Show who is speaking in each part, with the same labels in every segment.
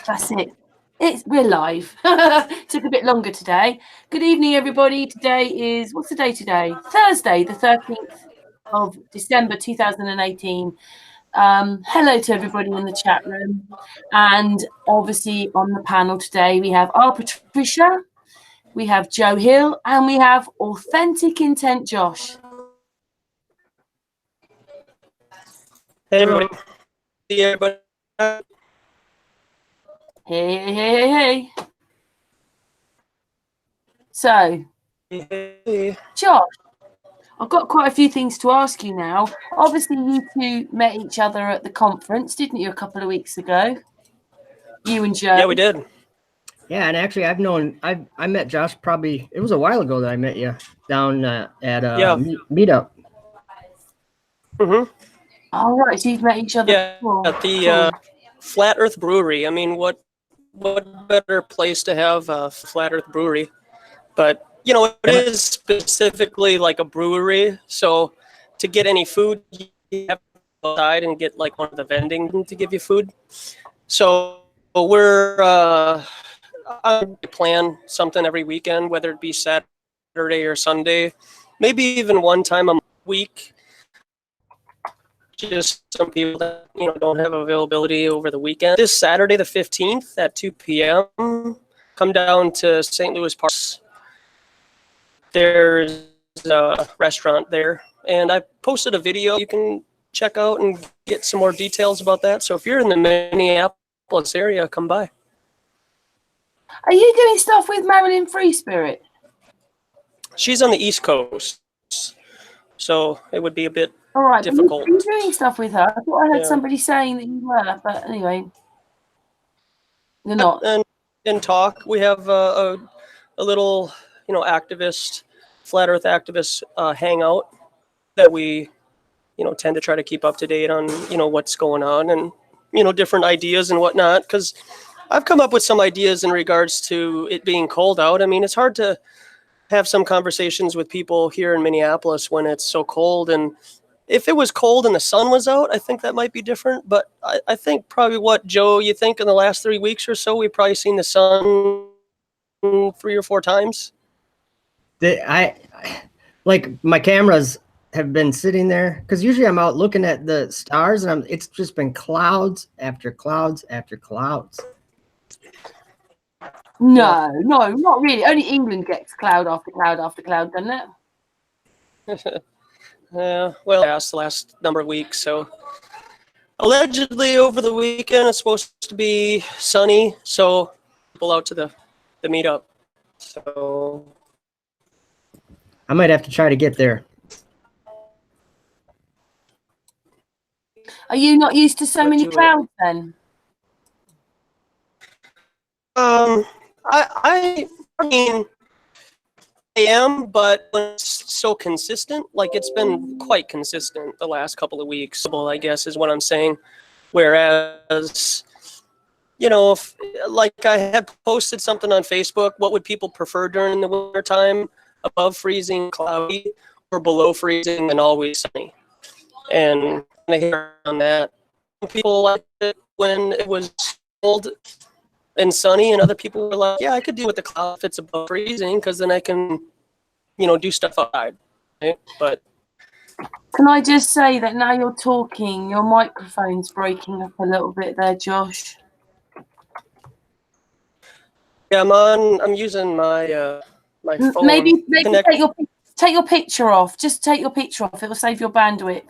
Speaker 1: That's it. We're live. Took a bit longer today. Good evening, everybody. Today is, what's the day today? Thursday, the 13th of December 2018. Hello to everybody in the chat room. And obviously on the panel today, we have our Patricia, we have Joe Hill, and we have Authentic Intent Josh.
Speaker 2: Hey, everybody. See everybody.
Speaker 1: Hey. So, Josh, I've got quite a few things to ask you now. Obviously, you two met each other at the conference, didn't you, a couple of weeks ago? You and Joe.
Speaker 2: Yeah, we did.
Speaker 3: Yeah, and actually, I met Josh probably, it was a while ago that I met you down at meetup.
Speaker 2: Mm-hmm.
Speaker 1: All right, so you've met each other before.
Speaker 2: At the Flat Earth Brewery. I mean, what better place to have a Flat Earth Brewery? But, you know, it is specifically like a brewery. So to get any food, you have to go outside and get like one of the vending to give you food. So we're I plan something every weekend, whether it be Saturday or Sunday, maybe even one time a week. Just some people that don't have availability over the weekend. This Saturday, the 15th at 2 p.m., come down to St. Louis Park. There's a restaurant there, and I posted a video you can check out and get some more details about that. So if you're in the Minneapolis area, come by.
Speaker 1: Are you doing stuff with Marilyn Free Spirit?
Speaker 2: She's on the East Coast, so it would be a bit difficult.
Speaker 1: You're doing stuff with her. I thought I heard somebody saying that you were, but anyway, you're not.
Speaker 2: And talk. We have a little, activist, flat Earth activist hangout that we, tend to try to keep up to date on, what's going on and, different ideas and whatnot. Because I've come up with some ideas in regards to it being cold out. I mean, it's hard to have some conversations with people here in Minneapolis when it's so cold. And if it was cold and the sun was out, I think that might be different. But I think probably what, Joe, you think in the last 3 weeks or so, we've probably seen the sun 3 or 4 times?
Speaker 3: Like my cameras have been sitting there because usually I'm out looking at the stars and it's just been clouds after clouds after clouds.
Speaker 1: No, not really. Only England gets cloud after cloud after cloud, doesn't it?
Speaker 2: Well, the last number of weeks. So allegedly over the weekend, it's supposed to be sunny. So people out to the meetup. So
Speaker 3: I might have to try to get there.
Speaker 1: Are you not used to so many clouds then?
Speaker 2: I mean, I am, but it's so consistent. Like it's been quite consistent the last couple of weeks, I guess is what I'm saying. Whereas, if like I had posted something on Facebook, what would people prefer during the winter time? Above freezing, cloudy, or below freezing and always sunny? And I hear on that. Some people liked it when it was cold and sunny, and other people were like, yeah, I could deal with the cloud if it's above freezing because then I can, do stuff outside. Right? But
Speaker 1: can I just say that now you're talking, your microphone's breaking up a little bit there, Josh.
Speaker 2: Yeah, I'm using my my phone.
Speaker 1: Maybe take your picture off. Just take your picture off. It will save your bandwidth.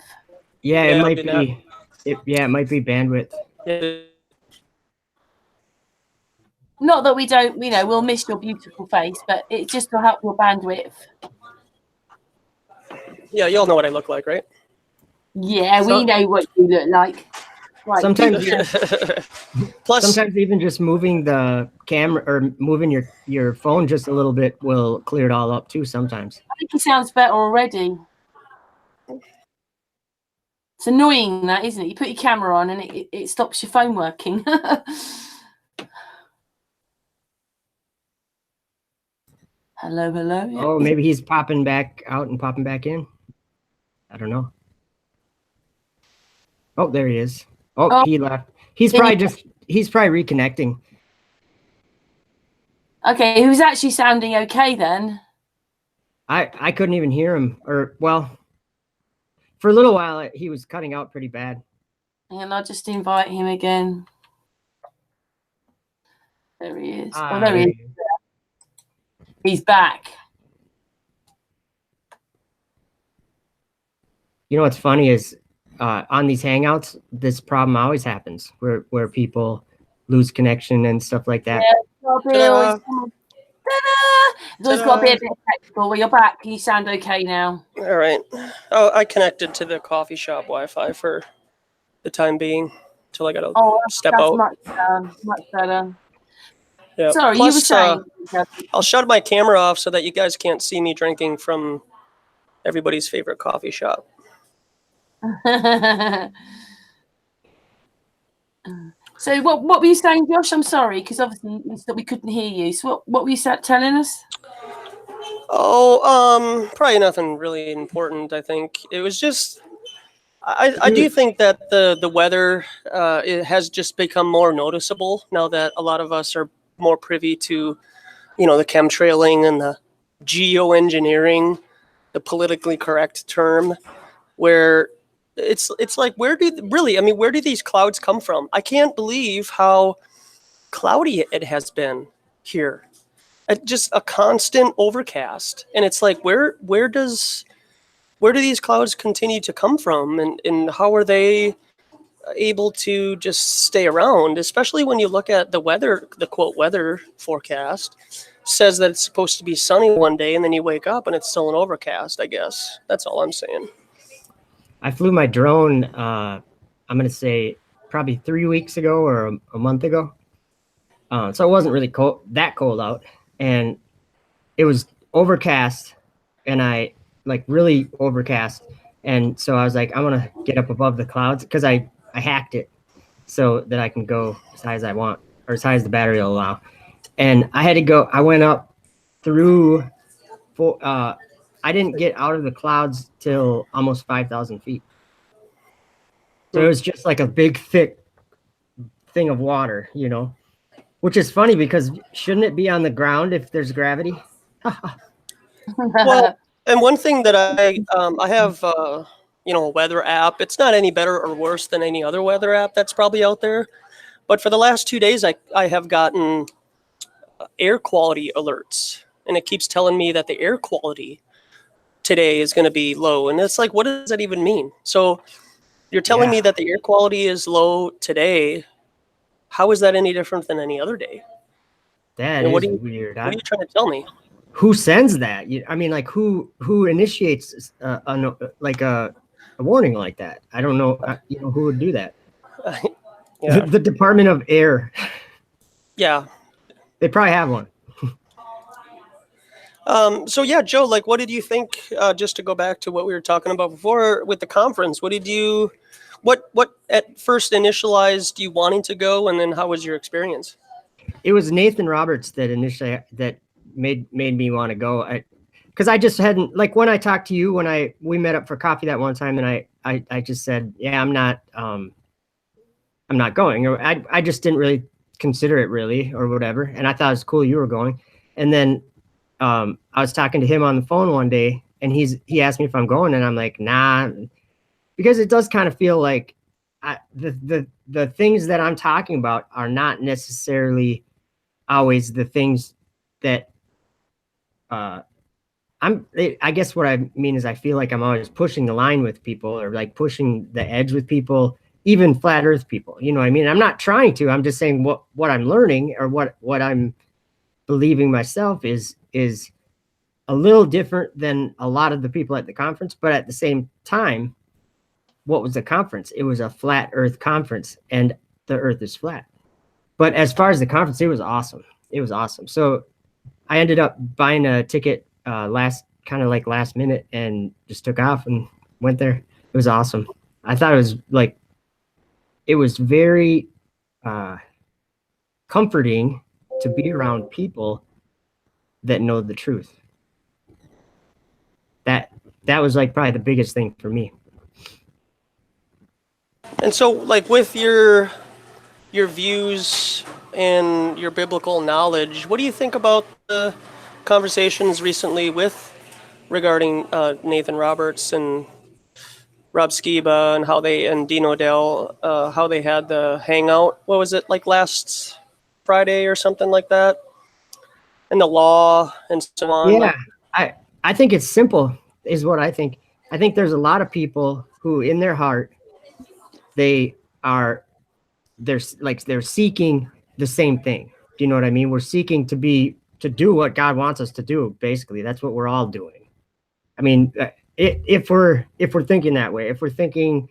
Speaker 3: Yeah, it might be. It might be bandwidth.
Speaker 1: Not that we don't, we'll miss your beautiful face, but it just will help your bandwidth.
Speaker 2: Yeah, you all know what I look like, right?
Speaker 1: Yeah, we know what you look like. Right.
Speaker 3: Sometimes even just moving the camera or moving your phone just a little bit will clear it all up too sometimes.
Speaker 1: I think it sounds better already. It's annoying that, isn't it? You put your camera on and it stops your phone working. Hello. Yeah.
Speaker 3: Oh, maybe he's popping back out and popping back in. I don't know. Oh, there he is. Oh, he left. He's probably he's probably reconnecting.
Speaker 1: Okay, he was actually sounding okay then.
Speaker 3: I couldn't even hear him, or well, for a little while he was cutting out pretty bad.
Speaker 1: And I'll just invite him again. There he is. Oh, there
Speaker 3: There
Speaker 1: he is. He's back.
Speaker 3: You know what's funny is on these hangouts, this problem always happens where people lose connection and stuff like that.
Speaker 1: Yeah, it's always got to be a bit technical. Well, you're back. You sound okay now.
Speaker 2: All right. Oh, I connected to the coffee shop Wi-Fi for the time being until I got to step out.
Speaker 1: Much better.
Speaker 2: Yeah.
Speaker 1: Sorry,
Speaker 2: Plus,
Speaker 1: you were saying.
Speaker 2: I'll shut my camera off so that you guys can't see me drinking from everybody's favorite coffee shop.
Speaker 1: So what were you saying, Josh? I'm sorry, because obviously we couldn't hear you. So what were you telling us?
Speaker 2: Oh, probably nothing really important. I think it was just. I do think that the weather it has just become more noticeable now that a lot of us are more privy to, the chemtrailing and the geoengineering, the politically correct term, where it's like where do these clouds come from? I can't believe how cloudy it has been here. Just a constant overcast, and it's like where do these clouds continue to come from, and how are they able to just stay around, especially when you look at the weather, the quote weather forecast says that it's supposed to be sunny one day and then you wake up and it's still an overcast, I guess. That's all I'm saying.
Speaker 3: I flew my drone, I'm going to say probably 3 weeks ago or a month ago. So it wasn't really that cold out, and it was overcast, and really overcast. And so I was like, I want to get up above the clouds because I hacked it so that I can go as high as I want, or as high as the battery will allow. And I went up through, I didn't get out of the clouds till almost 5,000 feet. So it was just like a big, thick thing of water, which is funny because shouldn't it be on the ground if there's gravity?
Speaker 2: Well, and one thing that I have, a weather app. It's not any better or worse than any other weather app that's probably out there. But for the last 2 days, I have gotten air quality alerts, and it keeps telling me that the air quality today is going to be low. And it's like, what does that even mean? So you're telling me that the air quality is low today. How is that any different than any other day?
Speaker 3: That is weird.
Speaker 2: What are you trying to tell me?
Speaker 3: Who sends that? I mean, like who initiates a warning like that? I don't know. Who would do that?
Speaker 2: Yeah.
Speaker 3: The Department of Air.
Speaker 2: Yeah.
Speaker 3: They probably have one.
Speaker 2: So yeah, Joe, like, what did you think? Just to go back to what we were talking about before with the conference, what at first initialized you wanting to go, and then how was your experience?
Speaker 3: It was Nathan Roberts that initially made me want to go. Because I just hadn't, like, when I talked to you when we met up for coffee that one time, and I just said, yeah, I'm not going, or I just didn't really consider it really or whatever, and I thought it was cool you were going. And then I was talking to him on the phone one day, and he asked me if I'm going, and I'm like, nah, because it does kind of feel like the things that I'm talking about are not necessarily always the things that I guess what I mean is I feel like I'm always pushing the line with people, or like pushing the edge with people, even flat earth people. You know what I mean? I'm not trying to. I'm just saying what I'm learning, or what I'm believing myself is a little different than a lot of the people at the conference. But at the same time, what was the conference? It was a flat earth conference, and the earth is flat. But as far as the conference, it was awesome. It was awesome. So I ended up buying a ticket last minute, and just took off and went there. It was awesome. I thought it was very comforting to be around people that know the truth. That was like probably the biggest thing for me.
Speaker 2: And so, like, with your your views and your biblical knowledge, what do you think about the conversations recently regarding Nathan Roberts and Rob Skiba and and Dino Dell, how they had the hangout? What was it, like last Friday or something like that? And the law and so on.
Speaker 3: Yeah, I think it's simple, is what I think. I think there's a lot of people who, in their heart, they're seeking the same thing. Do you know what I mean? We're seeking to do what God wants us to do. Basically, that's what we're all doing. I mean, if we're thinking that way, if we're thinking,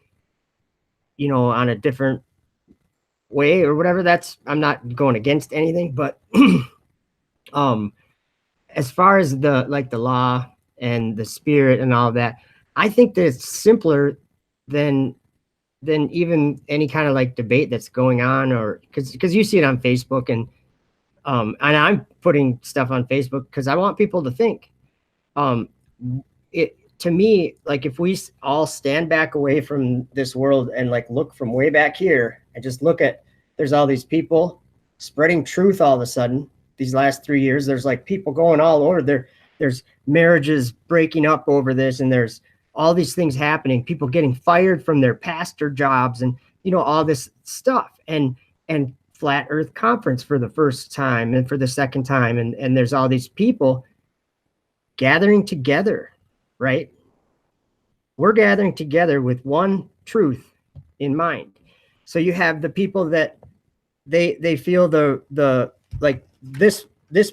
Speaker 3: on a different way or whatever, I'm not going against anything, but as far as the law and the spirit and all that, I think that it's simpler than even any kind of like debate that's going on, or because you see it on Facebook, and I'm putting stuff on Facebook because I want people to think. To me, like, if we all stand back away from this world and like look from way back here and just look at, there's all these people spreading truth all of a sudden. These last 3 years, there's like people going all over there. There's marriages breaking up over this, and there's all these things happening, people getting fired from their pastor jobs, and all this stuff, and Flat Earth Conference for the first time and for the second time, and there's all these people gathering together, right? We're gathering together with one truth in mind. So you have the people that they feel the like this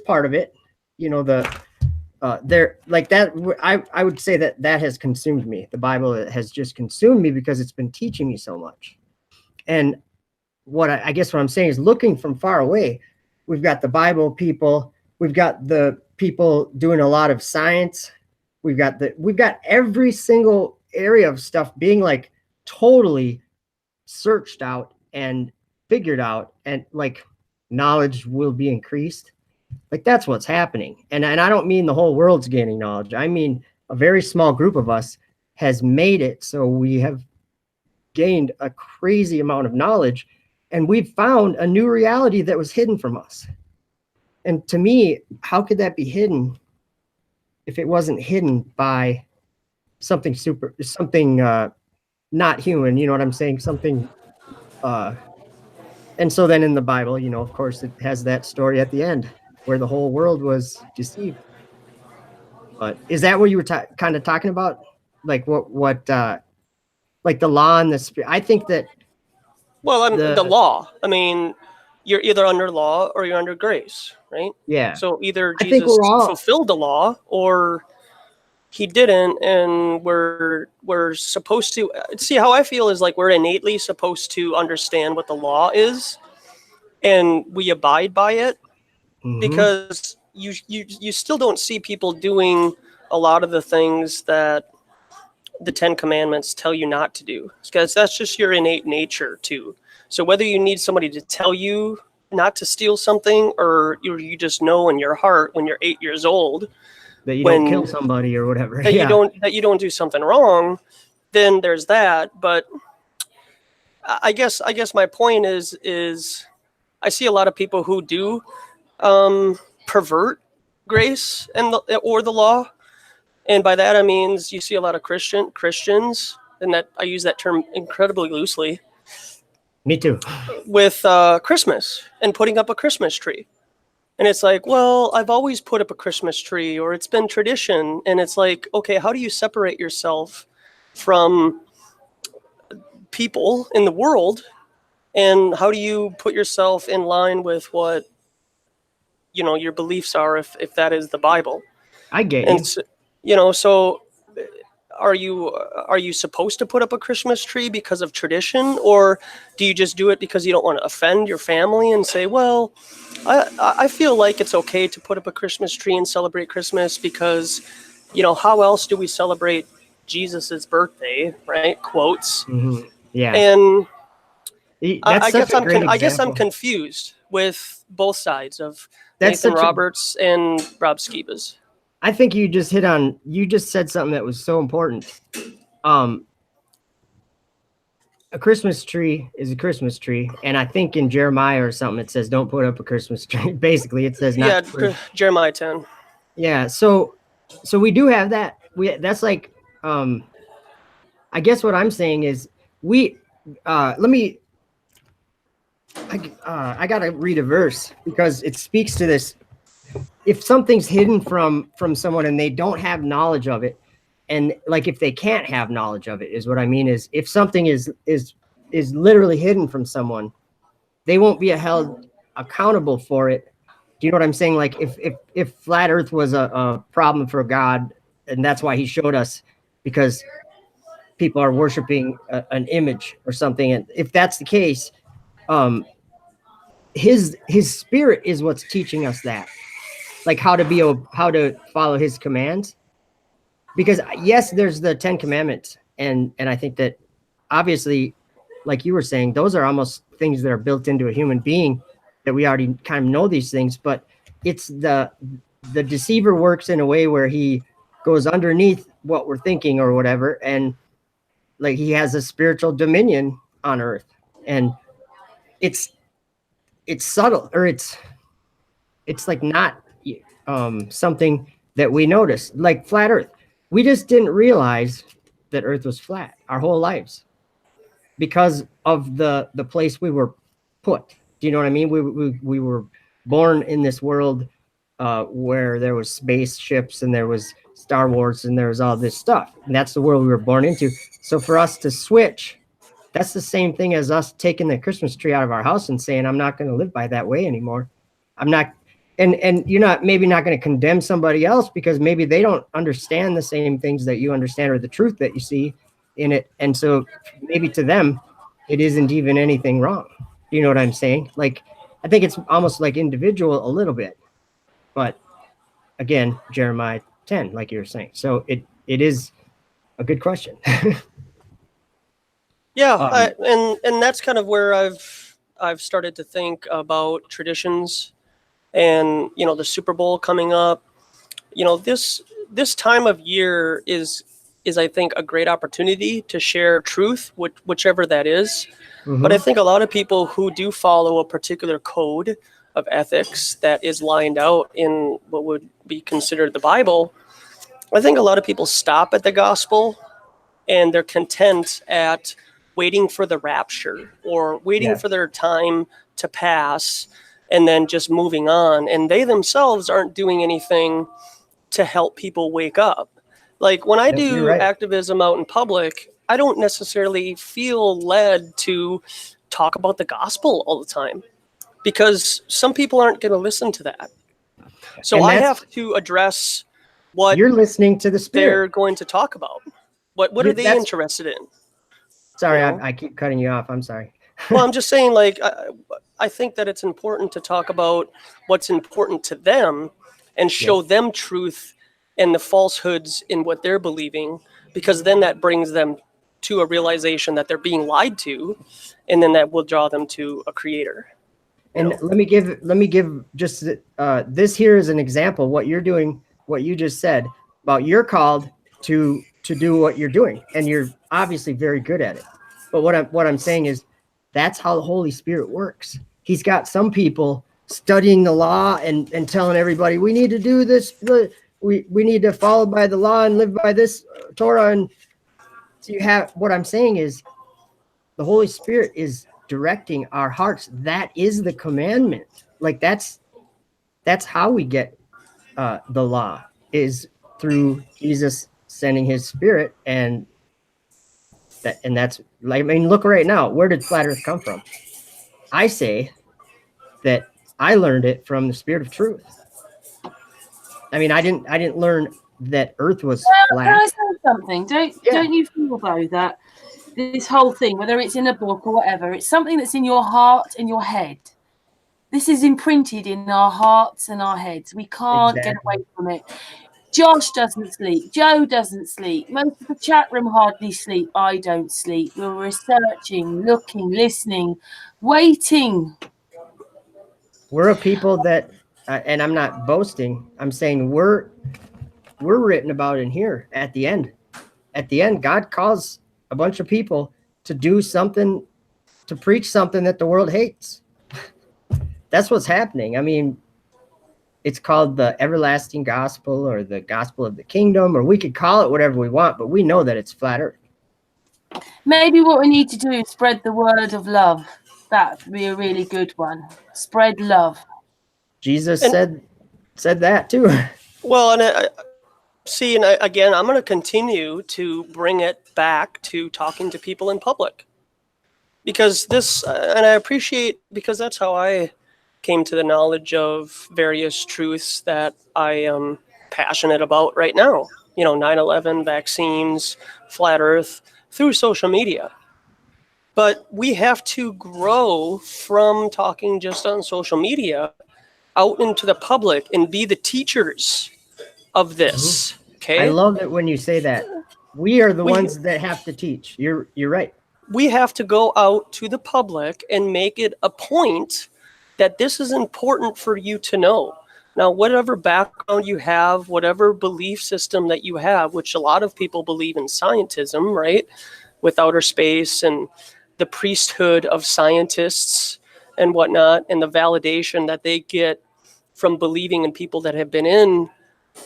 Speaker 3: part of it, they're like that. I would say that has consumed me. The Bible has just consumed me because it's been teaching me so much. And what I guess what I'm saying is, looking from far away, we've got the Bible people, we've got the people doing a lot of science, we've got every single area of stuff being like totally searched out and figured out, and like knowledge will be increased. Like, that's what's happening. And I don't mean the whole world's gaining knowledge. I mean a very small group of us has made it so we have gained a crazy amount of knowledge, and we've found a new reality that was hidden from us. And to me, how could that be hidden if it wasn't hidden by something not human? You know what I'm saying? Something and so then in the Bible, of course, it has that story at the end where the whole world was deceived. But is that what you were kind of talking about? Like what like the law and the spirit? I think that.
Speaker 2: Well, the law. I mean, you're either under law or you're under grace, right?
Speaker 3: Yeah.
Speaker 2: So either Jesus fulfilled the law or he didn't, and we're supposed to see. How I feel is like we're innately supposed to understand what the law is, and we abide by it. Mm-hmm. Because you still don't see people doing a lot of the things that the 10 Commandments tell you not to do, because that's just your innate nature too. So whether you need somebody to tell you not to steal something, or you just know in your heart when you're 8 years old
Speaker 3: that you don't kill somebody or whatever,
Speaker 2: that you don't do something wrong, then there's that. But I guess my point is I see a lot of people who do pervert grace or the law, and by that I mean you see a lot of Christians, and that I use that term incredibly loosely.
Speaker 3: Me too.
Speaker 2: With Christmas and putting up a Christmas tree, and it's like, well, I've always put up a Christmas tree, or it's been tradition, and it's like, okay, how do you separate yourself from people in the world, and how do you put yourself in line with what your beliefs are, if that is the Bible?
Speaker 3: I get
Speaker 2: you. And so are you supposed to put up a Christmas tree because of tradition, or do you just do it because you don't want to offend your family and say, well, I feel like it's okay to put up a Christmas tree and celebrate Christmas because how else do we celebrate Jesus's birthday, right? Quotes.
Speaker 3: Mm-hmm. Yeah.
Speaker 2: And
Speaker 3: I
Speaker 2: guess I'm confused with both sides of Nathan Roberts and Rob Skiba's.
Speaker 3: I think you just said something that was so important. a Christmas tree is a Christmas tree, and I think in Jeremiah or something it says don't put up a Christmas tree. Basically, it says not.
Speaker 2: Yeah, Jeremiah 10.
Speaker 3: Yeah, so we do have that. That's like, I guess what I'm saying is I gotta read a verse because it speaks to this. If something's hidden from someone and they don't have knowledge of it, and like if they can't have knowledge of it, is what I mean, is if something is literally hidden from someone, they won't be held accountable for it. Do you know what I'm saying? Like if flat earth was a problem for God, and that's why he showed us, because people are worshiping an image or something, and if that's the case, his spirit is what's teaching us that, like how to follow his commands. Because yes, there's the 10 commandments, and I think that obviously, like you were saying, those are almost things that are built into a human being, that we already kind of know these things. But it's the deceiver works in a way where he goes underneath what we're thinking or whatever, and like he has a spiritual dominion on earth, and it's subtle, or it's like not something that we notice, like flat earth. We just didn't realize that earth was flat our whole lives because of the place we were put. Do you know what I mean? We were born in this world where there was spaceships and there was Star Wars and there was all this stuff, and that's the world we were born into. So for us to switch, that's the same thing as us taking the Christmas tree out of our house and saying, I'm not going to live by that way anymore. I'm not. And you're maybe not going to condemn somebody else because maybe they don't understand the same things that you understand or the truth that you see in it. And so maybe to them, it isn't even anything wrong. You know what I'm saying? Like, I think it's almost like individual a little bit. But again, Jeremiah 10, like you were saying. So it is a good question.
Speaker 2: Yeah, and that's kind of where I've started to think about traditions. And the Super Bowl coming up, this time of year is I think a great opportunity to share truth, whichever that is. Mm-hmm. But I think a lot of people who do follow a particular code of ethics that is lined out in what would be considered the Bible, I think a lot of people stop at the gospel and they're content at waiting for the rapture or waiting for their time to pass, and then just moving on. And they themselves aren't doing anything to help people wake up. Like when I do activism out in public, I don't necessarily feel led to talk about the gospel all the time because some people aren't going to listen to that. So I have to address what
Speaker 3: you're listening to the Spirit.
Speaker 2: They're going to talk about. What are they interested in?
Speaker 3: Sorry, I keep cutting you off. I'm sorry.
Speaker 2: Well, I'm just saying, like, I think that it's important to talk about what's important to them and show them truth and the falsehoods in what they're believing, because then that brings them to a realization that they're being lied to, and then that will draw them to a creator.
Speaker 3: And let me give just this here is an example. What you're doing, what you just said about you're called to do what you're doing, and you're obviously very good at it. But what I'm saying is that's how the Holy Spirit works. He's got some people studying the law and telling everybody we need to do this. We need to follow by the law and live by this Torah. And so you have, what I'm saying is the Holy Spirit is directing our hearts. That is the commandment. Like that's how we get the law, is through Jesus sending his Spirit. And that's like, I mean, look right now, where did flat earth come from? I say that I learned it from the Spirit of truth. I mean, I didn't learn that earth was flat.
Speaker 1: Can I say something? Don't you feel though that this whole thing, whether it's in a book or whatever, it's something that's in your heart and your head. This is imprinted in our hearts and our heads. We can't get away from it. Josh doesn't sleep. Joe doesn't sleep. Most of the chat room hardly sleep. I don't sleep. We're researching, looking, listening, waiting.
Speaker 3: We're a people that, and I'm not boasting, I'm saying we're written about in here at the end. At the end, God calls a bunch of people to do something, to preach something that the world hates. That's what's happening. I mean, it's called the everlasting gospel or the gospel of the kingdom, or we could call it whatever we want, but we know that it's flat earth.
Speaker 1: Maybe what we need to do is spread the word of love. That would be a really good one. Spread love.
Speaker 3: Jesus said that too.
Speaker 2: Well, and again, I'm going to continue to bring it back to talking to people in public, because and I appreciate, because that's how I came to the knowledge of various truths that I am passionate about right now. 9/11, vaccines, flat earth, through social media. But we have to grow from talking just on social media out into the public and be the teachers of this. Okay.
Speaker 3: I love it when you say that. We are the ones that have to teach. You're right.
Speaker 2: We have to go out to the public and make it a point that this is important for you to know. Now, whatever background you have, whatever belief system that you have, which a lot of people believe in scientism, right? With outer space and the priesthood of scientists and whatnot, and the validation that they get from believing in people that have been in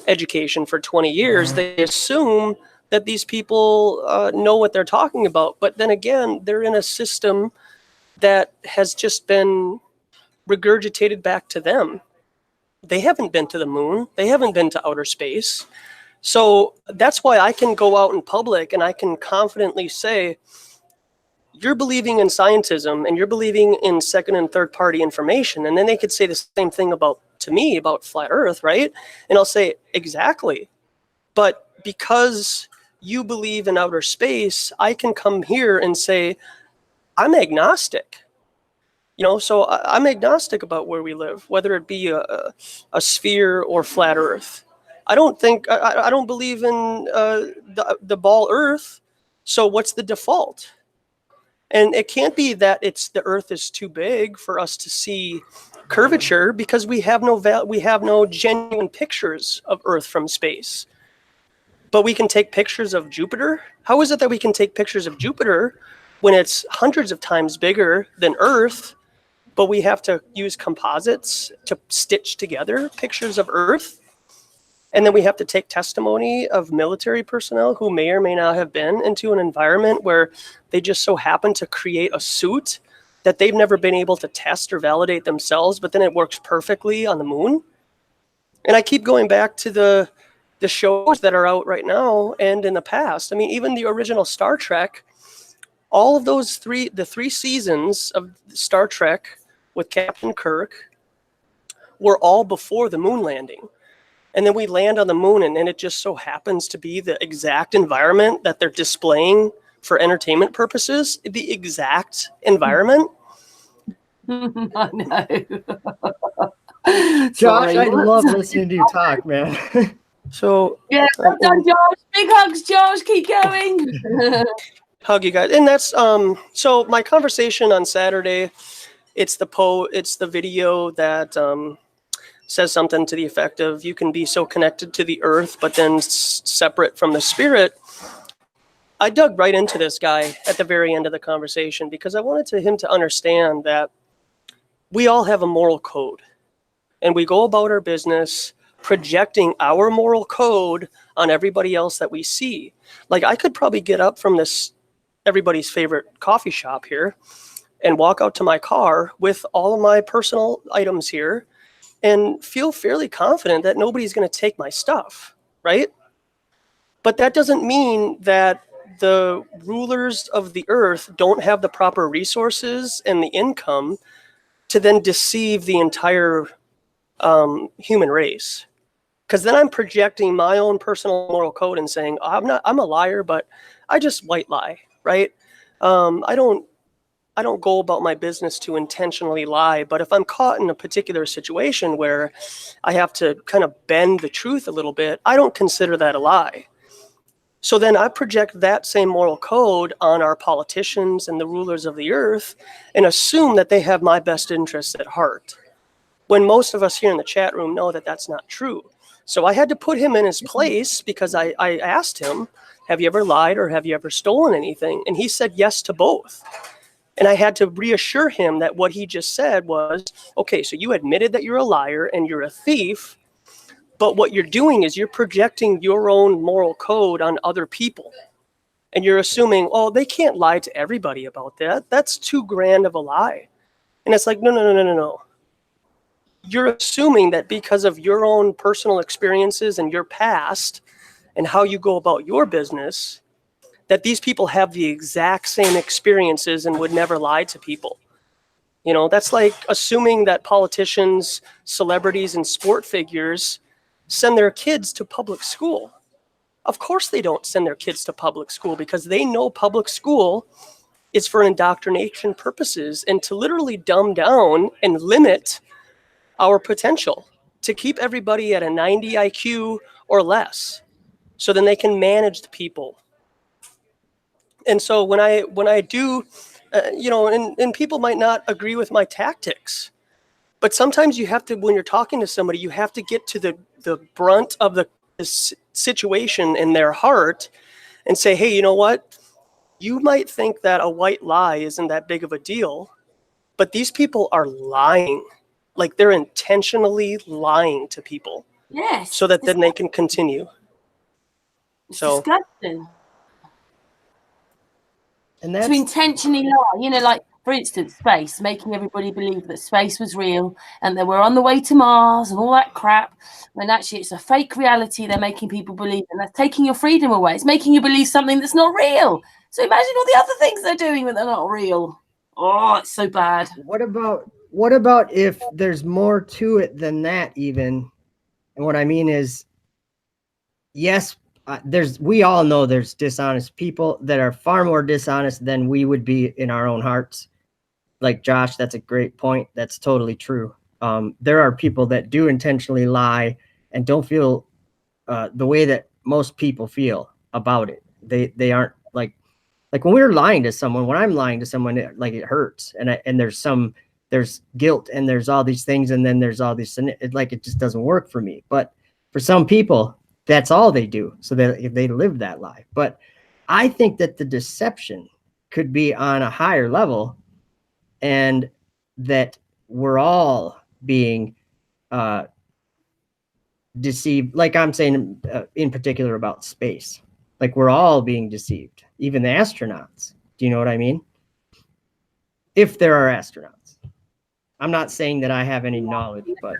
Speaker 2: education for 20 years, they assume that these people know what they're talking about. But then again, they're in a system that has just been regurgitated back to them. They haven't been to the moon. They haven't been to outer space. So that's why I can go out in public and I can confidently say, you're believing in scientism and you're believing in second and third party information. And then they could say the same thing to me about flat earth, right? And I'll say, exactly. But because you believe in outer space, I can come here and say, I'm agnostic. So I'm agnostic about where we live, whether it be a sphere or flat earth. I don't believe in the ball earth. So what's the default? And it can't be that the earth is too big for us to see curvature, because we have no genuine pictures of earth from space. But we can take pictures of Jupiter. How is it that we can take pictures of Jupiter when it's hundreds of times bigger than Earth, but we have to use composites to stitch together pictures of Earth? And then we have to take testimony of military personnel who may or may not have been into an environment where they just so happen to create a suit that they've never been able to test or validate themselves, but then it works perfectly on the moon. And I keep going back to the shows that are out right now and in the past. I mean, even the original Star Trek, all of the three seasons of Star Trek with Captain Kirk were all before the moon landing. And then we land on the moon, and it just so happens to be the exact environment that they're displaying for entertainment purposes, the exact environment.
Speaker 1: I know.
Speaker 3: Josh, I love listening to you talk, man.
Speaker 2: So
Speaker 1: yeah, well done, Josh. Big hugs, Josh. Keep going.
Speaker 2: Hug you guys. And that's so my conversation on Saturday, it's the video that says something to the effect of, you can be so connected to the earth but then separate from the spirit. I dug right into this guy at the very end of the conversation because I wanted him to understand that we all have a moral code, and we go about our business projecting our moral code on everybody else that we see. Like, I could probably get up from this everybody's favorite coffee shop here and walk out to my car with all of my personal items here and feel fairly confident that nobody's going to take my stuff, right? But that doesn't mean that the rulers of the earth don't have the proper resources and the income to then deceive the entire human race. Because then I'm projecting my own personal moral code and saying, I'm a liar, but I just white lie, right? I don't go about my business to intentionally lie, but if I'm caught in a particular situation where I have to kind of bend the truth a little bit, I don't consider that a lie. So then I project that same moral code on our politicians and the rulers of the earth and assume that they have my best interests at heart, when most of us here in the chat room know that that's not true. So I had to put him in his place because I asked him, have you ever lied or have you ever stolen anything? And he said yes to both. And I had to reassure him that what he just said was, okay, so you admitted that you're a liar and you're a thief, but what you're doing is you're projecting your own moral code on other people. And you're assuming, oh, they can't lie to everybody about that. That's too grand of a lie. And it's like, no. You're assuming that because of your own personal experiences and your past and how you go about your business, that these people have the exact same experiences and would never lie to people. You know, that's like assuming that politicians, celebrities, and sport figures send their kids to public school. Of course they don't send their kids to public school because they know public school is for indoctrination purposes and to literally dumb down and limit our potential to keep everybody at a 90 IQ or less so then they can manage the people. And so when I do, and people might not agree with my tactics, but sometimes you have to, when you're talking to somebody, you have to get to the brunt of the situation in their heart and say, hey, you know what? You might think that a white lie isn't that big of a deal, but these people are lying. Like they're intentionally lying to people.
Speaker 1: Yes.
Speaker 2: So that then they can continue.
Speaker 1: It's disgusting.
Speaker 3: And that's
Speaker 1: To intentionally lie, like, for instance, space, making everybody believe that space was real and that we're on the way to Mars and all that crap, when actually it's a fake reality they're making people believe, and that's taking your freedom away. It's making you believe something that's not real. So imagine all the other things they're doing when they're not real. Oh, it's so bad.
Speaker 3: What about if there's more to it than that even? And what I mean is, yes, we all know there's dishonest people that are far more dishonest than we would be in our own hearts. Like Josh, that's a great point. That's totally true. There are people that do intentionally lie and don't feel the way that most people feel about it. They aren't like when we're lying to someone, when I'm lying to someone, it hurts. And there's guilt and there's all these things. And then there's all these, it just doesn't work for me. But for some people, that's all they do. So they live that lie. But I think that the deception could be on a higher level, and that we're all being deceived. Like I'm saying in particular about space, like we're all being deceived, even the astronauts. Do you know what I mean? If there are astronauts, I'm not saying that I have any knowledge, but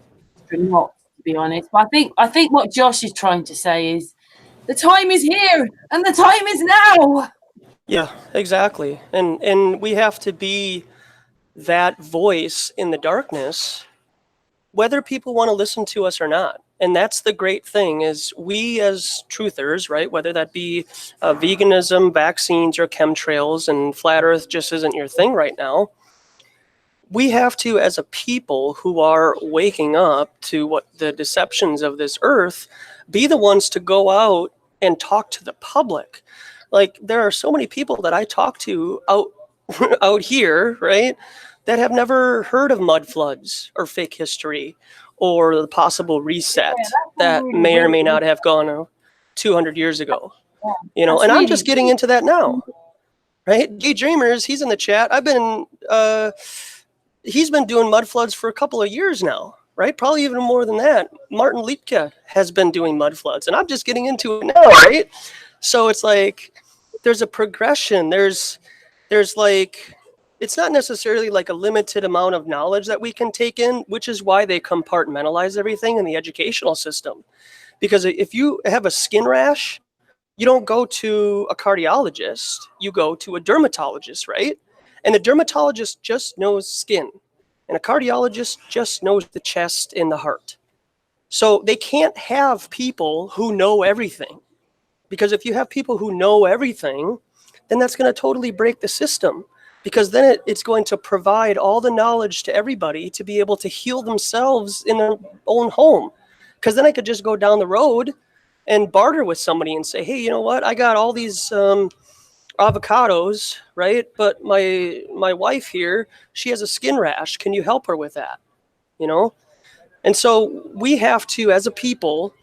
Speaker 1: not, to be honest. But I think what Josh is trying to say is the time is here and the time is now.
Speaker 2: Yeah, exactly. And we have to be that voice in the darkness, whether people want to listen to us or not. And that's the great thing, is we as truthers, right, whether that be veganism, vaccines, or chemtrails, and flat earth just isn't your thing right now, we have to, as a people who are waking up to what the deceptions of this earth, be the ones to go out and talk to the public. Like, there are so many people that I talk to out here, right, that have never heard of mud floods or fake history or the possible reset that may or may not have gone 200 years ago. And I'm just getting into that now, right? Gay Dreamers, he's in the chat. He's been doing mud floods for a couple of years now, right? Probably even more than that. Martin Liepke has been doing mud floods, and I'm just getting into it now, right? So it's like there's a progression. There's like, it's not necessarily like a limited amount of knowledge that we can take in, which is why they compartmentalize everything in the educational system. Because if you have a skin rash, you don't go to a cardiologist, you go to a dermatologist, right? And the dermatologist just knows skin, and a cardiologist just knows the chest and the heart. So they can't have people who know everything, because if you have people who know everything, then that's going to totally break the system, because then it's going to provide all the knowledge to everybody to be able to heal themselves in their own home. Because then I could just go down the road and barter with somebody and say, hey, you know what? I got all these avocados, right? But my wife here, she has a skin rash. Can you help her with that? And so we have to, as a people,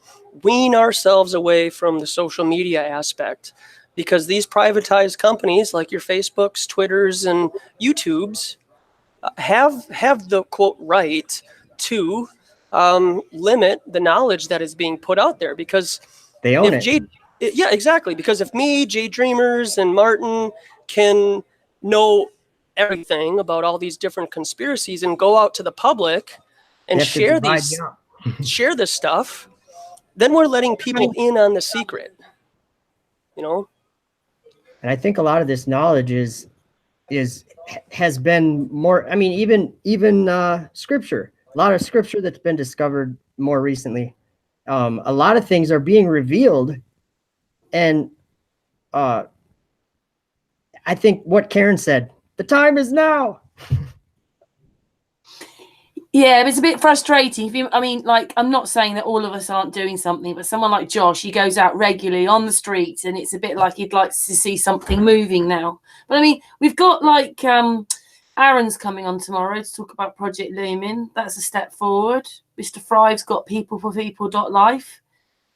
Speaker 2: wean ourselves away from the social media aspect, because these privatized companies like your Facebooks, Twitters, and YouTubes have the quote right to limit the knowledge that is being put out there. Because
Speaker 3: They own it.
Speaker 2: yeah, exactly. Because if me, Jay Dreamers, and Martin can know everything about all these different conspiracies and go out to the public
Speaker 3: They
Speaker 2: and
Speaker 3: have to divide you up.
Speaker 2: share this stuff, then we're letting people in on the secret, you know?
Speaker 3: And I think a lot of this knowledge has been more, I mean, even scripture, a lot of scripture that's been discovered more recently. A lot of things are being revealed. And I think what Karen said, the time is now.
Speaker 1: Yeah, it's a bit frustrating. I mean, like, I'm not saying that all of us aren't doing something, but someone like Josh, he goes out regularly on the streets, and it's a bit like he'd like to see something moving now. But I mean, we've got like Aaron's coming on tomorrow to talk about Project Lumen. That's a step forward. Mr. Fry's got peopleforpeople.life.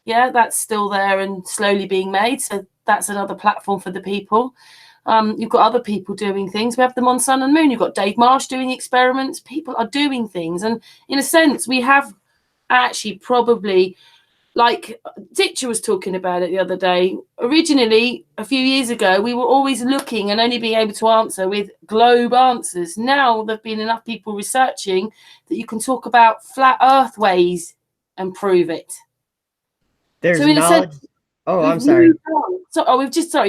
Speaker 1: Yeah, that's still there and slowly being made. So that's another platform for the people. You've got other people doing things. We have them on Sun and Moon. You've got Dave Marsh doing experiments. People are doing things. And in a sense, we have actually probably, like Ditcher was talking about it the other day, originally, a few years ago, we were always looking and only being able to answer with globe answers. Now there have been enough people researching that you can talk about flat earth ways and prove it.
Speaker 3: There's
Speaker 1: so in
Speaker 3: knowledge.
Speaker 1: A sense,
Speaker 3: Oh, I'm sorry.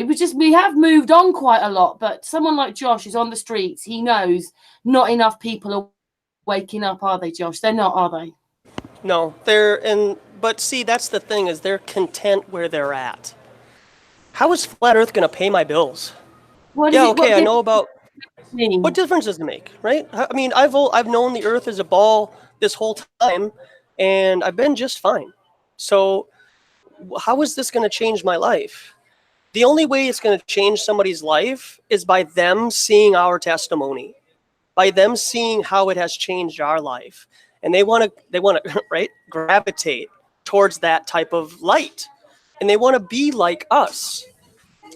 Speaker 1: We have moved on quite a lot, but someone like Josh is on the streets. He knows not enough people are waking up, are they, Josh? They're not, are they?
Speaker 2: No, but see, that's the thing, is they're content where they're at. How is Flat Earth going to pay my bills? I know about. What difference does it make, right? I mean, I've known the Earth is a ball this whole time, and I've been just fine. So how is this going to change my life? The only way it's going to change somebody's life is by them seeing our testimony, by them seeing how it has changed our life. And they want to right, gravitate towards that type of light. And they want to be like us.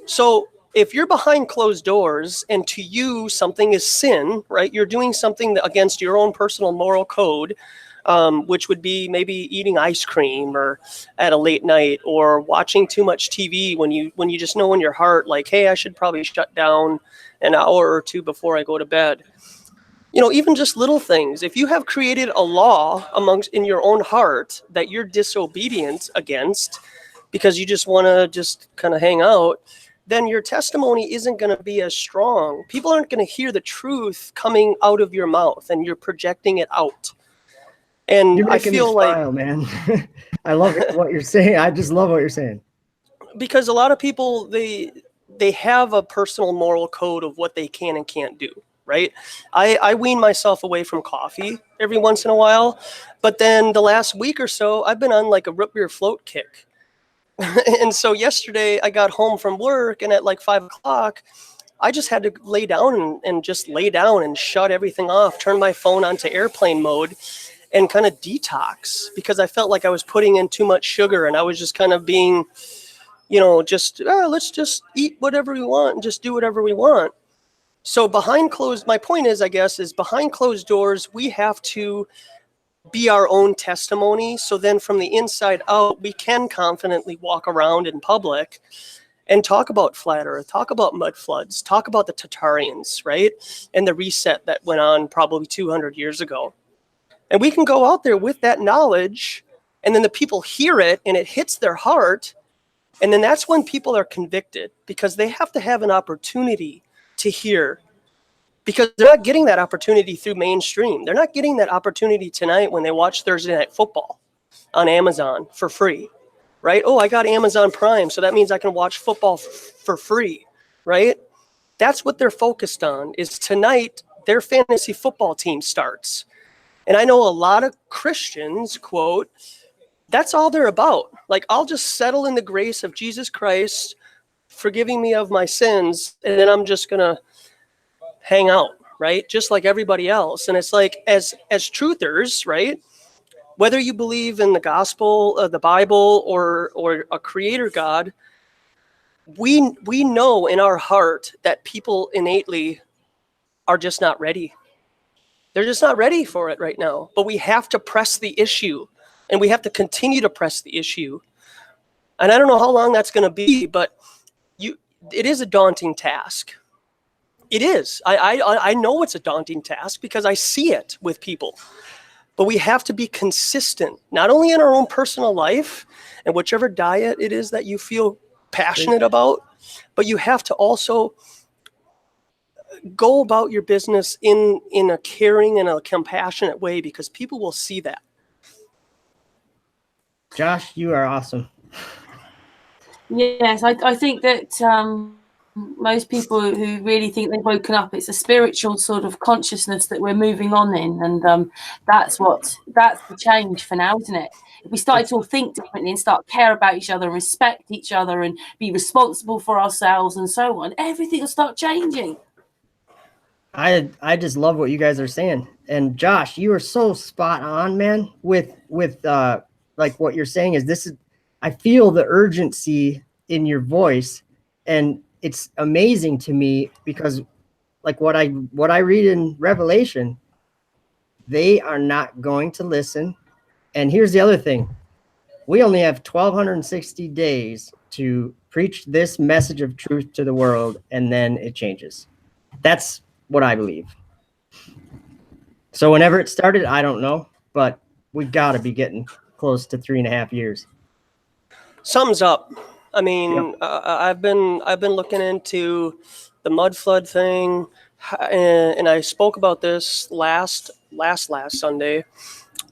Speaker 2: So if you're behind closed doors and to you something is sin, right? You're doing something against your own personal moral code, which would be maybe eating ice cream or at a late night, or watching too much TV when you just know in your heart, like, hey, I should probably shut down an hour or two before I go to bed. Even just little things. If you have created a law in your own heart that you're disobedient against because you just want to just kind of hang out, then your testimony isn't going to be as strong. People aren't going to hear the truth coming out of your mouth, and you're projecting it out. And
Speaker 3: You're making
Speaker 2: I feel
Speaker 3: me smile, man. I love what you're saying. I just love what you're saying.
Speaker 2: Because a lot of people, they have a personal moral code of what they can and can't do, right? I wean myself away from coffee every once in a while, but then the last week or so, I've been on like a root beer float kick. And so yesterday I got home from work, and at like 5 o'clock, I just had to lay down and just lay down and shut everything off, turn my phone onto airplane mode, and kind of detox, because I felt like I was putting in too much sugar, and I was just kind of being, let's just eat whatever we want and just do whatever we want. So my point is, I guess, is behind closed doors, we have to be our own testimony. So then from the inside out, we can confidently walk around in public and talk about flat earth, talk about mud floods, talk about the Tatarians, right? And the reset that went on probably 200 years ago. And we can go out there with that knowledge, and then the people hear it and it hits their heart. And then that's when people are convicted, because they have to have an opportunity to hear, because they're not getting that opportunity through mainstream. They're not getting that opportunity tonight when they watch Thursday Night Football on Amazon for free, right? Oh, I got Amazon Prime, so that means I can watch football for free, right? That's what they're focused on, is tonight their fantasy football team starts. And I know a lot of Christians, quote, that's all they're about. Like, I'll just settle in the grace of Jesus Christ, forgiving me of my sins, and then I'm just going to hang out, right? Just like everybody else. And it's like, as truthers, right? Whether you believe in the gospel, the Bible, or a creator God, we know in our heart that people innately are just not ready. They're just not ready for it right now. But we have to press the issue, and we have to continue to press the issue. And I don't know how long that's going to be, but it is a daunting task. It is. I know it's a daunting task because I see it with people. But we have to be consistent, not only in our own personal life and whichever diet it is that you feel passionate about, but you have to also go about your business in a caring and a compassionate way, because people will see that.
Speaker 3: Josh, you are awesome.
Speaker 1: Yes, I think that most people who really think they've woken up, it's a spiritual sort of consciousness that we're moving on in, and that's the change for now, isn't it? If we started to all think differently and start care about each other, and respect each other, and be responsible for ourselves, and so on, everything will start changing.
Speaker 3: I just love what you guys are saying, and Josh, you are so spot on, man. With like what you're saying is I feel the urgency in your voice, and it's amazing to me because like what I read in Revelation, they are not going to listen. And here's the other thing. We only have 1,260 days to preach this message of truth to the world, and then it changes. That's what I believe. So whenever it started, I don't know, but we got to be getting close to 3.5 years.
Speaker 2: Sums up. I mean,
Speaker 3: Yep.
Speaker 2: I've been looking into the mud flood thing, and I spoke about this last Sunday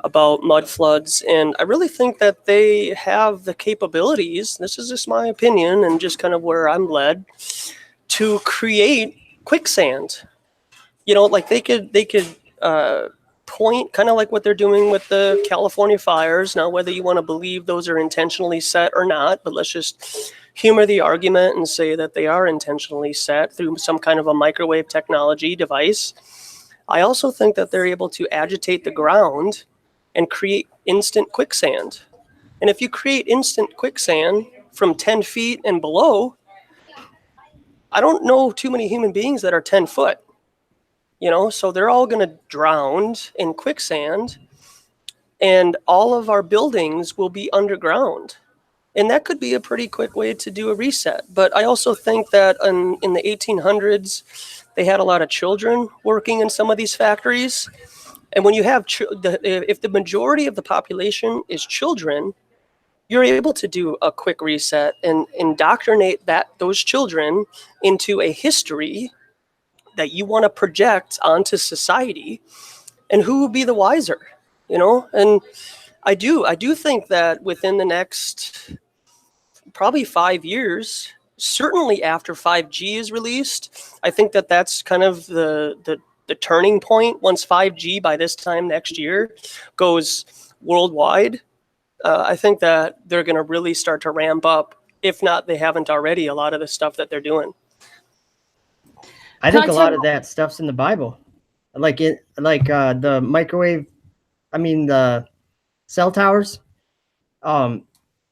Speaker 2: about mud floods, and I really think that they have the capabilities. This is just my opinion, and just kind of where I'm led to create quicksand. You know, like they could point, kind of like what they're doing with the California fires. Now, whether you want to believe those are intentionally set or not, but let's just humor the argument and say that they are intentionally set through some kind of a microwave technology device. I also think that they're able to agitate the ground and create instant quicksand. And if you create instant quicksand from 10 feet and below, I don't know too many human beings that are 10 foot. You know, so they're all going to drown in quicksand, and all of our buildings will be underground. And that could be a pretty quick way to do a reset. But I also think that in the 1800s, they had a lot of children working in some of these factories. And when you have, if the majority of the population is children, you're able to do a quick reset and indoctrinate those children into a history that you want to project onto society, and who will be the wiser, you know? And I do think that within the next probably 5 years, certainly after 5G is released, I think that that's kind of the turning point. Once 5G by this time next year goes worldwide, I think that they're going to really start to ramp up, if not they haven't already, a lot of the stuff that they're doing.
Speaker 3: I think a lot of that stuff's in the Bible, like the microwave. I mean the cell towers,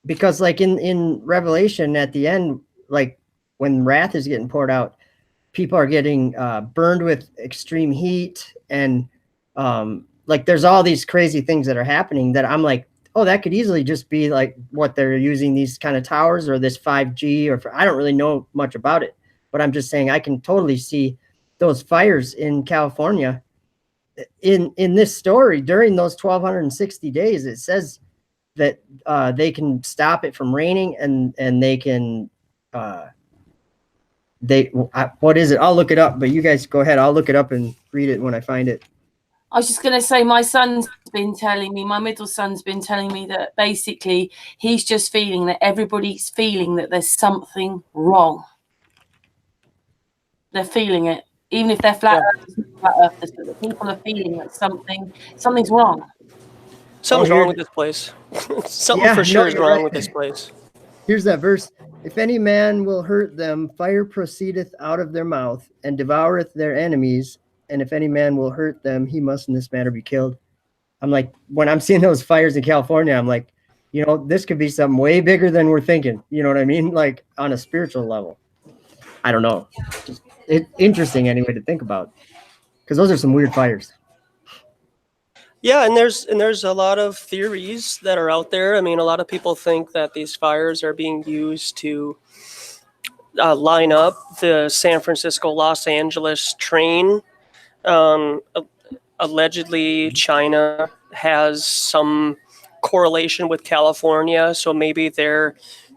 Speaker 3: because like in Revelation at the end, like when wrath is getting poured out, people are getting burned with extreme heat, and like there's all these crazy things that are happening that I'm like, oh, that could easily just be like what they're using these kind of towers or this 5G, or I don't really know much about it. But I'm just saying I can totally see those fires in California. In this story, during those 1,260 days, it says that they can stop it from raining, and they can what is it? I'll look it up, but you guys go ahead. I'll look it up and read it when I find it.
Speaker 1: I was just going to say, my middle son's been telling me that basically he's just feeling that everybody's feeling that there's something wrong. They're feeling it, even if they're flat earthers, but people are feeling that something's wrong.
Speaker 2: Something's wrong with this place. Something for sure is wrong with this place.
Speaker 3: Here's that verse. If any man will hurt them, fire proceedeth out of their mouth and devoureth their enemies. And if any man will hurt them, he must in this manner be killed. I'm like, when I'm seeing those fires in California, I'm like, you know, this could be something way bigger than we're thinking. You know what I mean? Like on a spiritual level. I don't know. It's interesting anyway to think about, because those are some weird fires.
Speaker 2: Yeah, and there's a lot of theories that are out there. I mean, a lot of people think that these fires are being used to line up the San Francisco Los Angeles train. Um, Allegedly, China has some correlation with California, so maybe they're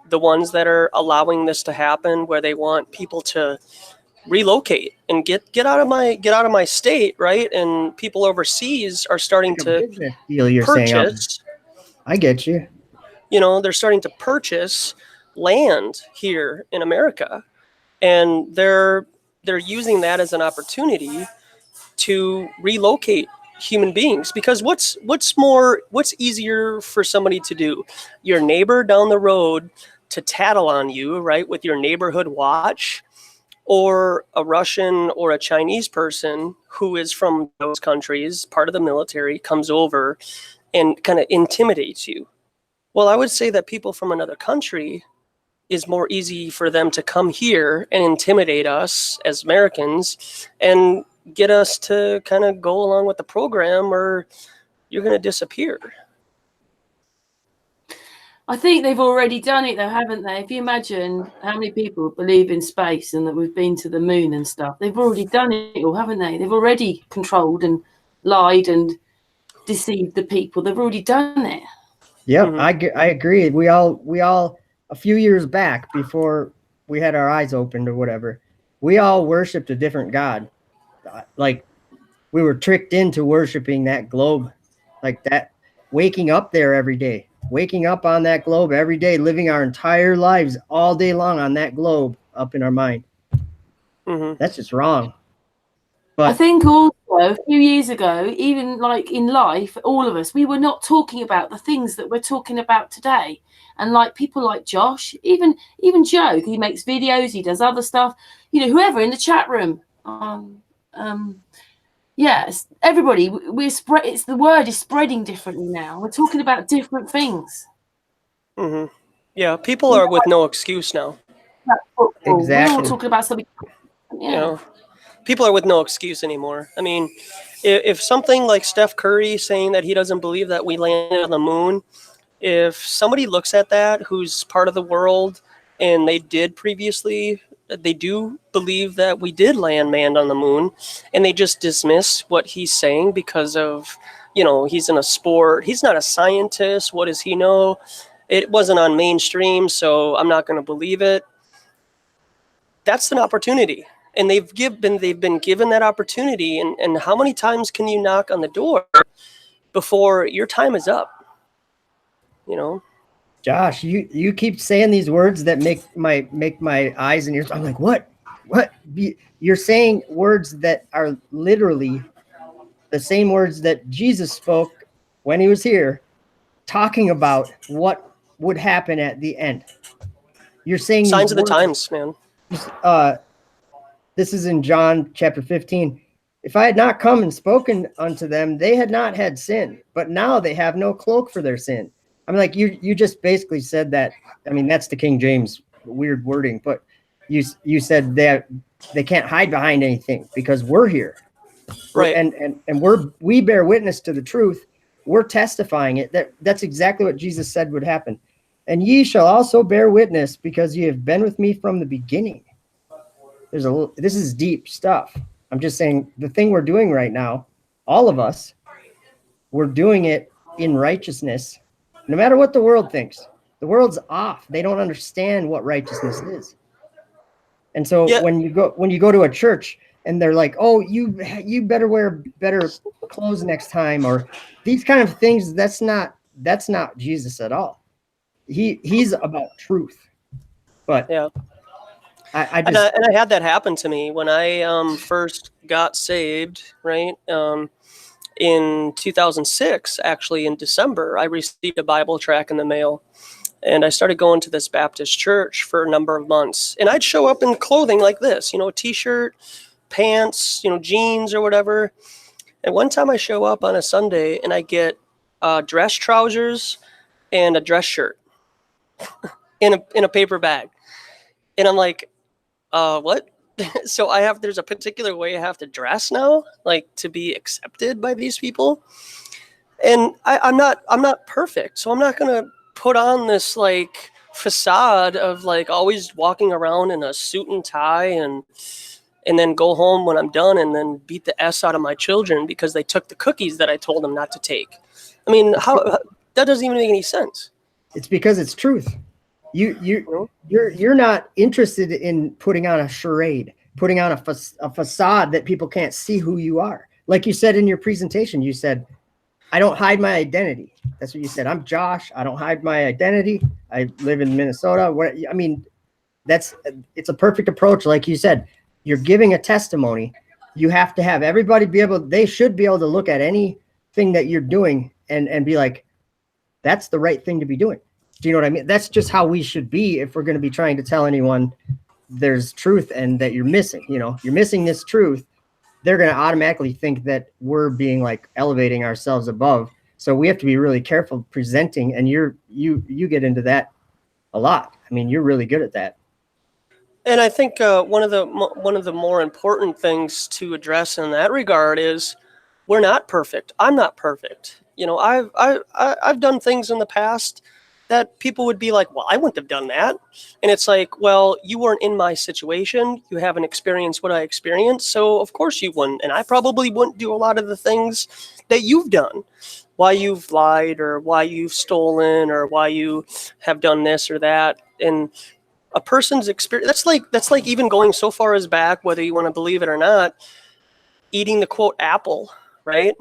Speaker 2: the ones that are allowing this to happen, where they want people to relocate and get out of my state, right? And people overseas are starting
Speaker 3: Like a
Speaker 2: to
Speaker 3: business deal you're saying.
Speaker 2: purchase.
Speaker 3: I get you.
Speaker 2: You know, they're starting to purchase land here in America, and they're using that as an opportunity to relocate human beings, because what's easier for somebody to do? Your neighbor down the road to tattle on you, right, with your neighborhood watch, or a Russian or a Chinese person who is from those countries, part of the military, comes over and kind of intimidates you? Well, I would say that people from another country, is more easy for them to come here and intimidate us as Americans and get us to kind of go along with the program, or you're going to disappear.
Speaker 1: I think they've already done it though, haven't they? If you imagine how many people believe in space and that we've been to the moon and stuff, they've already done it all, haven't they? They've already controlled and lied and deceived the people. They've already done it.
Speaker 3: Yep, I agree. We all a few years back, before we had our eyes opened or whatever, we all worshipped a different god. Like we were tricked into worshiping that globe, like that, waking up there every day, waking up on that globe every day, living our entire lives all day long on that globe up in our mind. That's just wrong. But
Speaker 1: I think also a few years ago, even like in life, all of us, we were not talking about the things that we're talking about today. And like people like Josh, even Joe, he makes videos, he does other stuff, you know, whoever in the chat room. Yes, everybody, it's the word is spreading differently now. We're talking about different things.
Speaker 2: Yeah, people are with no excuse now.
Speaker 3: exactly.
Speaker 1: We're all talking about something. Yeah.
Speaker 2: You know, people are with no excuse anymore. I mean, if something like Steph Curry saying that he doesn't believe that we landed on the moon, if somebody looks at that who's part of the world and they do believe that we did land manned on the moon, and they just dismiss what he's saying because of, you know, he's in a sport, he's not a scientist, what does he know? It wasn't on mainstream, so I'm not going to believe it. That's an opportunity. And they've been given that opportunity. And how many times can you knock on the door before your time is up? You know,
Speaker 3: Josh, you keep saying these words that make my eyes and ears. I'm like, what? You're saying words that are literally the same words that Jesus spoke when he was here, talking about what would happen at the end. You're saying
Speaker 2: signs of the times, man.
Speaker 3: This is in John chapter 15. If I had not come and spoken unto them, they had not had sin, but now they have no cloak for their sin. I mean, like you just basically said that. I mean, that's the King James weird wording, but you said that they can't hide behind anything because we're here,
Speaker 2: right?
Speaker 3: And we bear witness to the truth. We're testifying it. That's exactly what Jesus said would happen. And ye shall also bear witness, because ye have been with me from the beginning. This is deep stuff. I'm just saying the thing we're doing right now, all of us, we're doing it in righteousness. No matter what the world thinks, the world's off. They don't understand what righteousness is. And so when you go to a church and they're like, oh, you better wear better clothes next time, or these kind of things, that's not Jesus at all. He's about truth. But
Speaker 2: yeah.
Speaker 3: I
Speaker 2: had that happen to me when I first got saved, right? In 2006, actually in December, I received a Bible tract in the mail, and I started going to this Baptist church for a number of months. And I'd show up in clothing like this, you know, t-shirt, pants, you know, jeans or whatever. And one time I show up on a Sunday and I get dress trousers and a dress shirt in a paper bag. And I'm like, what? So there's a particular way I have to dress now, like to be accepted by these people. And I'm not perfect. So I'm not going to put on this like facade of like always walking around in a suit and tie and then go home when I'm done and then beat the S out of my children because they took the cookies that I told them not to take. I mean, that doesn't even make any sense.
Speaker 3: It's because it's truth. You're not interested in putting on a charade, putting on a facade that people can't see who you are. Like you said in your presentation, you said, I don't hide my identity. That's what you said. I'm Josh. I don't hide my identity. I live in Minnesota. I mean, it's a perfect approach. Like you said, you're giving a testimony. You have to have everybody they should be able to look at anything that you're doing and be like, that's the right thing to be doing. Do you know what I mean? That's just how we should be if we're going to be trying to tell anyone there's truth and that you're missing, you're missing this truth. They're going to automatically think that we're being like elevating ourselves above. So we have to be really careful presenting, and you get into that a lot. I mean, you're really good at that.
Speaker 2: And I think one of the more important things to address in that regard is we're not perfect. I'm not perfect. I've done things in the past that people would be like, well, I wouldn't have done that. And it's like, well, you weren't in my situation. You haven't experienced what I experienced. So of course you wouldn't. And I probably wouldn't do a lot of the things that you've done, why you've lied or why you've stolen or why you have done this or that. And a person's experience, that's like even going so far as back, whether you want to believe it or not, eating the quote apple, right?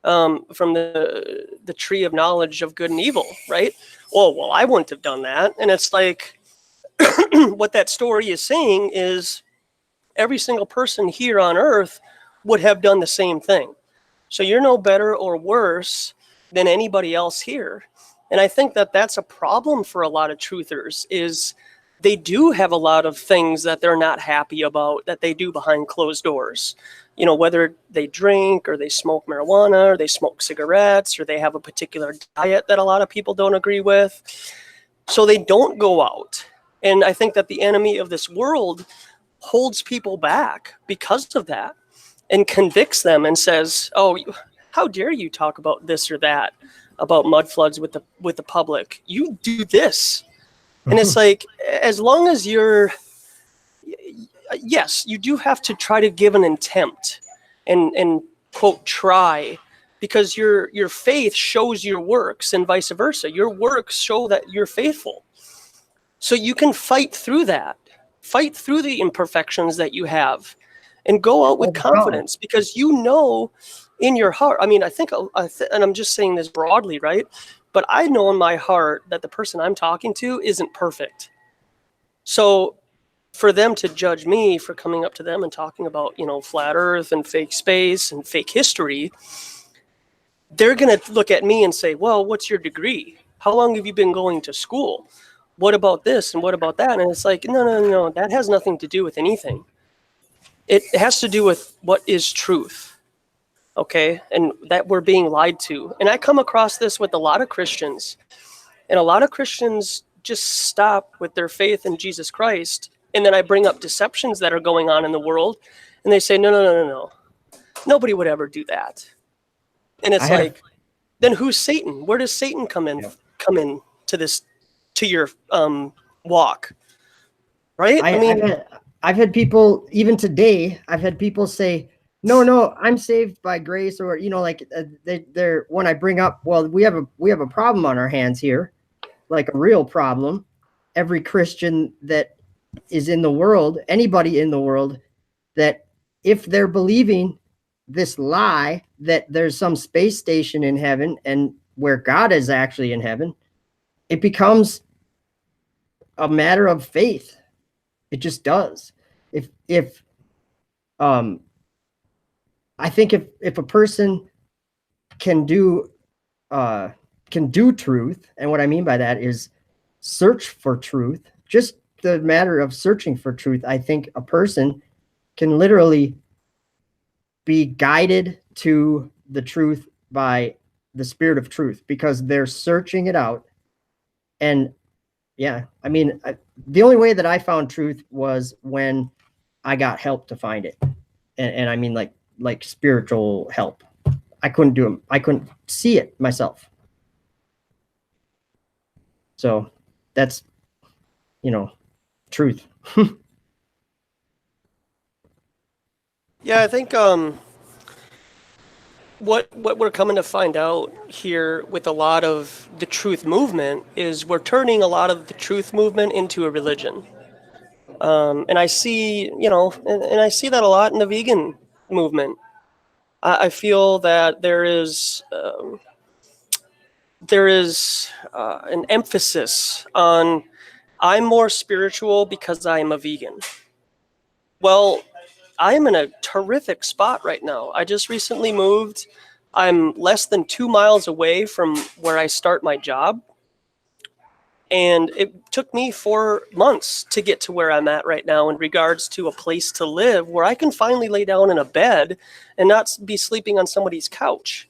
Speaker 2: From the tree of knowledge of good and evil, right? Well, I wouldn't have done that. And it's like, what that story is saying is every single person here on earth would have done the same thing. So you're no better or worse than anybody else here. And I think that that's a problem for a lot of truthers is they do have a lot of things that they're not happy about that they do behind closed doors. Whether they drink or they smoke marijuana or they smoke cigarettes or they have a particular diet that a lot of people don't agree with. So they don't go out. And I think that the enemy of this world holds people back because of that and convicts them and says, oh, how dare you talk about this or that, about mud floods with the public? You do this. And it's like, as long as yes, you do have to try to give an attempt and quote, try, because your faith shows your works and vice versa. Your works show that you're faithful. So you can fight through that, fight through the imperfections that you have and go out with confidence because in your heart, I mean, I think, and I'm just saying this broadly, right? But I know in my heart that the person I'm talking to isn't perfect. So for them to judge me for coming up to them and talking about, flat earth and fake space and fake history, they're going to look at me and say, well, what's your degree? How long have you been going to school? What about this and what about that? And it's like, no, that has nothing to do with anything. It has to do with what is truth. Okay, and that we're being lied to. And I come across this with a lot of Christians. And a lot of Christians just stop with their faith in Jesus Christ. And then I bring up deceptions that are going on in the world. And they say, no. Nobody would ever do that. And it's then who's Satan? Where does Satan come in to your walk? Right?
Speaker 3: I've had people, even today, say, no, I'm saved by grace, or they're when I bring up, well, we have a problem on our hands here, like a real problem. Every Christian that is in the world, anybody in the world, that if they're believing this lie that there's some space station in heaven and where God is actually in heaven, it becomes a matter of faith. It just does. I think if a person can do truth, and what I mean by that is search for truth, just the matter of searching for truth, I think a person can literally be guided to the truth by the spirit of truth, because they're searching it out. And yeah, I mean, the only way that I found truth was when I got help to find it. And I mean, like spiritual help. I couldn't do it. I couldn't see it myself. So that's, truth.
Speaker 2: Yeah, I think what we're coming to find out here with a lot of the truth movement is we're turning a lot of the truth movement into a religion. And I see, and I see that a lot in the vegan movement. I feel that there is an emphasis on I'm more spiritual because I am a vegan. Well, I'm in a terrific spot right now. I just recently moved. I'm less than 2 miles away from where I start my job. And it took me 4 months to get to where I'm at right now in regards to a place to live where I can finally lay down in a bed and not be sleeping on somebody's couch,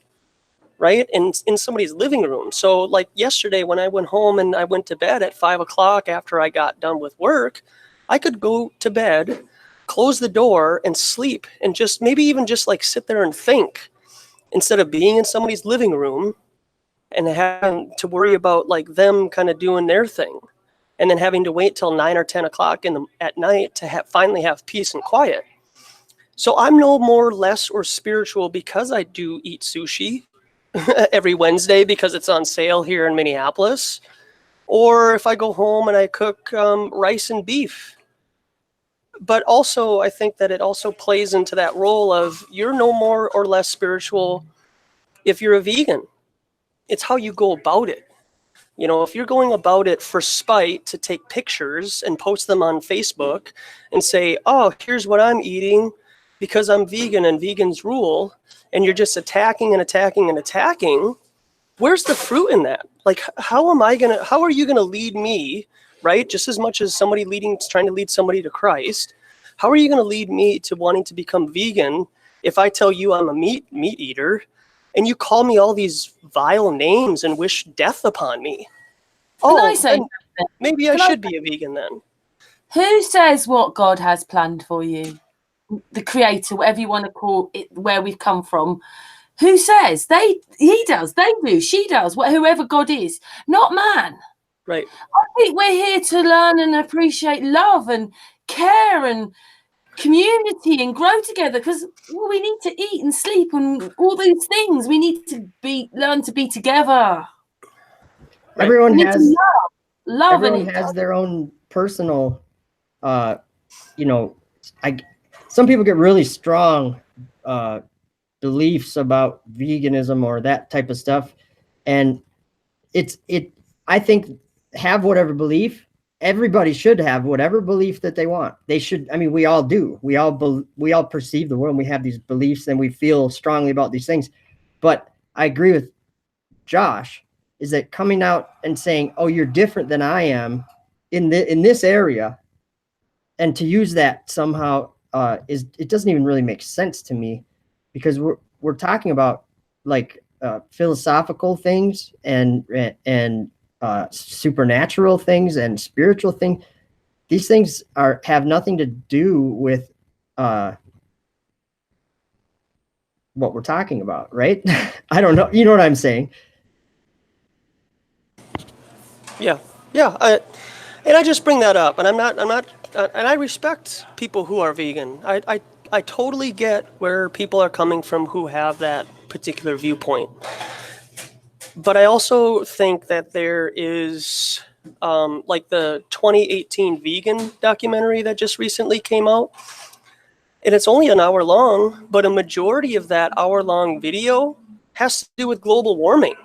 Speaker 2: right? And in somebody's living room. So like yesterday when I went home and I went to bed at 5 o'clock after I got done with work, I could go to bed, close the door and sleep and just maybe even just like sit there and think instead of being in somebody's living room and having to worry about like them kind of doing their thing and then having to wait till 9 or 10 o'clock at night to finally have peace and quiet. So I'm no more, less, or spiritual because I do eat sushi every Wednesday because it's on sale here in Minneapolis, or if I go home and I cook rice and beef. But also I think that it also plays into that role of you're no more or less spiritual if you're a vegan. It's how you go about it. If you're going about it for spite to take pictures and post them on Facebook and say, oh, here's what I'm eating because I'm vegan and vegans rule, and you're just attacking and attacking and attacking, where's the fruit in that? Like, how are you gonna lead me, right? Just as much as trying to lead somebody to Christ, how are you gonna lead me to wanting to become vegan if I tell you I'm a meat eater and you call me all these vile names and wish death upon me?
Speaker 1: Can I say something?
Speaker 2: Maybe I should be a vegan then.
Speaker 1: Who says what God has planned for you? The creator, whatever you want to call it, where we've come from. Who says? He does, they do, she does, whoever God is, not man.
Speaker 2: Right.
Speaker 1: I think we're here to learn and appreciate love and care and community and grow together, because we need to eat and sleep and all these things. We need to learn to be together.
Speaker 3: Right. Everyone has their own personal some people get really strong beliefs about veganism or that type of stuff, and I think have whatever belief. Everybody should have whatever belief that they want. They should. I mean, we all do. We all perceive the world, and we have these beliefs, and we feel strongly about these things. But I agree with Josh, is that coming out and saying, "Oh, you're different than I am in this area," and to use that somehow it doesn't even really make sense to me, because we're talking about like philosophical things and supernatural things and spiritual things. These things have nothing to do with what we're talking about, right? I don't know. You know what I'm saying?
Speaker 2: Yeah. And I just bring that up, and I'm not, and I respect people who are vegan. I totally get where people are coming from who have that particular viewpoint. But I also think that there is, like the 2018 vegan documentary that just recently came out, and it's only an hour long, but a majority of that hour-long video has to do with global warming.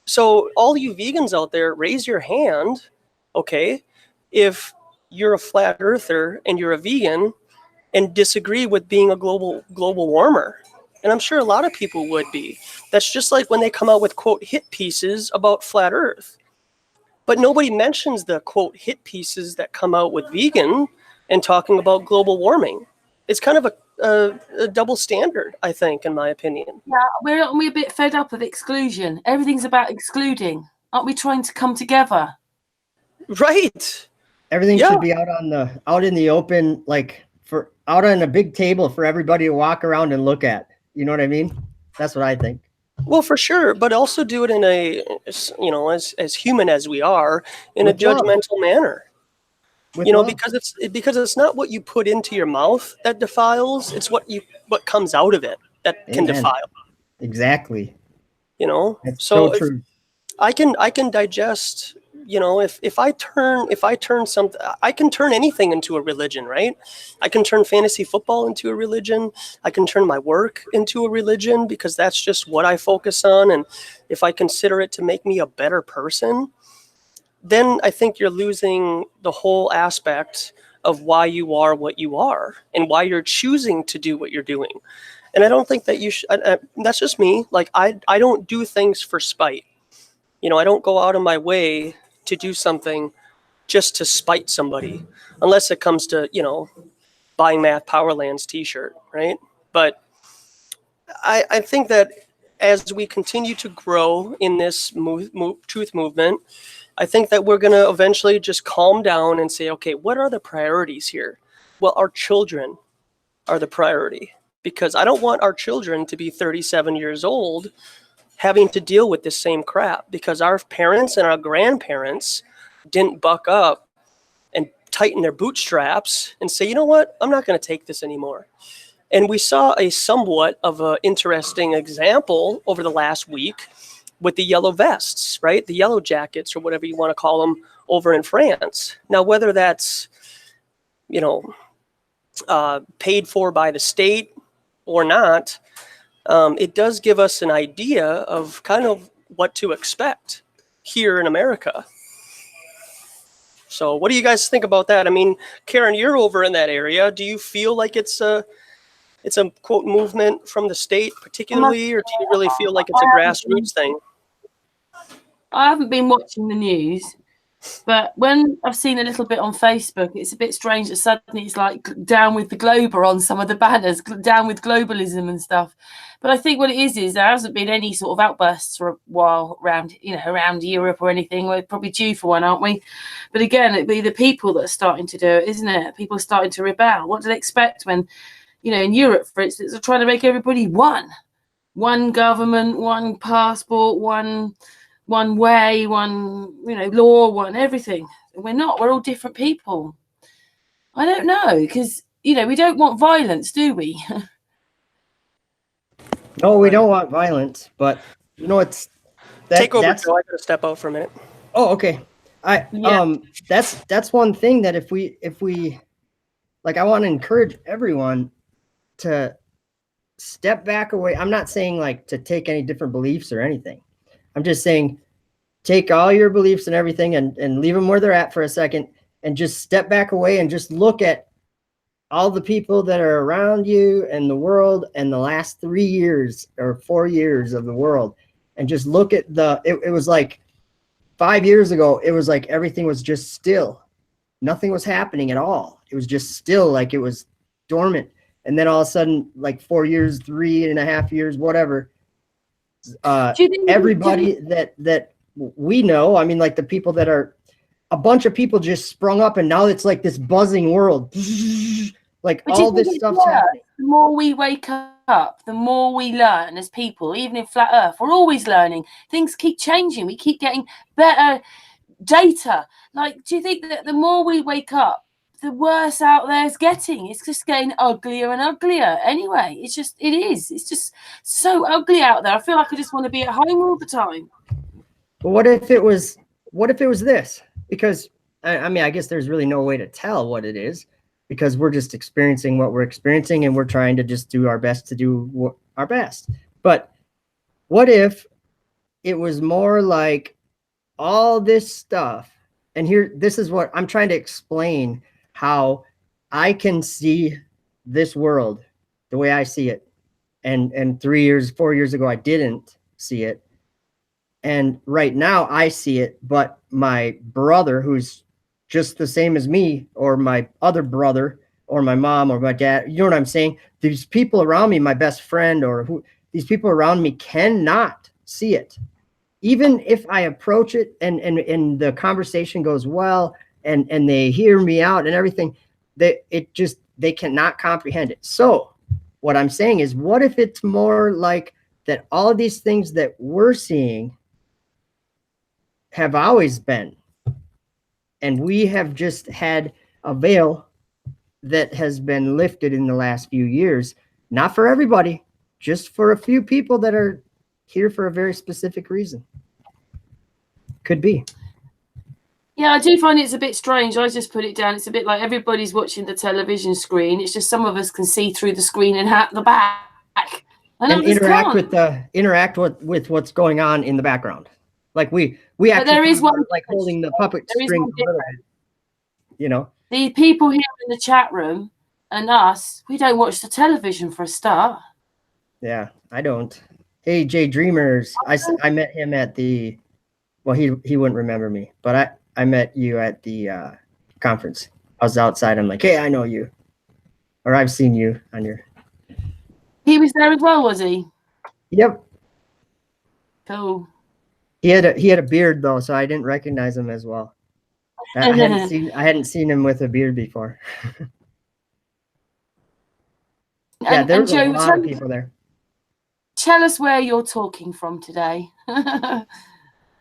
Speaker 2: So all you vegans out there, raise your hand, okay, if you're a flat earther and you're a vegan and disagree with being a global warmer. And I'm sure a lot of people would be. That's just like when they come out with, quote, hit pieces about flat earth. But nobody mentions the, quote, hit pieces that come out with vegan and talking about global warming. It's kind of a double standard, I think, in my opinion.
Speaker 1: Yeah, aren't we a bit fed up of exclusion? Everything's about excluding. Aren't we trying to come together?
Speaker 2: Right.
Speaker 3: Everything
Speaker 2: Yeah.
Speaker 3: should be out in the open, like out on a big table for everybody to walk around and look at. You know what I mean? That's what I think.
Speaker 2: Well, for sure, but also do it in a, you know, as human as we are, in
Speaker 3: With
Speaker 2: a judgmental manner.
Speaker 3: With
Speaker 2: You know,
Speaker 3: love.
Speaker 2: because it's not what you put into your mouth that defiles; it's what comes out of it that can
Speaker 3: Amen.
Speaker 2: defile.
Speaker 3: Exactly.
Speaker 2: You know,
Speaker 3: That's
Speaker 2: so
Speaker 3: so true.
Speaker 2: I can digest. You know, if I turn something, I can turn anything into a religion, right? I can turn fantasy football into a religion. I can turn my work into a religion because that's just what I focus on. And if I consider it to make me a better person, then I think you're losing the whole aspect of why you are what you are and why you're choosing to do what you're doing. And I don't think that you should, that's just me. Like, I don't do things for spite. You know, I don't go out of my way to do something just to spite somebody, unless it comes to, you know, buying Math Powerlands t-shirt, right? But I think that as we continue to grow in this truth movement, I think that we're going to eventually just calm down and say, okay, what are the priorities here? Well, our children are the priority, because I don't want our children to be 37 years old having to deal with this same crap, because our parents and our grandparents didn't buck up and tighten their bootstraps and say, you know what, I'm not going to take this anymore. And we saw a somewhat of an interesting example over the last week with the yellow vests, right? The yellow jackets, or whatever you want to call them, over in France. Now, whether that's, you know, paid for by the state or not, it does give us an idea of kind of what to expect here in America. So what do you guys think about that? I mean, Karen, you're over in that area. Do you feel like it's a quote movement from the state particularly, or do you really feel like it's a grassroots thing?
Speaker 1: I haven't been watching the news, but when I've seen a little bit on Facebook, it's a bit strange that suddenly it's like down with the globe on some of the banners, down with globalism and stuff. But I think what it is there hasn't been any sort of outbursts for a while around Europe or anything. We're probably due for one, aren't we? But again, it'd be the people that are starting to do it, isn't it? People are starting to rebel. What do they expect when, you know, in Europe, for instance, they're trying to make everybody one government, one passport, one way, one, you know, law, one everything. We're not. We're all different people. I don't know, because, you know, we don't want violence, do we?
Speaker 3: No, we don't want violence, but you know,
Speaker 2: Take over, Joe. I gotta step out for a minute.
Speaker 3: Oh, okay. That's one thing that if we like, I want to encourage everyone to step back away. I'm not saying like to take any different beliefs or anything. I'm just saying take all your beliefs and everything and leave them where they're at for a second and just step back away and just look at all the people that are around you and the world and the last 3 years or 4 years of the world, and just look at it was like 5 years ago, it was like everything was just still. Nothing was happening at all. It was just still, like it was dormant. And then all of a sudden, like 4 years, 3.5 years, whatever, everybody that we know, I mean, like the people that are, a bunch of people just sprung up, and now it's like this buzzing world. Like all this stuff's happening.
Speaker 1: The more we wake up, the more we learn as people, even in Flat Earth. We're always learning. Things keep changing. We keep getting better data. Like, do you think that the more we wake up, the worse out there is getting? It's just getting uglier and uglier. Anyway, it is. It's just so ugly out there. I feel like I just want to be at home all the time.
Speaker 3: But what if it was this? Because I mean, I guess there's really no way to tell what it is, because we're just experiencing what we're experiencing, and we're trying to just do our best to do our best. But what if it was more like all this stuff? And here, this is what I'm trying to explain, how I can see this world the way I see it. And 3 years, 4 years ago, I didn't see it. And right now I see it, but my brother, who's just the same as me, or my other brother, or my mom or my dad. You know what I'm saying? These people around me, my best friend or who, these people around me cannot see it. Even if I approach it and the conversation goes well and they hear me out and everything, they cannot comprehend it. So what I'm saying is, what if it's more like that all of these things that we're seeing have always been, and we have just had a veil that has been lifted in the last few years, not for everybody, just for a few people that are here for a very specific reason. Could be.
Speaker 1: Yeah, I do find it's a bit strange. I just put it down. It's a bit like everybody's watching the television screen. It's just some of us can see through the screen and at the back,
Speaker 3: and interact with what's going on in the background. Like we actually
Speaker 1: there is one
Speaker 3: like holding the puppet string a little bit, you know.
Speaker 1: The people here in the chat room and us, we don't watch the television for a start.
Speaker 3: Yeah, I don't. Hey, Jay Dreamers, I met him at the, well, he wouldn't remember me, but I met you at the conference. I was outside. I'm like, hey, I know you, or I've seen you on your.
Speaker 1: He was there as well, was he?
Speaker 3: Yep.
Speaker 1: Cool.
Speaker 3: He had a beard though, so I didn't recognize him as well. I hadn't seen him with a beard before. Yeah, there was a lot of people there.
Speaker 1: Tell us where you're talking from today.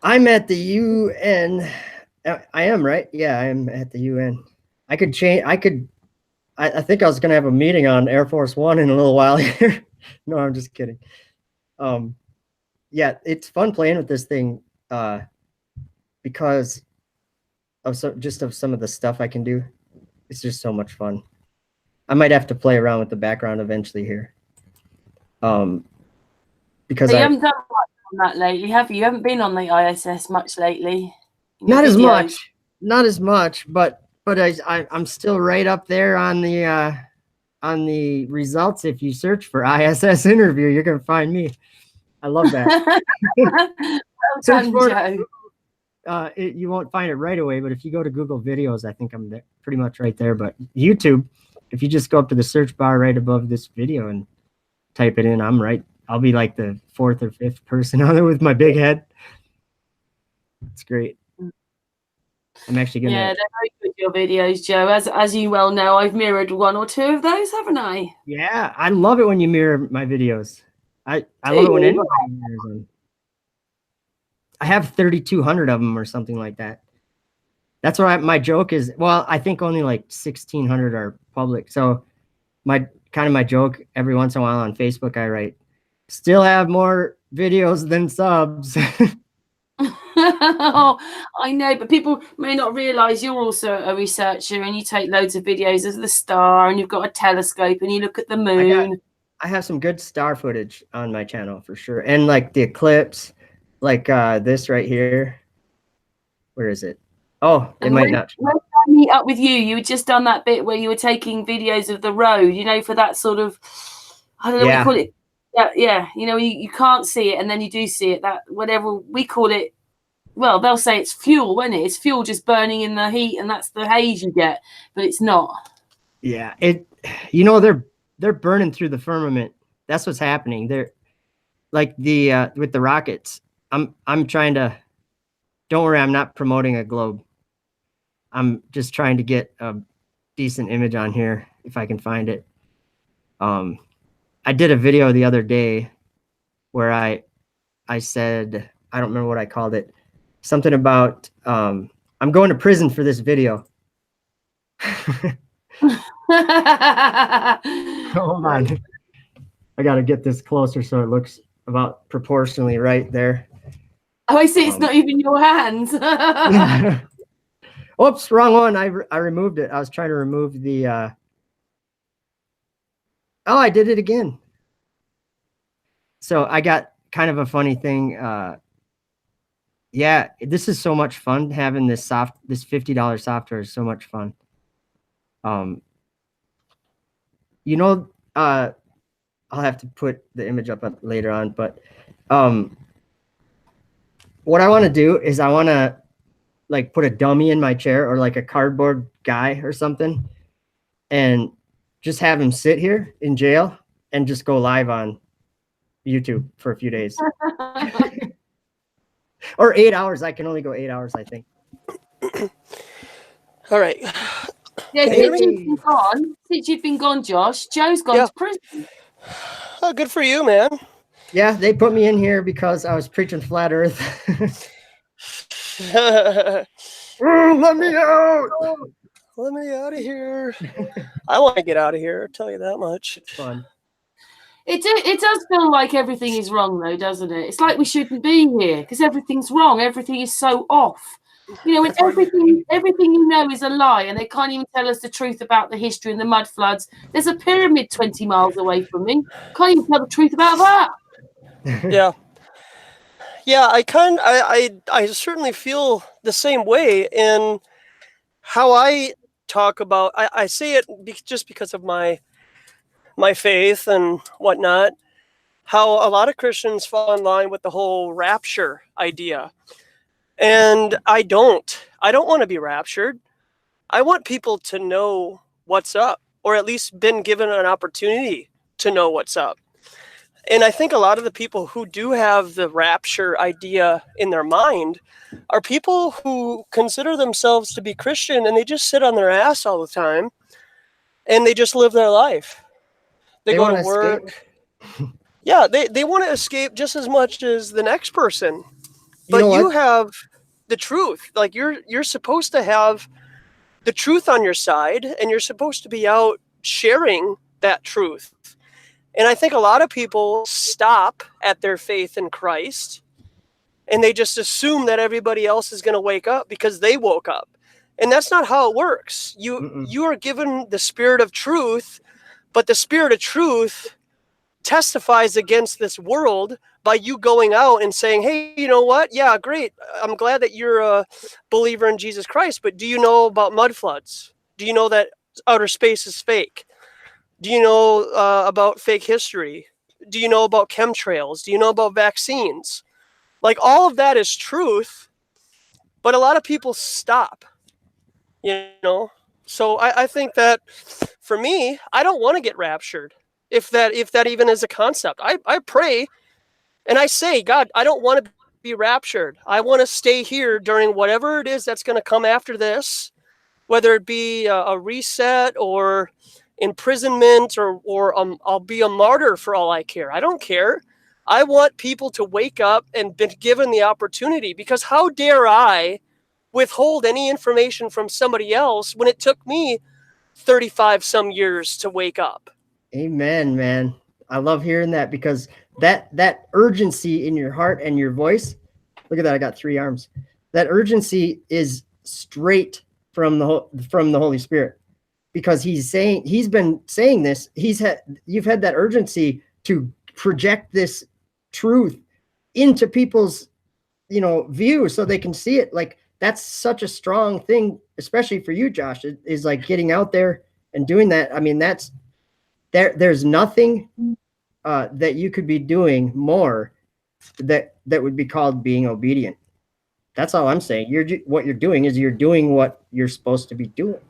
Speaker 3: I'm at the UN. I am, right? Yeah, I am at the UN. I could change. I think I was going to have a meeting on Air Force One in a little while here. No, I'm just kidding. Yeah, it's fun playing with this thing because of some of the stuff I can do. It's just so much fun. I might have to play around with the background eventually here. Because
Speaker 1: you haven't done much on that lately, have you? You haven't been on the ISS much lately.
Speaker 3: Not as much, but I'm still right up there on the results. If you search for ISS interview, you're gonna find me. I love that.
Speaker 1: Well done, Joe.
Speaker 3: You won't find it right away, but if you go to Google Videos, I think I'm there, pretty much right there. But YouTube, if you just go up to the search bar right above this video and type it in, I'm right. I'll be like the 4th or 5th person on it with my big head. It's great. I'm actually gonna.
Speaker 1: Yeah, they're very good, your videos, Joe. As you well know, I've mirrored 1 or 2 of those, haven't I?
Speaker 3: Yeah, I love it when you mirror my videos. I love it when anybody mirrors them. I have 3,200 of them or something like that. That's what my joke is. Well, I think only like 1,600 are public. So my joke every once in a while on Facebook, I write, still have more videos than subs.
Speaker 1: Oh, I know, but people may not realize you're also a researcher and you take loads of videos of the star and you've got a telescope and you look at the moon.
Speaker 3: I have some good star footage on my channel for sure. And like the eclipse, like this right here. Where is it? Oh, it might not.
Speaker 1: When I meet up with you, you had just done that bit where you were taking videos of the road, you know, for that sort of, I don't know what you call it. Yeah, you know, you can't see it and then you do see it. That whatever we call it. Well, they'll say it's fuel, won't it? It's fuel just burning in the heat, and that's the haze you get, but it's not.
Speaker 3: Yeah, they're burning through the firmament. That's what's happening. They're like the with the rockets. I'm trying to. Don't worry, I'm not promoting a globe. I'm just trying to get a decent image on here if I can find it. I did a video the other day where I said, I don't remember what I called it. Something about I'm going to prison for this video. Hold on. I got to get this closer so it looks about proportionally right there.
Speaker 1: Oh, I see. It's not even your hands.
Speaker 3: Oops, wrong one. I removed it. I was trying to remove the. Oh, I did it again. So I got kind of a funny thing. Yeah, this is so much fun having this $50 software is so much fun. You know, I'll have to put the image up later on, but what I want to do is I want to like put a dummy in my chair or like a cardboard guy or something, and just have him sit here in jail and just go live on YouTube for a few days. Or 8 hours. I can only go 8 hours, I think.
Speaker 2: All right.
Speaker 1: Yeah,
Speaker 2: Can you
Speaker 1: since
Speaker 2: hear
Speaker 1: you've been gone, Josh, Joe's gone
Speaker 2: Yeah.
Speaker 1: to prison.
Speaker 2: Oh, good for you, man.
Speaker 3: Yeah, they put me in here because I was preaching flat earth. Let me out!
Speaker 2: Let me out of here. I want to get out of here, I'll tell you that much.
Speaker 3: It's fun.
Speaker 1: It does feel like everything is wrong, though, doesn't it? It's like we shouldn't be here because everything's wrong. Everything is so off. You know, when everything you know is a lie, and they can't even tell us the truth about the history and the mud floods. There's a pyramid 20 miles away from me. Can't even tell the truth about that.
Speaker 2: Yeah. Yeah, I certainly feel the same way in how I talk about. I say it just because of my faith and whatnot. How a lot of Christians fall in line with the whole rapture idea, and I don't want to be raptured. I want people to know what's up, or at least been given an opportunity to know what's up. And I think a lot of the people who do have the rapture idea in their mind are people who consider themselves to be Christian, and they just sit on their ass all the time and they just live their life. They go to work. Yeah, they want to escape just as much as the next person. But you have the truth. Like you're supposed to have the truth on your side, and you're supposed to be out sharing that truth. And I think a lot of people stop at their faith in Christ, and they just assume that everybody else is going to wake up because they woke up. And that's not how it works. You are given the spirit of truth, but the spirit of truth testifies against this world by you going out and saying, hey, you know what? Yeah, great. I'm glad that you're a believer in Jesus Christ, but do you know about mud floods? Do you know that outer space is fake? Do you know about fake history? Do you know about chemtrails? Do you know about vaccines? Like, all of that is truth, but a lot of people stop, you know? So I think that for me, I don't want to get raptured. If that even is a concept, I pray and I say, God, I don't want to be raptured. I want to stay here during whatever it is that's going to come after this, whether it be a reset or imprisonment or I'll be a martyr for all I care. I don't care. I want people to wake up and be given the opportunity, because how dare I withhold any information from somebody else when it took me 35 some years to wake up?
Speaker 3: Amen, man. I love hearing that, because that urgency in your heart and your voice, look at that, I got 3 arms. That urgency is straight from the Holy Spirit, because he's been saying this. You've had that urgency to project this truth into people's, view so they can see it. Like, that's such a strong thing, especially for you, Josh, is like getting out there and doing that. I mean, there's nothing that you could be doing more that would be called being obedient. That's all I'm saying. What you're doing is you're doing what you're supposed to be doing.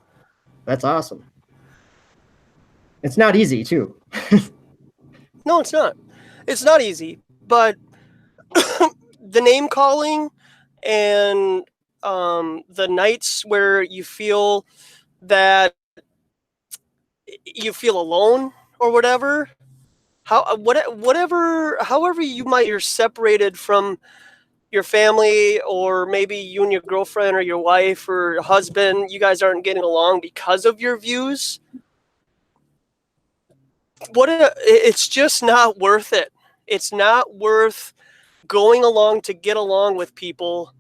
Speaker 3: That's awesome. It's not easy too.
Speaker 2: No, it's not. It's not easy, but the name calling and the nights where you feel that you feel alone or whatever, however you're separated from your family, or maybe you and your girlfriend or your wife or husband, you guys aren't getting along because of your views. It's just not worth it. It's not worth going along to get along with people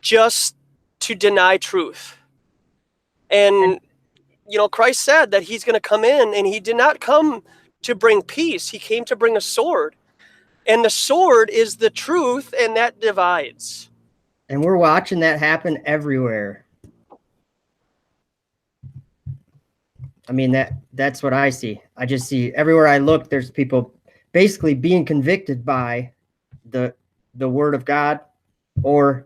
Speaker 2: just to deny truth. And Christ said that he's going to come in, and he did not come to bring peace. He came to bring a sword. And the sword is the truth, and that divides.
Speaker 3: And we're watching that happen everywhere. I mean, that's what I see. I just see everywhere I look, there's people basically being convicted by the word of God or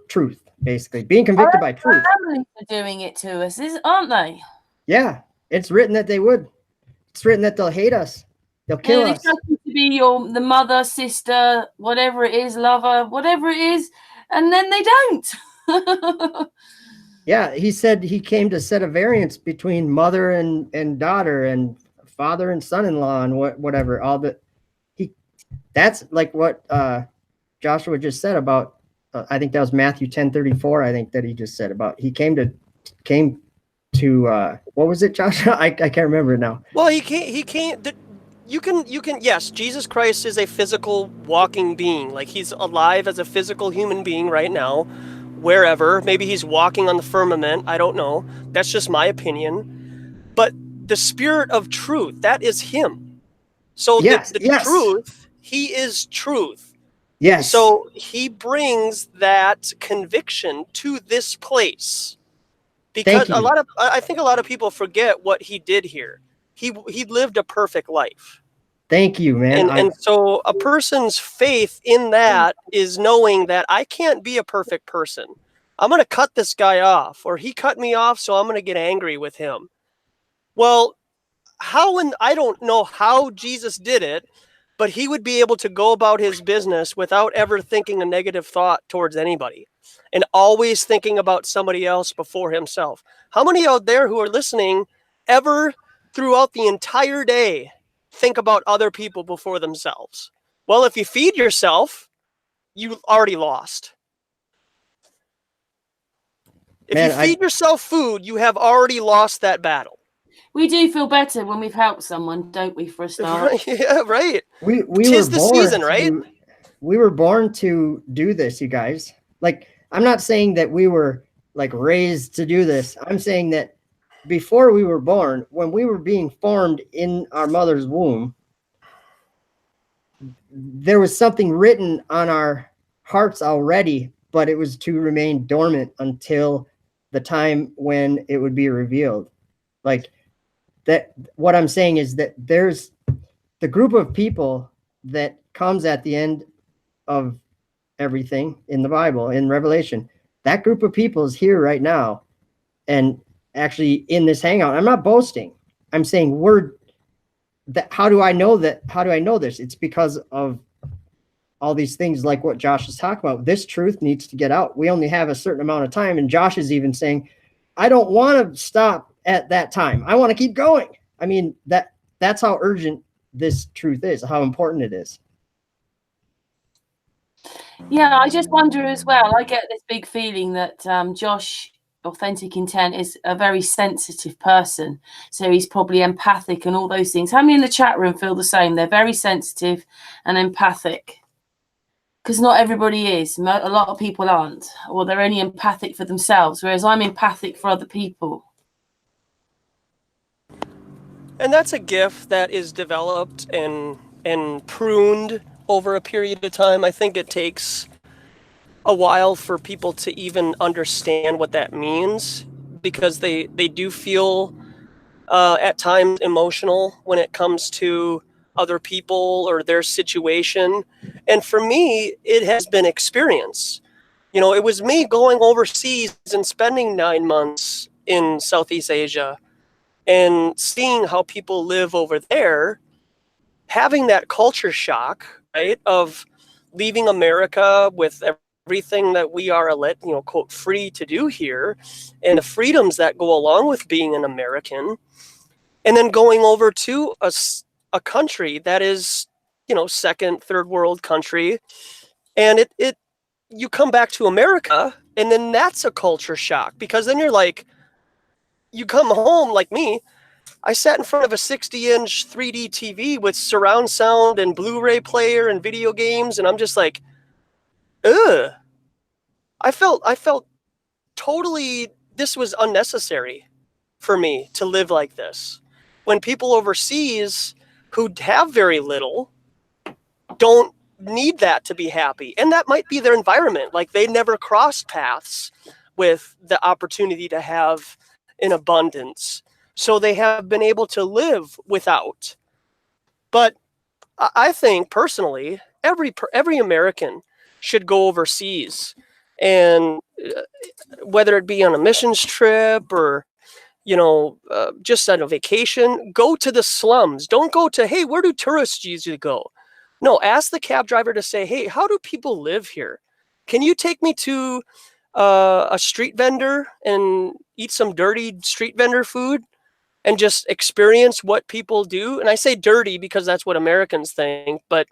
Speaker 3: truth, basically being convicted by truth.
Speaker 1: Families are doing it to us, aren't they?
Speaker 3: Yeah. It's written that they would. It's written that they'll hate us. They'll kill
Speaker 1: And
Speaker 3: us.
Speaker 1: it's just to be the mother, sister, whatever it is, lover, whatever it is, and then they don't.
Speaker 3: Yeah, he said he came to set a variance between mother and daughter and father and son-in-law and whatever. All the that's like what Joshua just said about. I think that was Matthew 10:34. I think that he just said about he came to what was it, Joshua? I can't remember now.
Speaker 2: Well, he can't. You can. Yes, Jesus Christ is a physical walking being. Like he's alive as a physical human being right now, wherever. Maybe he's walking on the firmament. I don't know. That's just my opinion. But the Spirit of truth, that is him. So
Speaker 3: Yes,
Speaker 2: the
Speaker 3: yes.
Speaker 2: truth, he is truth.
Speaker 3: Yes.
Speaker 2: So he brings that conviction to this place. Because I think a lot of people forget what he did here. He lived a perfect life.
Speaker 3: Thank you, man.
Speaker 2: And so a person's faith in that is knowing that I can't be a perfect person. I'm going to cut this guy off, or he cut me off, so I'm going to get angry with him. Well, I don't know how Jesus did it, but he would be able to go about his business without ever thinking a negative thought towards anybody and always thinking about somebody else before himself. How many out there who are listening ever throughout the entire day think about other people before themselves? Well, if you feed yourself, you already lost. If you feed yourself food, you have already lost that battle.
Speaker 1: We do feel better when we've helped someone, don't we, for a start?
Speaker 2: Yeah, right.
Speaker 3: We
Speaker 2: Tis the season, right?
Speaker 3: We were born to do this, you guys. Like, I'm not saying that we were like raised to do this. I'm saying that before we were born, when we were being formed in our mother's womb, there was something written on our hearts already, but it was to remain dormant until the time when it would be revealed. Like that, what I'm saying is that there's the group of people that comes at the end of everything in the Bible, in Revelation. That group of people is here right now and actually in this hangout. I'm not boasting. I'm saying how do I know that? How do I know this? It's because of all these things like what Josh is talking about. This truth needs to get out. We only have a certain amount of time. And Josh is even saying, I don't want to stop at that time. I want to keep going. I mean, that's how urgent this truth is, how important it is.
Speaker 1: Yeah, I just wonder as well. I get this big feeling that Josh, Authentic Intent, is a very sensitive person. So he's probably empathic and all those things. How many in the chat room feel the same? They're very sensitive and empathic. Because not everybody is. A lot of people aren't. Or they're only empathic for themselves, whereas I'm empathic for other people.
Speaker 2: And that's a gift that is developed and pruned over a period of time. I think it takes a while for people to even understand what that means, because they do feel at times emotional when it comes to other people or their situation. And for me, it has been experience. You know, it was me going overseas and spending 9 months in Southeast Asia and seeing how people live over there, having that culture shock, right, of leaving America with everything that we are, quote, free to do here, and the freedoms that go along with being an American, and then going over to a country that is, second, third world country, and you come back to America, and then that's a culture shock, because then you're like, you come home like me. I sat in front of a 60-inch 3D TV with surround sound and Blu-ray player and video games, and I'm just like, ugh. I felt totally, this was unnecessary for me to live like this. When people overseas who have very little don't need that to be happy. And that might be their environment. Like, they never crossed paths with the opportunity to have in abundance. So they have been able to live without. But I think personally, every American should go overseas, and whether it be on a missions trip or, just on a vacation, go to the slums. Don't go to, hey, where do tourists usually go? No, ask the cab driver to say, hey, how do people live here? Can you take me to a street vendor and eat some dirty street vendor food and just experience what people do? And I say dirty because that's what Americans think, but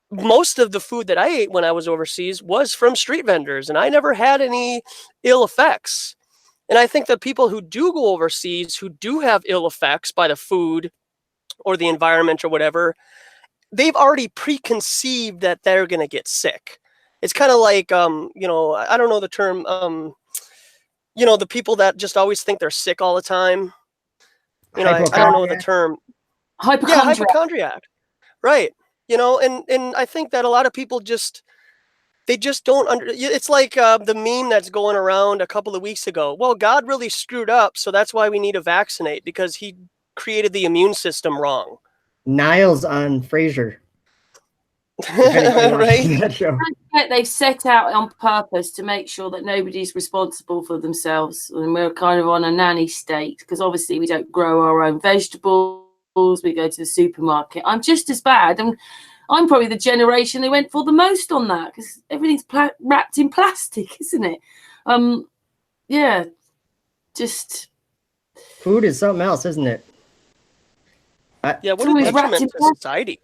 Speaker 2: most of the food that I ate when I was overseas was from street vendors, and I never had any ill effects. And I think that people who do go overseas, who do have ill effects by the food or the environment or whatever, they've already preconceived that they're going to get sick. It's kind of like, I don't know the term, the people that just always think they're sick all the time. I don't know the term.
Speaker 1: Hypochondriac.
Speaker 2: Yeah, hypochondriac. Right. And I think that a lot of people they just don't it's like the meme that's going around a couple of weeks ago. Well, God really screwed up, so that's why we need to vaccinate, because he created the immune system wrong.
Speaker 3: Niles on Frasier.
Speaker 2: Right?
Speaker 1: They've set out on purpose to make sure that nobody's responsible for themselves, and we're kind of on a nanny state, because obviously we don't grow our own vegetables. We go to the supermarket. I'm just as bad, and I'm probably the generation who went for the most on that, because everything's wrapped in plastic, isn't it? Yeah, just
Speaker 3: food is something else, isn't it?
Speaker 2: What a detriment to society.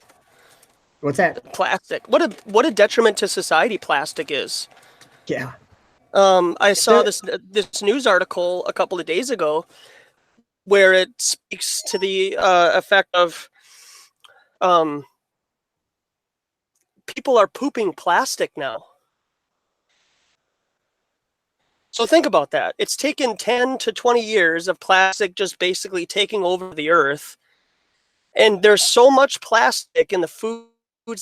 Speaker 3: What's that?
Speaker 2: Plastic. What a detriment to society plastic is.
Speaker 3: Yeah.
Speaker 2: I saw this news article a couple of days ago where it speaks to the effect of people are pooping plastic now. So think about that. It's taken 10 to 20 years of plastic just basically taking over the earth. And there's so much plastic in the foods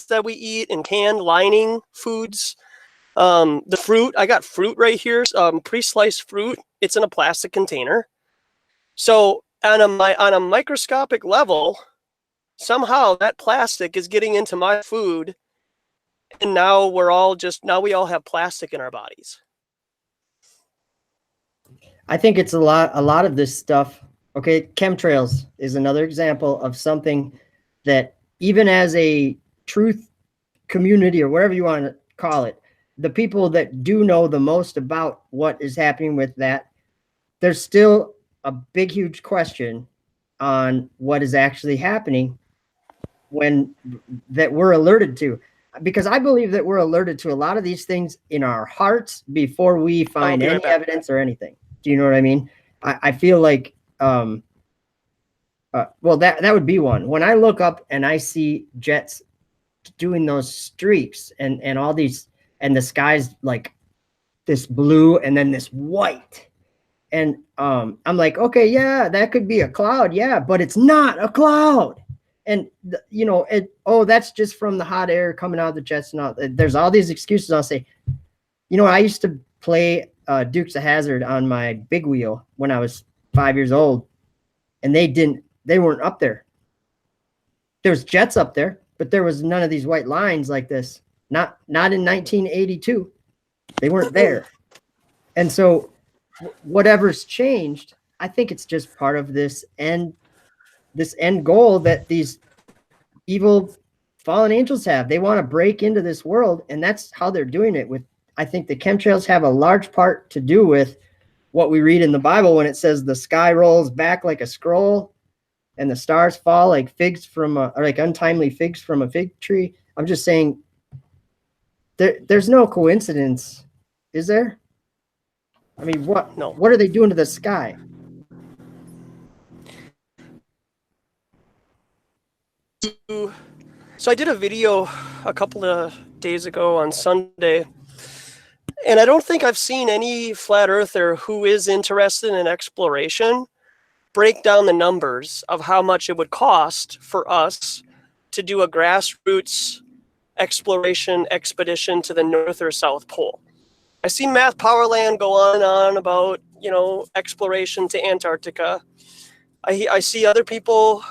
Speaker 2: that we eat and canned lining foods. The fruit, I got fruit right here, pre-sliced fruit. It's in a plastic container. So on a microscopic level, somehow that plastic is getting into my food, and now we all have plastic in our bodies.
Speaker 3: I think it's a lot of this stuff. Okay, chemtrails is another example of something that, even as a truth community or whatever you want to call it, the people that do know the most about what is happening with that, there's still a big, huge question on what is actually happening that we're alerted to. Because I believe that we're alerted to a lot of these things in our hearts before we find any evidence or anything. Do you know what I mean? I feel like, that would be one. When I look up and I see jets doing those streaks and all these, and the sky's like this blue and then this white. And I'm like, okay, yeah, that could be a cloud. Yeah, but it's not a cloud. And, that's just from the hot air coming out of the jets. And all. There's all these excuses. I'll say, I used to play Dukes of Hazzard on my big wheel when I was 5 years old. And they weren't up there. There's jets up there, but there was none of these white lines like this. Not in 1982. They weren't there. And so whatever's changed, I think it's just part of this end goal that these evil fallen angels have. They want to break into this world, and that's how they're doing it. I think the chemtrails have a large part to do with what we read in the Bible when it says the sky rolls back like a scroll and the stars fall like untimely figs from a fig tree. I'm just saying there's no coincidence, is there? I mean, what?
Speaker 2: No.
Speaker 3: What are they doing to the sky?
Speaker 2: So I did a video a couple of days ago on Sunday, and I don't think I've seen any flat earther who is interested in exploration break down the numbers of how much it would cost for us to do a grassroots exploration expedition to the North or South Pole. I see Matt Powerland go on and on about, exploration to Antarctica. I see other people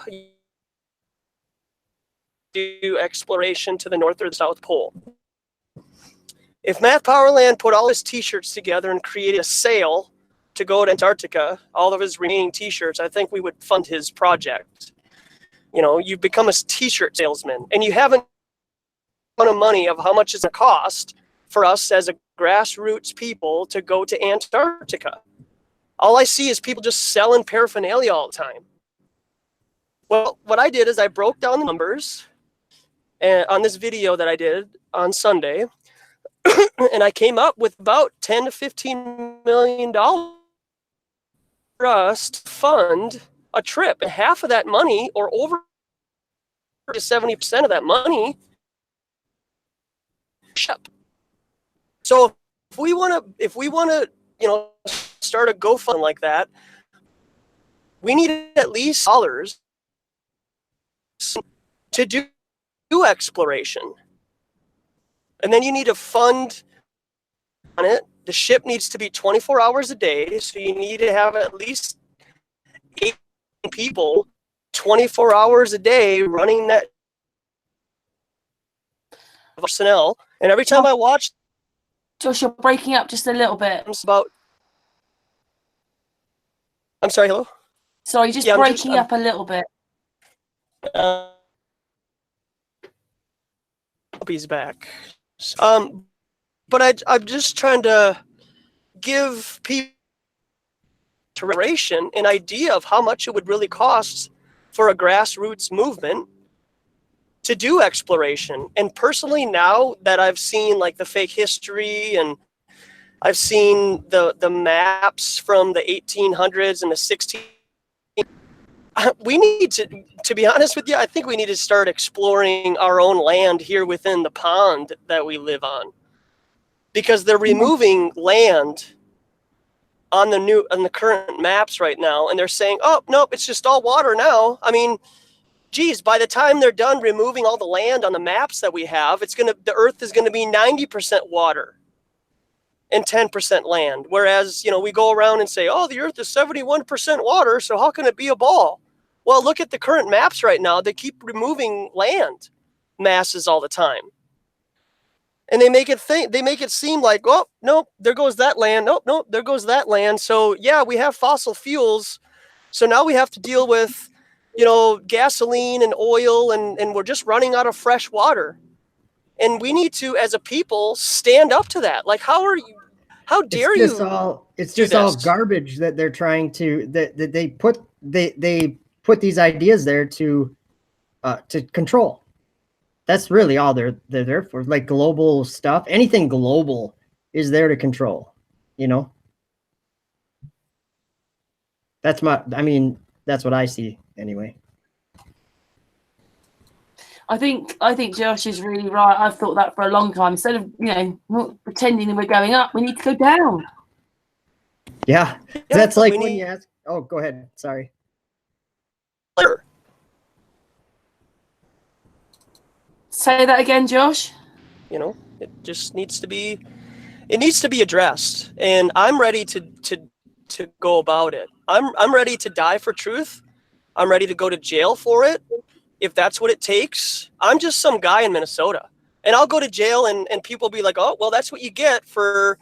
Speaker 2: do exploration to the North or the South Pole. If Matt Powerland put all his t-shirts together and created a sale to go to Antarctica, all of his remaining t-shirts, I think we would fund his project. You know, you become a t-shirt salesman, and you haven't ton of money of how much it's going to cost for us as a grassroots people to go to Antarctica. All I see is people just selling paraphernalia all the time. Well, what I did is I broke down the numbers on this video that I did on Sunday, and I came up with about $10 to $15 million for us to fund a trip. And half of that money, or over 70% of that money, ship. So if we want to, you know, start a GoFundMe like that, we need at least dollars to do exploration. And then you need to fund on it. The ship needs to be 24 hours a day, so you need to have at least 8 people 24 hours a day running that personnel. And every time I watch,
Speaker 1: Josh, you're breaking up just a little bit.
Speaker 2: it's about, I'm sorry, hello?
Speaker 1: Sorry, just breaking up a little bit.
Speaker 2: He's back. But I'm just trying to give people an idea of how much it would really cost for a grassroots movement to do exploration. And personally, now that I've seen like the fake history, and I've seen the maps from the 1800s and the 1600s, we need to be honest with you, I think we need to start exploring our own land here within the pond that we live on, because they're removing land on the current maps right now, and they're saying, oh nope, it's just all water now. I mean, geez, by the time they're done removing all the land on the maps that we have, the earth is gonna be 90% water and 10% land. Whereas, you know, we go around and say, oh, the earth is 71% water, so how can it be a ball? Well, look at the current maps right now. They keep removing land masses all the time. And they make it seem like, oh, nope, there goes that land. Nope, there goes that land. So yeah, we have fossil fuels. So now we have to deal with, you know, gasoline and oil, and we're just running out of fresh water. And we need to, as a people, stand up to that. Like, how dare you?
Speaker 3: It's just all garbage that they're trying to, that they put these ideas there to control. That's really all they're there for. Like global stuff, anything global is there to control, you know? That's what I see anyway.
Speaker 1: I think Josh is really right. I've thought that for a long time. Instead of, you know, not pretending that we're going up, we need to go down.
Speaker 3: Yeah, that's like when you ask. Oh, go ahead. Sorry.
Speaker 1: Say that again, Josh.
Speaker 2: You know, it just needs to be addressed, and I'm ready to go about it. I'm ready to die for truth. I'm ready to go to jail for it, if that's what it takes. I'm just some guy in Minnesota, and I'll go to jail, and people be like, oh, well, that's what you get for.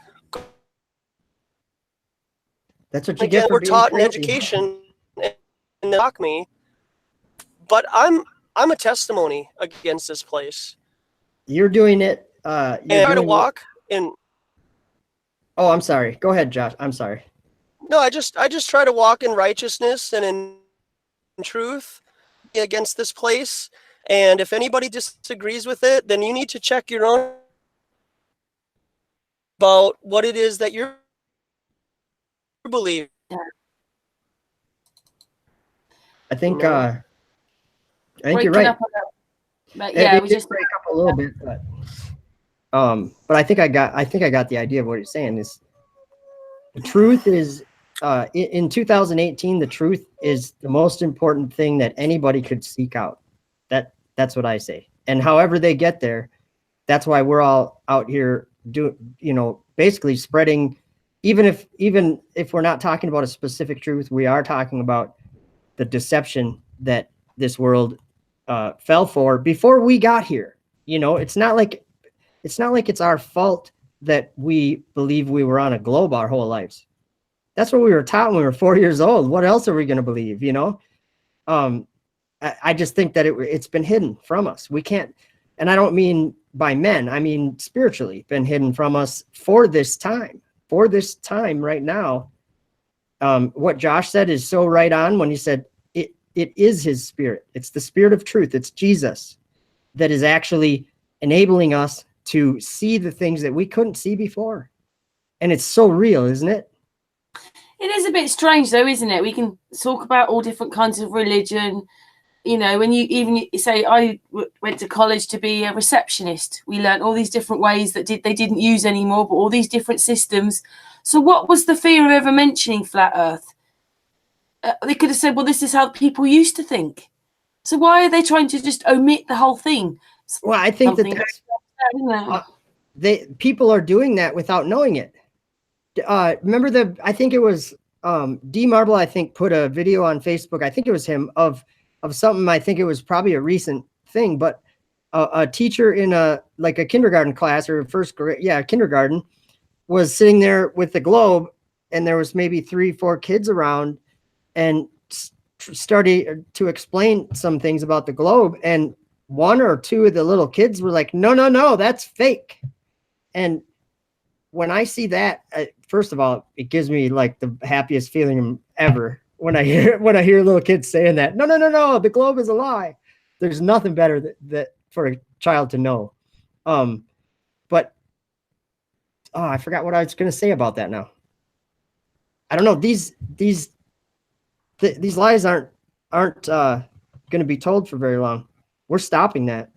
Speaker 3: That's what you get.
Speaker 2: We're taught in education, and they mock me, but I'm a testimony against this place.
Speaker 3: You're doing it.
Speaker 2: And I try to walk in.
Speaker 3: Oh, I'm sorry. Go ahead, Josh. I'm sorry.
Speaker 2: No, I just try to walk in righteousness and in truth against this place. And if anybody disagrees with it, then you need to check your own about what it is that you're believing.
Speaker 3: I think you're right.
Speaker 1: Yeah, we just
Speaker 3: break up a little bit, but I think I got the idea of what you're saying. Is the truth is in 2018, the truth is the most important thing that anybody could seek out. That's what I say. And however they get there, that's why we're all out here basically spreading. Even if we're not talking about a specific truth, we are talking about the deception that this world fell for before we got here. You know, it's not like it's our fault that we believe we were on a globe our whole lives. That's what we were taught when we were 4 years old. What else are we going to believe? You know, I just think that it's been hidden from us. We can't, and I don't mean by men, I mean spiritually been hidden from us for this time right now. What Josh said is so right on when he said it is his spirit. It's the spirit of truth. It's Jesus that is actually enabling us to see the things that we couldn't see before. And it's so real, isn't it?
Speaker 1: It is a bit strange though, isn't it? We can talk about all different kinds of religion. You know, when you even say I went to college to be a receptionist, we learned all these different ways that they didn't use anymore, but all these different systems. So what was the fear of ever mentioning flat Earth? They could have said, well, this is how people used to think. So why are they trying to just omit the whole thing?
Speaker 3: Well, I think people are doing that without knowing it. Remember I think it was D Marble, I think, put a video on Facebook. I think it was him of something. I think it was probably a recent thing, but a teacher in a kindergarten class or first grade, kindergarten, was sitting there with the globe, and there was maybe 3-4 kids around, and started to explain some things about the globe. And 1 or 2 of the little kids were like, no, that's fake. And when I see that, first of all, it gives me like the happiest feeling ever when I hear little kids saying that. No, the globe is a lie. There's nothing better that for a child to know. But I forgot what I was going to say about that now. I don't know. These lies aren't going to be told for very long. We're stopping that.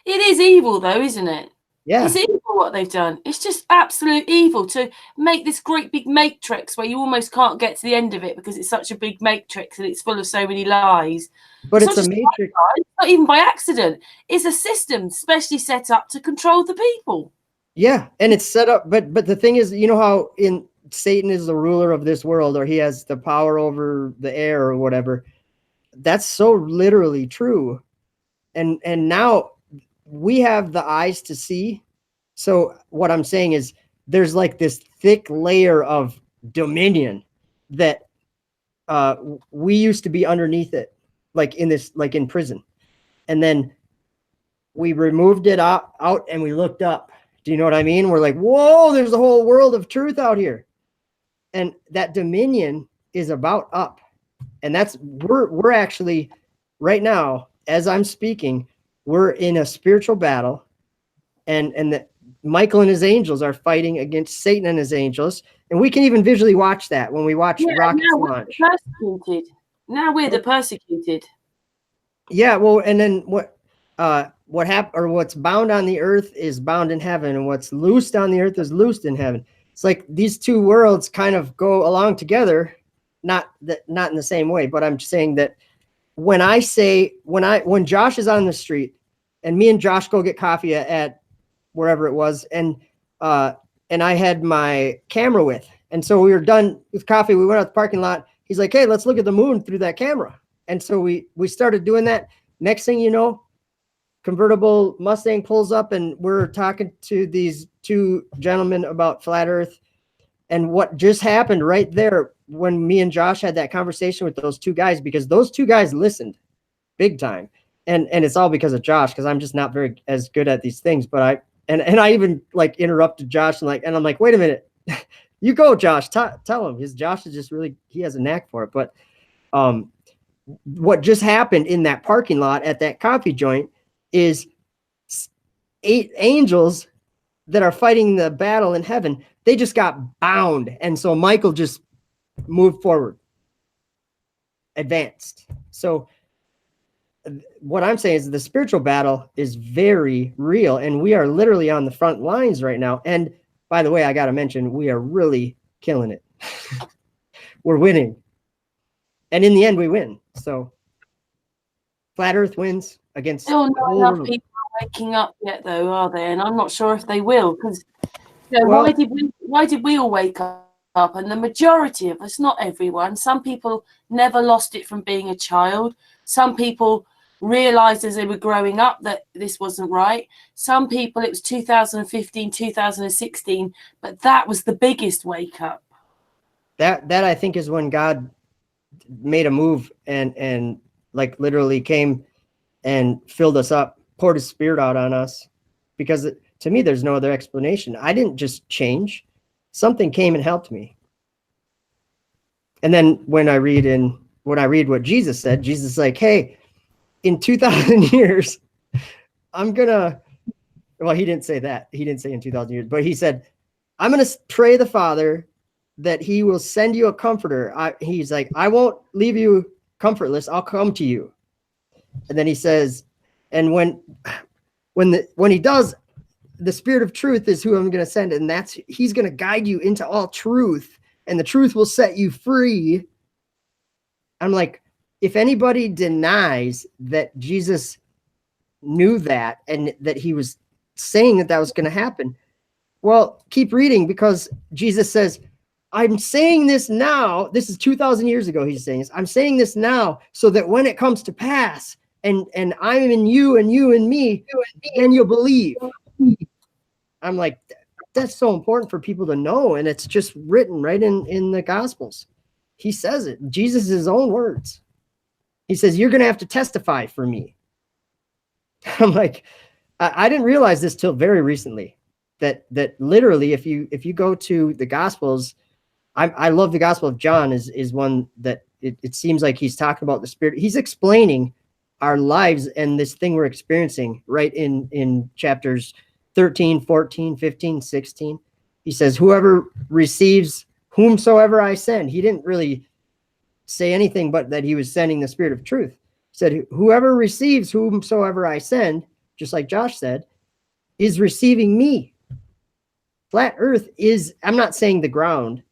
Speaker 1: It is evil, though, isn't it?
Speaker 3: Yeah.
Speaker 1: It's evil what they've done. It's just absolute evil to make this great big matrix where you almost can't get to the end of it because it's such a big matrix and it's full of so many lies.
Speaker 3: But it's a matrix.
Speaker 1: It's not even by accident. It's a system specially set up to control the people.
Speaker 3: Yeah, and it's set up. But the thing is, you know how Satan is the ruler of this world, or he has the power over the air or whatever. That's so literally true. And now we have the eyes to see. So what I'm saying is there's like this thick layer of dominion that we used to be underneath it, like in prison. And then we removed it out and we looked up. Do you know what I mean? We're like, whoa, there's a whole world of truth out here. And that dominion is about up. And we're actually right now, as I'm speaking, we're in a spiritual battle, and Michael and his angels are fighting against Satan and his angels. And we can even visually watch that when we watch rockets launch.
Speaker 1: Now we're the persecuted.
Speaker 3: Yeah, well, and then what happened, or what's bound on the earth is bound in heaven, and what's loosed on the earth is loosed in heaven. It's like these two worlds kind of go along together, not in the same way, but I'm saying that when Josh is on the street and me and Josh go get coffee at wherever it was, and I had my camera with, and so we were done with coffee, we went out the parking lot. He's like, hey, let's look at the moon through that camera. And so we started doing that. Next thing you know, convertible Mustang pulls up, and we're talking to these 2 gentlemen about flat earth. And what just happened right there when me and Josh had that conversation with those 2 guys, because those 2 guys listened big time. And it's all because of Josh, because I'm just not very as good at these things. But I even like interrupted Josh and I'm like, wait a minute, you go, Josh, tell him. Josh is just really, he has a knack for it. But what just happened in that parking lot at that coffee joint is 8 angels that are fighting the battle in heaven. They just got bound. And so Michael just moved forward, advanced. So what I'm saying is the spiritual battle is very real, and we are literally on the front lines right now. And by the way, I got to mention, we are really killing it. We're winning. And in the end, we win. So flat earth wins against
Speaker 1: still not enough people waking up yet, though, are they? And I'm not sure if they will, because why did we all wake up? And the majority of us, not everyone, some people never lost it from being a child. Some people realized as they were growing up that this wasn't right. Some people, it was 2015, 2016, but that was the biggest wake up.
Speaker 3: that I think is when God made a move and like literally came and filled us up, poured his spirit out on us, because to me, there's no other explanation. I didn't just change. Something came and helped me. And then when I read what Jesus said, Jesus is like, hey, in 2,000 years, I'm gonna, well, he didn't say that. He didn't say in 2,000 years, but he said, I'm gonna pray the Father that he will send you a comforter. He's like, I won't leave you comfortless. I'll come to you. And then he says, and when he does, the Spirit of truth is who I'm going to send. And he's going to guide you into all truth, and the truth will set you free. I'm like, if anybody denies that Jesus knew that and that he was saying that was going to happen, well, keep reading, because Jesus says, I'm saying this now. This is 2,000 years ago. He's saying this. I'm saying this now so that when it comes to pass and I'm in you and you in me, then you'll believe. I'm like, that's so important for people to know. And it's just written right in the Gospels. He says it. Jesus' his own words. He says, you're going to have to testify for me. I'm like, I didn't realize this till very recently, that literally, if you go to the Gospels, I love the Gospel of John is one that it seems like he's talking about the Spirit. He's explaining our lives and this thing we're experiencing right in chapters 13, 14, 15, 16. He says, whoever receives whomsoever I send. He didn't really say anything but that he was sending the Spirit of truth. He said, whoever receives whomsoever I send, just like Josh said, is receiving me. Flat earth is, I'm not saying the ground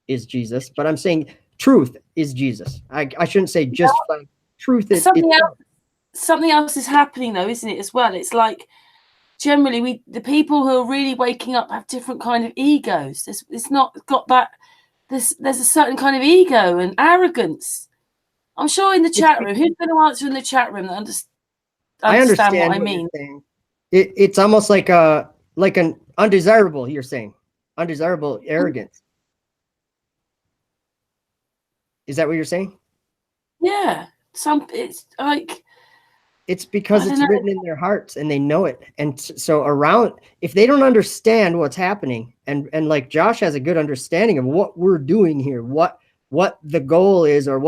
Speaker 3: is Jesus, but I'm saying truth is Jesus. I shouldn't say just truth is
Speaker 1: something else is happening though, isn't it, as well? It's like generally the people who are really waking up have different kind of egos. It's not got that, there's a certain kind of ego and arrogance. I'm sure in the chat room, who's going to answer in the chat room that understand what I mean?
Speaker 3: It's almost like an undesirable, you're saying, undesirable arrogance. Is that what you're saying?
Speaker 1: Yeah. It's like,
Speaker 3: it's because it's written in their hearts and they know it. And so if they don't understand what's happening, and like Josh has a good understanding of what we're doing here, what the goal is, or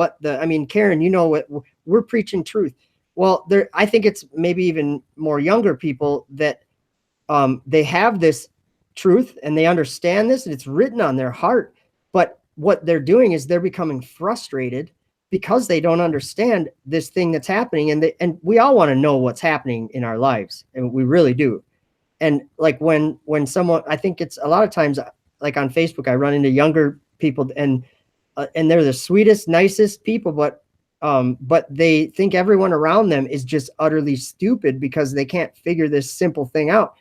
Speaker 3: Karen, you know what we're preaching truth. Well, I think it's maybe even more younger people that they have this truth and they understand this and it's written on their heart. But what they're doing is they're becoming frustrated because they don't understand this thing that's happening. And we all want to know what's happening in our lives. And we really do. And like when someone, I think it's a lot of times, like on Facebook, I run into younger people and they're the sweetest, nicest people, but they think everyone around them is just utterly stupid because they can't figure this simple thing out.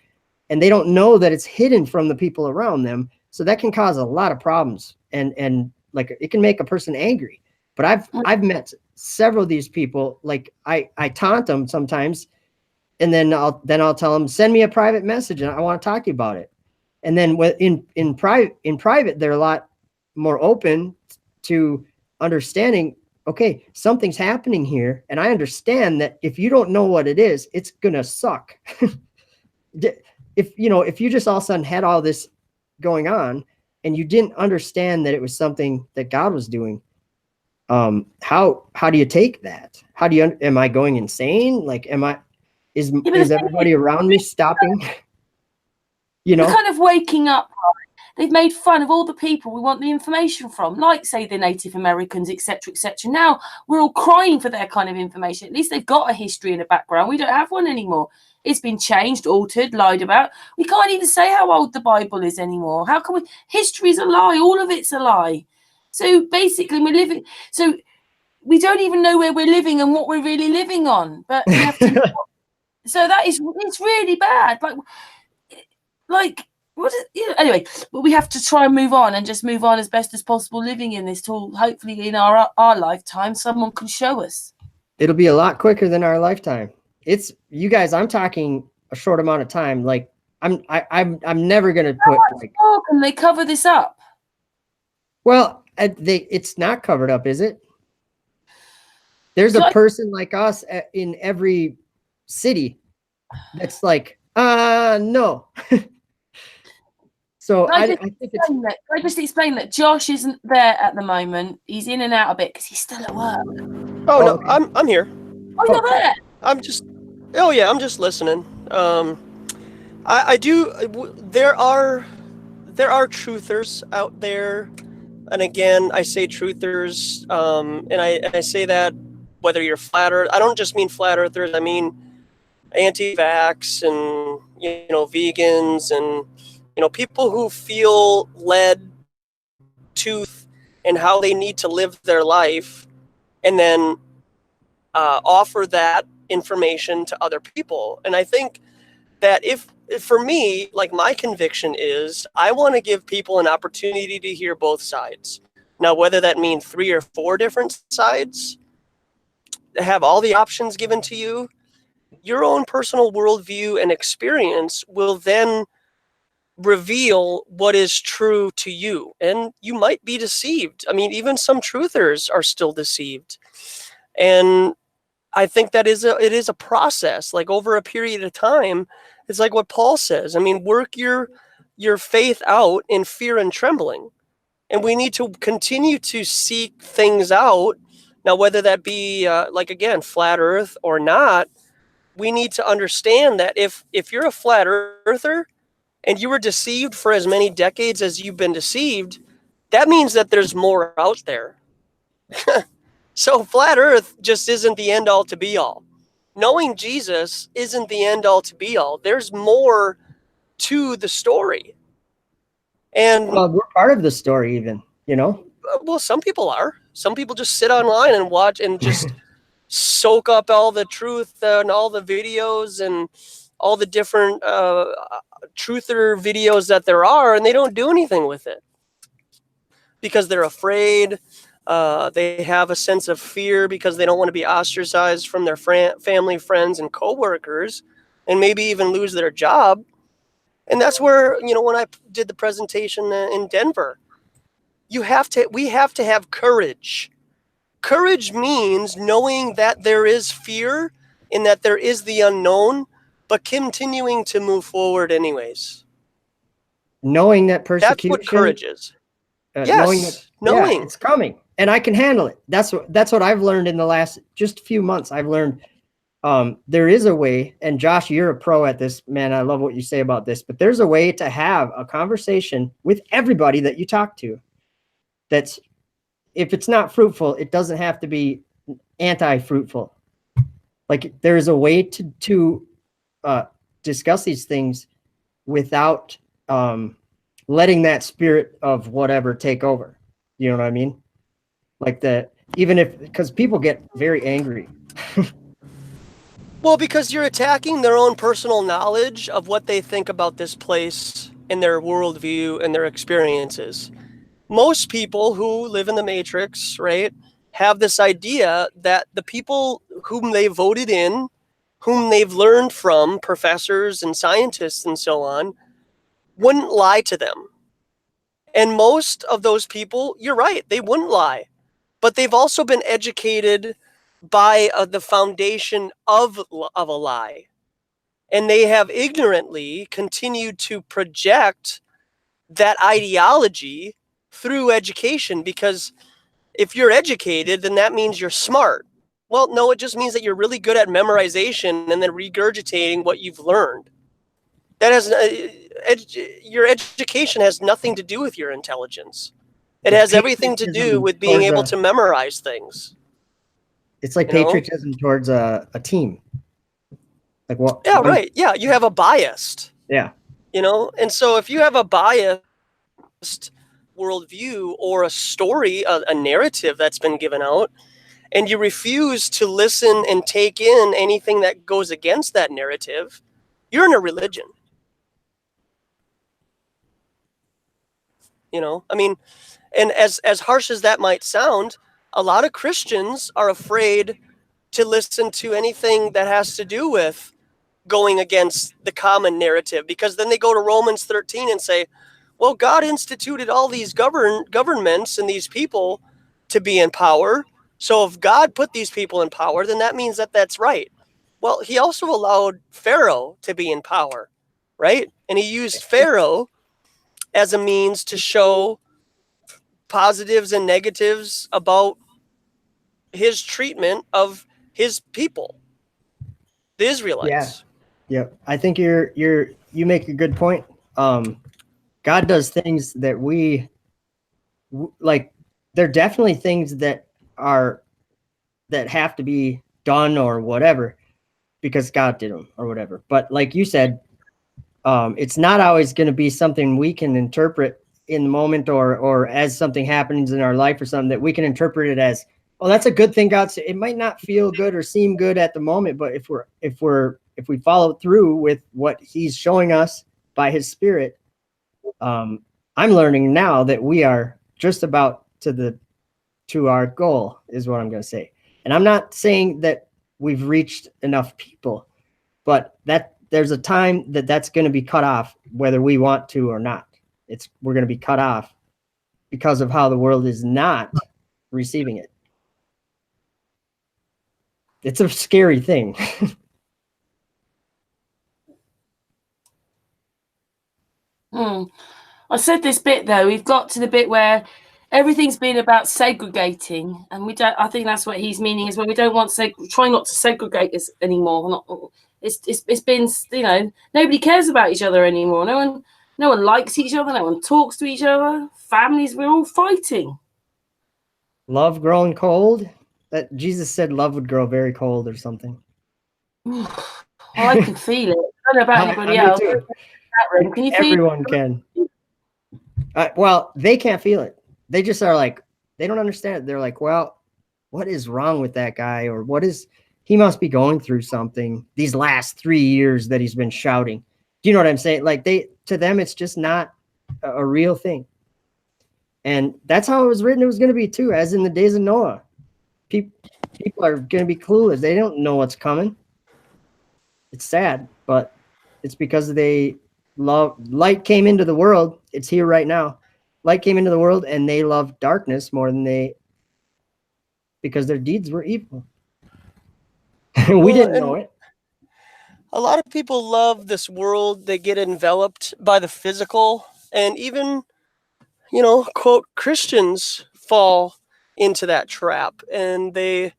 Speaker 3: And they don't know that it's hidden from the people around them. So that can cause a lot of problems. And like it can make a person angry. But I've met several of these people. Like I taunt them sometimes, and then I'll tell them, send me a private message and I want to talk to you about it. And then in private, they're a lot more open to understanding, okay, something's happening here. And I understand that if you don't know what it is, it's going to suck. If you just all of a sudden had all this going on and you didn't understand that it was something that God was doing, how do you take that? Am I going insane? Like, is everybody around me stopping?
Speaker 1: We're kind of waking up. They've made fun of all the people we want the information from, like, say, the Native Americans, etc., etc. Now we're all crying for their kind of information. At least they've got a history and a background. We don't have one anymore. It's been changed, altered, lied about. We can't even say how old the Bible is anymore. How can we? History's a lie. All of it's a lie. So basically, we're living. So we don't even know where we're living and what we're really living on. But we have to. So it's really bad. Like. Anyway, but we have to try and move on and just move on as best as possible, living in this till hopefully in our lifetime someone can show us.
Speaker 3: It'll be a lot quicker than our lifetime. It's you guys. I'm talking a short amount of time. Like I'm never gonna put.
Speaker 1: Can they cover this up?
Speaker 3: Well, It's not covered up, is it? There's
Speaker 1: So
Speaker 3: a person like us in every city that's like, no. So I think it's.
Speaker 1: Can I just explain that Josh isn't there at the moment? He's in and out a bit because he's still at work.
Speaker 2: Oh, no,
Speaker 3: okay.
Speaker 2: I'm here.
Speaker 1: Oh, you're there.
Speaker 2: I'm just listening. I do. There are truthers out there, and again, I say truthers, and I say that whether you're flat earth. I don't just mean flat earthers. I mean anti-vax and vegans and people who feel led to and how they need to live their life, and then offer that information to other people. And I think that if for me, like, my conviction is I want to give people an opportunity to hear both sides. Now, whether that means 3 or 4 different sides, have all the options given to you, your own personal worldview and experience will then reveal what is true to you. And you might be deceived. I mean, even some truthers are still deceived. And I think that it is a process, like over a period of time. It's like what Paul says. I mean, work your faith out in fear and trembling. And we need to continue to seek things out. Now, whether that be like, again, flat earth or not, we need to understand that if you're a flat earther and you were deceived for as many decades as you've been deceived, that means that there's more out there. So flat earth just isn't the end all to be all. Knowing Jesus isn't the end all to be all. There's more to the story. And
Speaker 3: Well, we're part of the story even,
Speaker 2: well, some people are. Some people just sit online and watch and just soak up all the truth and all the videos and all the different truther videos that there are, and they don't do anything with it because they're afraid. They have a sense of fear because they don't want to be ostracized from their family, friends, and coworkers, and maybe even lose their job. And that's where, when I did the presentation in Denver, we have to have courage. Courage means knowing that there is fear and that there is the unknown, but continuing to move forward anyways.
Speaker 3: Knowing that persecution.
Speaker 2: That's what courage is.
Speaker 3: Yes,
Speaker 2: knowing
Speaker 3: it's coming, and I can handle it. That's what I've learned in the last just few months. I've learned there is a way, and Josh, you're a pro at this, man. I love what you say about this, but there's a way to have a conversation with everybody that you talk to. That's, if it's not fruitful, it doesn't have to be anti-fruitful. Like, there's a way to discuss these things without letting that spirit of whatever take over. You know what I mean? Like that, because people get very angry.
Speaker 2: Well, because you're attacking their own personal knowledge of what they think about this place and their worldview and their experiences. Most people who live in the Matrix, right, have this idea that the people whom they voted in, whom they've learned from, professors and scientists and so on, wouldn't lie to them. And most of those people, you're right, they wouldn't lie. But they've also been educated by the foundation of a lie. And they have ignorantly continued to project that ideology through education, because if you're educated, then that means you're smart. Well, no, it just means that you're really good at memorization and then regurgitating what you've learned. That has your education has nothing to do with your intelligence. It has everything to do with being able to memorize things.
Speaker 3: It's like patriotism towards a team. Like what?
Speaker 2: Yeah, right. Yeah, you have a bias.
Speaker 3: Yeah.
Speaker 2: And so if you have a biased worldview or a story, a narrative that's been given out, and you refuse to listen and take in anything that goes against that narrative, you're in a religion. I mean, and as harsh as that might sound, a lot of Christians are afraid to listen to anything that has to do with going against the common narrative, because then they go to Romans 13 and say, Well, God instituted all these governments and these people to be in power. So if God put these people in power, then that means that that's right. Well, he also allowed Pharaoh to be in power, right? And he used Pharaoh as a means to show positives and negatives about his treatment of his people, the Israelites.
Speaker 3: Yeah. I think you make a good point. God does things that we like. There are definitely things that have to be done or whatever because God did them or whatever. But like you said, it's not always going to be something we can interpret in the moment or as something happens in our life or something that we can interpret it as, oh, that's a good thing God said. It might not feel good or seem good at the moment, but if we follow through with what he's showing us by his spirit, I'm learning now that we are just about to our goal is what I'm going to say. And I'm not saying that we've reached enough people, but that there's a time that that's going to be cut off, whether we want to or not. We're going to be cut off because of how the world is not receiving it. It's a scary thing.
Speaker 1: I said this bit though, we've got to the bit where everything's been about segregating, and we don't. I think that's what he's meaning is when we don't want try not to segregate us anymore. It's been, you know, nobody cares about each other anymore. No one likes each other. No one talks to each other. Families, we're all fighting.
Speaker 3: Love growing cold. That Jesus said love would grow very cold or something.
Speaker 1: I can feel it. I don't know about anybody else. Can you feel
Speaker 3: Everyone
Speaker 1: it?
Speaker 3: can. Well, they can't feel it. They just are like, they don't understand it. They're like, well, what is wrong with that guy? Or he must be going through something these last 3 years that he's been shouting. Do you know what I'm saying? Like to them, it's just not a real thing. And that's how it was written. It was going to be too, as in the days of Noah. People are going to be clueless. They don't know what's coming. It's sad, but it's because light came into the world. It's here right now. Light came into the world and they love darkness more than because their deeds were evil. We didn't know it.
Speaker 2: A lot of people love this world. They get enveloped by the physical, and even, quote, Christians fall into that trap, and they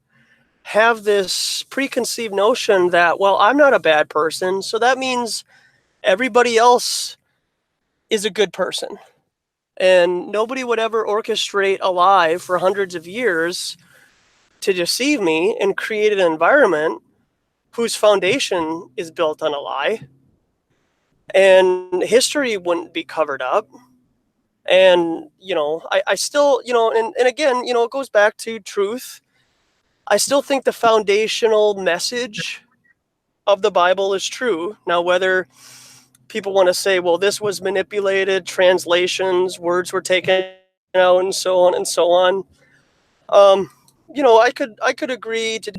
Speaker 2: have this preconceived notion that, well, I'm not a bad person, so that means everybody else is a good person. And nobody would ever orchestrate a lie for hundreds of years to deceive me and create an environment whose foundation is built on a lie. And history wouldn't be covered up. And, I still, and again, it goes back to truth. I still think the foundational message of the Bible is true. Now, whether people want to say, well, this was manipulated, translations, words were taken out, and so on and so on. I could agree to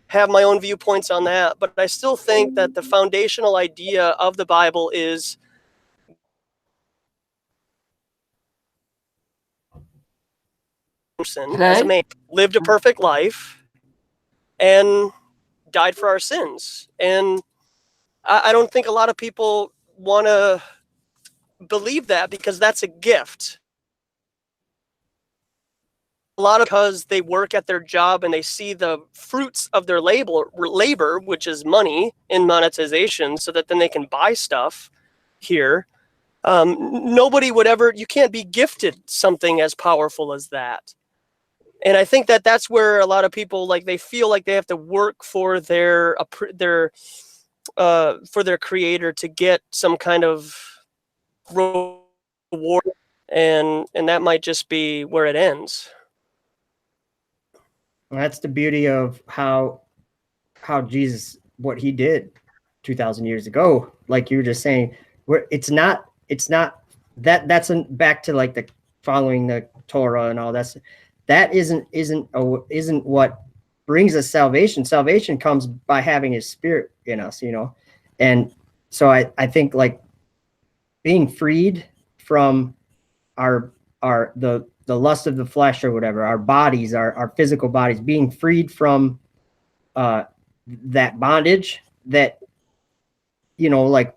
Speaker 2: have my own viewpoints on that, but I still think that the foundational idea of the Bible is as a man lived a perfect life and died for our sins. And I don't think a lot of people want to believe that because that's a gift. A lot of because they work at their job and they see the fruits of their labor, which is money and monetization, so that then they can buy stuff here. Nobody would ever, you can't be gifted something as powerful as that. And I think that that's where a lot of people, like, they feel like they have to work for their creator to get some kind of reward, and that might just be where it ends.
Speaker 3: Well, that's the beauty of how Jesus, what he did 2,000 years ago, like you were just saying, where it's not that's back to like the following the Torah and all that isn't what brings us salvation. Salvation comes by having his spirit in us, and so I think like being freed from the lust of the flesh or whatever, our bodies, our physical bodies, being freed from that bondage, that, you know, like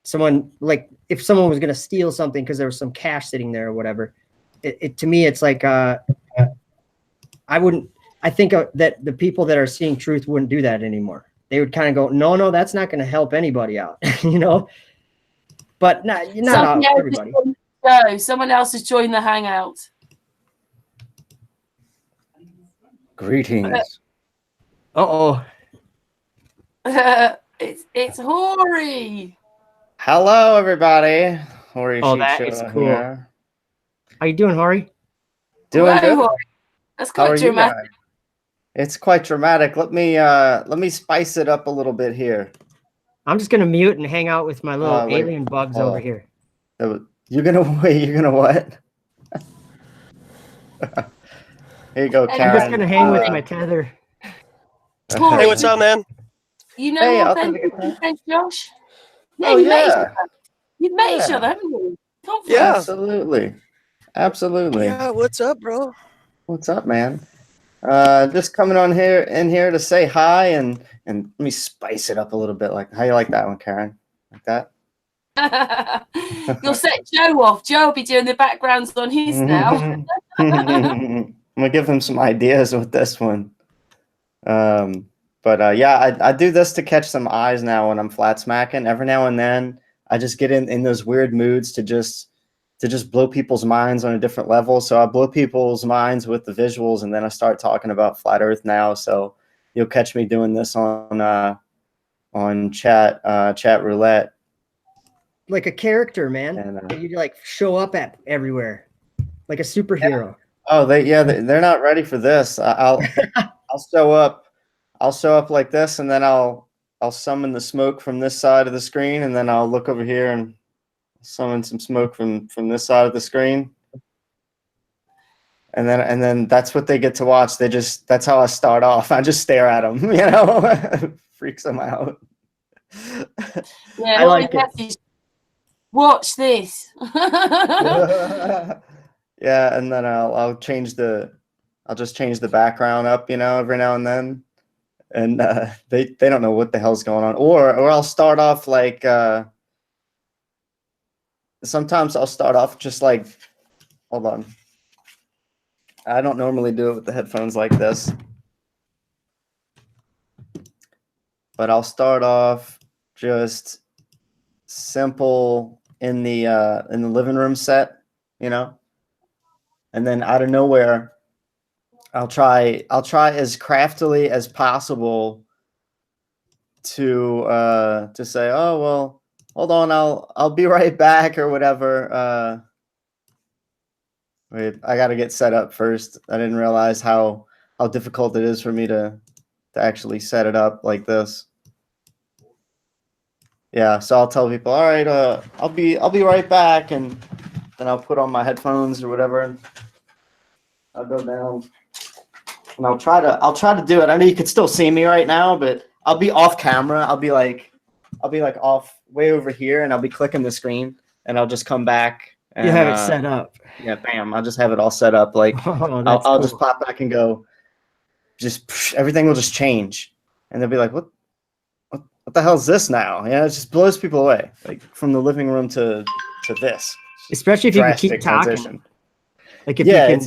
Speaker 3: someone, like if someone was going to steal something because there was some cash sitting there or whatever, it to me, it's like, I think that the people that are seeing truth wouldn't do that anymore. They would kind of go, no, that's not going to help anybody out, you know, but not everybody.
Speaker 1: Someone else has joined the hangout.
Speaker 4: Greetings.
Speaker 3: Uh-oh.
Speaker 1: It's Horry.
Speaker 4: Hello, everybody. Horry
Speaker 3: Oh,
Speaker 4: Sheep
Speaker 3: that
Speaker 4: Show
Speaker 3: is cool.
Speaker 4: here.
Speaker 3: How you doing, Horry?
Speaker 4: Doing
Speaker 1: Hello,
Speaker 4: good.
Speaker 1: Horry. That's
Speaker 4: How are
Speaker 1: quite
Speaker 4: you
Speaker 1: dramatic.
Speaker 4: guys? It's quite dramatic. Let me spice it up a little bit here.
Speaker 3: I'm just gonna mute and hang out with my little
Speaker 4: wait.
Speaker 3: alien bugs over here.
Speaker 4: You're gonna wait. You're gonna what? Here you go,
Speaker 1: I'm
Speaker 4: Karen.
Speaker 3: I'm just gonna hang with my tether.
Speaker 1: Horry,
Speaker 2: Hey, what's up, man?
Speaker 1: You know
Speaker 4: Hey, I'll
Speaker 1: authentic
Speaker 4: take it.
Speaker 1: and Josh?
Speaker 4: Oh,
Speaker 1: you met each
Speaker 4: yeah.
Speaker 1: other. You've met each
Speaker 4: Yeah.
Speaker 1: other, haven't you? Conference.
Speaker 2: Yeah.
Speaker 4: Absolutely.
Speaker 2: Yeah, what's up, bro?
Speaker 4: What's up, man? Just coming on in here to say hi and let me spice it up a little bit. Like, how you like that one, Karen? Like that?
Speaker 1: You'll set Joe off. Joe will be doing the backgrounds on his now.
Speaker 4: I'm gonna give him some ideas with this one. Yeah, I do this to catch some eyes now when I'm flat smacking. Every now and then, I just get in those weird moods to just blow people's minds on a different level. So I blow people's minds with the visuals, and then I start talking about flat Earth now. So you'll catch me doing this on chat roulette.
Speaker 3: Like a character, man.
Speaker 4: And,
Speaker 3: You like show up at everywhere, like a superhero.
Speaker 4: Oh, they're not ready for this. I'll show up. I'll show up like this, and then I'll summon the smoke from this side of the screen, and then I'll look over here and summon some smoke from this side of the screen. And then that's what they get to watch. That's how I start off. I just stare at them, you know, freaks them out.
Speaker 1: Yeah,
Speaker 3: I like it.
Speaker 1: Watch this.
Speaker 4: Yeah, and then I'll just change the background up, you know, every now and then. And they don't know what the hell's going on. Or I'll start off like sometimes I'll start off just like, hold on. I don't normally do it with the headphones like this. But I'll start off just simple in the living room set, you know. And then out of nowhere, I'll try as craftily as possible to say, oh well, hold on, I'll be right back or whatever. Wait, I gotta get set up first. I didn't realize how difficult it is for me to actually set it up like this. Yeah, so I'll tell people, all right, I'll be right back, and then I'll put on my headphones or whatever, and I'll go down, and I'll try to do it. I know you could still see me right now, but I'll be off camera. I'll be like off way over here, and I'll be clicking the screen, and I'll just come back. And,
Speaker 3: You have it set up.
Speaker 4: Yeah, bam! I'll just have it all set up. Like I'll
Speaker 3: cool.
Speaker 4: just pop back and go. Just everything will just change, and they'll be like, "What the hell is this now?" Yeah, it just blows people away. Like from the living room to this.
Speaker 3: Especially if you can
Speaker 4: Drastic
Speaker 3: keep talking.
Speaker 4: transition.
Speaker 3: Like if you can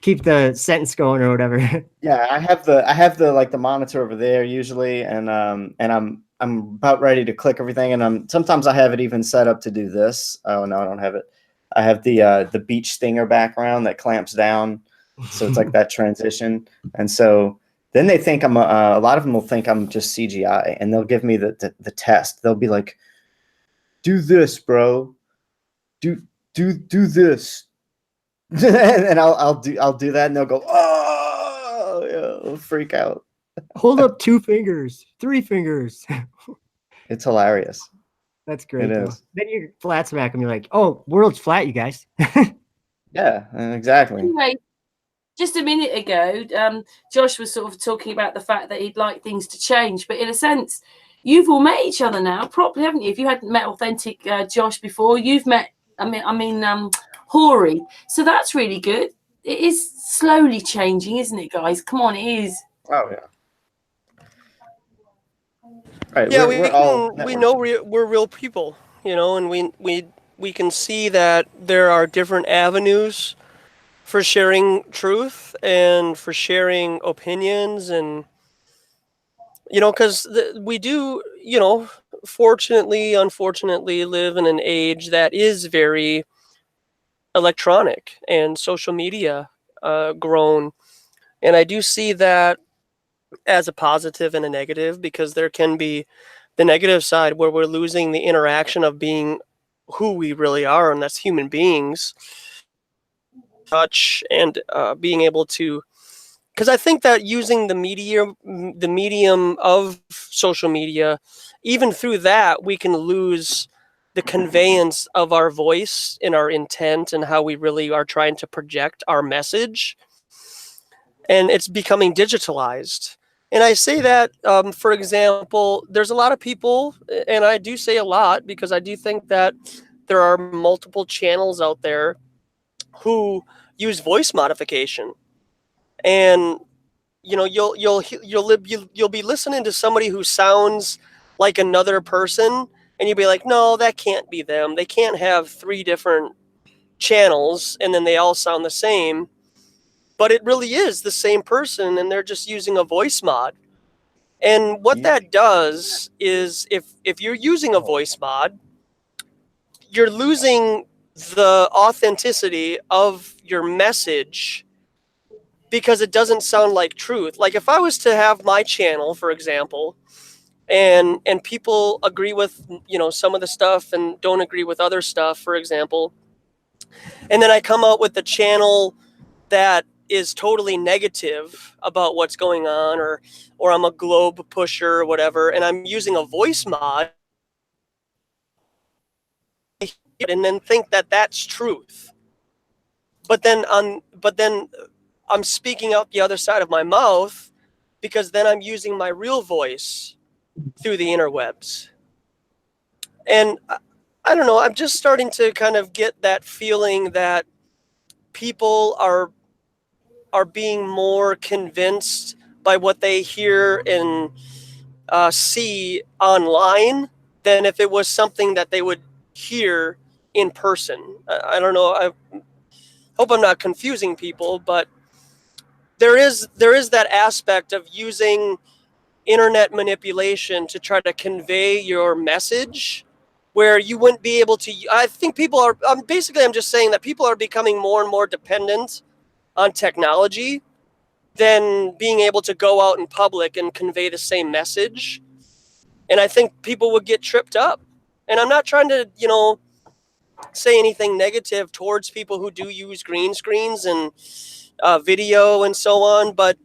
Speaker 3: keep the sentence going or whatever.
Speaker 4: Yeah, I have the like the monitor over there usually, and I'm about ready to click everything, and sometimes I have it even set up to do this. Oh no, I don't have it. I have the beach stinger background that clamps down, so it's like that transition, and so then they think I'm a lot of them will think I'm just CGI, and they'll give me the test. They'll be like, "Do this, bro. Do this." And I'll do that, and they'll go, "Oh," yeah, they'll freak out.
Speaker 3: Hold up 2 fingers, 3 fingers.
Speaker 4: It's hilarious.
Speaker 3: That's great.
Speaker 4: It
Speaker 3: though.
Speaker 4: is.
Speaker 3: Then you flat smack them. You're like, "Oh, world's flat, you guys."
Speaker 4: Yeah, exactly.
Speaker 1: Anyway, just a minute ago, Josh was sort of talking about the fact that he'd like things to change, but in a sense, you've all met each other now properly, haven't you? If you hadn't met authentic Josh before, you've met Horry. So that's really good. It is slowly changing, isn't it, guys? Come on, it is.
Speaker 4: Oh yeah. Right.
Speaker 2: Yeah, we know we're real people, you know, and we can see that there are different avenues for sharing truth and for sharing opinions, and you know, because we do, you know, fortunately, unfortunately, live in an age that is very electronic and social media grown, and I do see that as a positive and a negative, because there can be the negative side where we're losing the interaction of being who we really are, and that's human beings. Touch and being able to, because I think that using the medium of social media, even through that, we can lose the conveyance of our voice and our intent and how we really are trying to project our message. And it's becoming digitalized. And I say that, for example, there's a lot of people, and I do say a lot because I do think that there are multiple channels out there who use voice modification, and you know, you'll be listening to somebody who sounds like another person, and you'll be like, no, that can't be them. They can't have 3 different channels and then they all sound the same. But it really is the same person, and they're just using a voice mod. And what that does is, if you're using a voice mod, you're losing the authenticity of your message because it doesn't sound like truth. Like if I was to have my channel, for example, and people agree with, you know, some of the stuff and don't agree with other stuff, for example, and then I come out with the channel that is totally negative about what's going on, or I'm a globe pusher or whatever, and I'm using a voice mod, and then think that that's truth. But then I'm speaking out the other side of my mouth, because then I'm using my real voice through the interwebs. And I don't know, I'm just starting to kind of get that feeling that people are being more convinced by what they hear and see online than if it was something that they would hear in person. I don't know. I hope I'm not confusing people, but there is that aspect of using internet manipulation to try to convey your message where you wouldn't be able to. I think people are, I'm just saying that people are becoming more and more dependent on technology than being able to go out in public and convey the same message. And I think people would get tripped up. And I'm not trying to, you know, say anything negative towards people who do use green screens and video and so on, but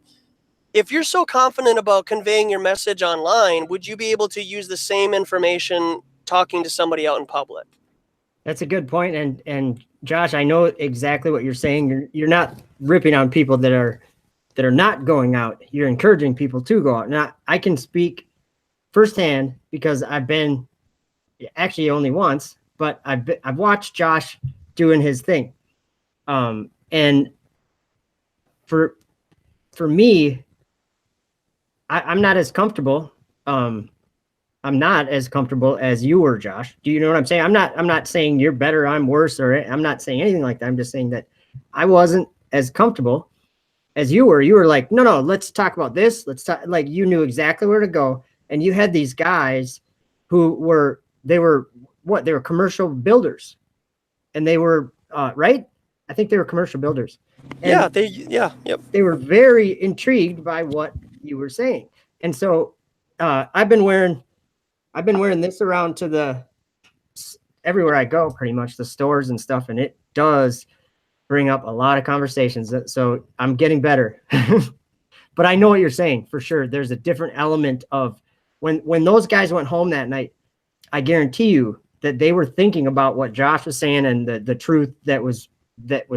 Speaker 2: if you're so confident about conveying your message online, would you be able to use the same information talking to somebody out in public?
Speaker 3: That's a good point. And Josh, I know exactly what you're saying. You're not ripping on people that are not going out. You're encouraging people to go out. Now, I can speak firsthand because I've been, actually only once, but I've watched Josh doing his thing. And for me, I'm not as comfortable. I'm not as comfortable as you were, Josh. Do you know what I'm saying? I'm not saying you're better, I'm worse, or I'm not saying anything like that. I'm just saying that I wasn't as comfortable as you were. You were like, no, let's talk about this. Let's talk. Like, you knew exactly where to go. And you had these guys who were commercial builders, and they were, right? I think they were commercial builders. And
Speaker 2: yep.
Speaker 3: They were very intrigued by what you were saying. And so I've been wearing this around to everywhere I go, pretty much, the stores and stuff, and it does bring up a lot of conversations. So I'm getting better. But I know what you're saying for sure. There's a different element of when those guys went home that night, I guarantee you that they were thinking about what Josh was saying and the truth that was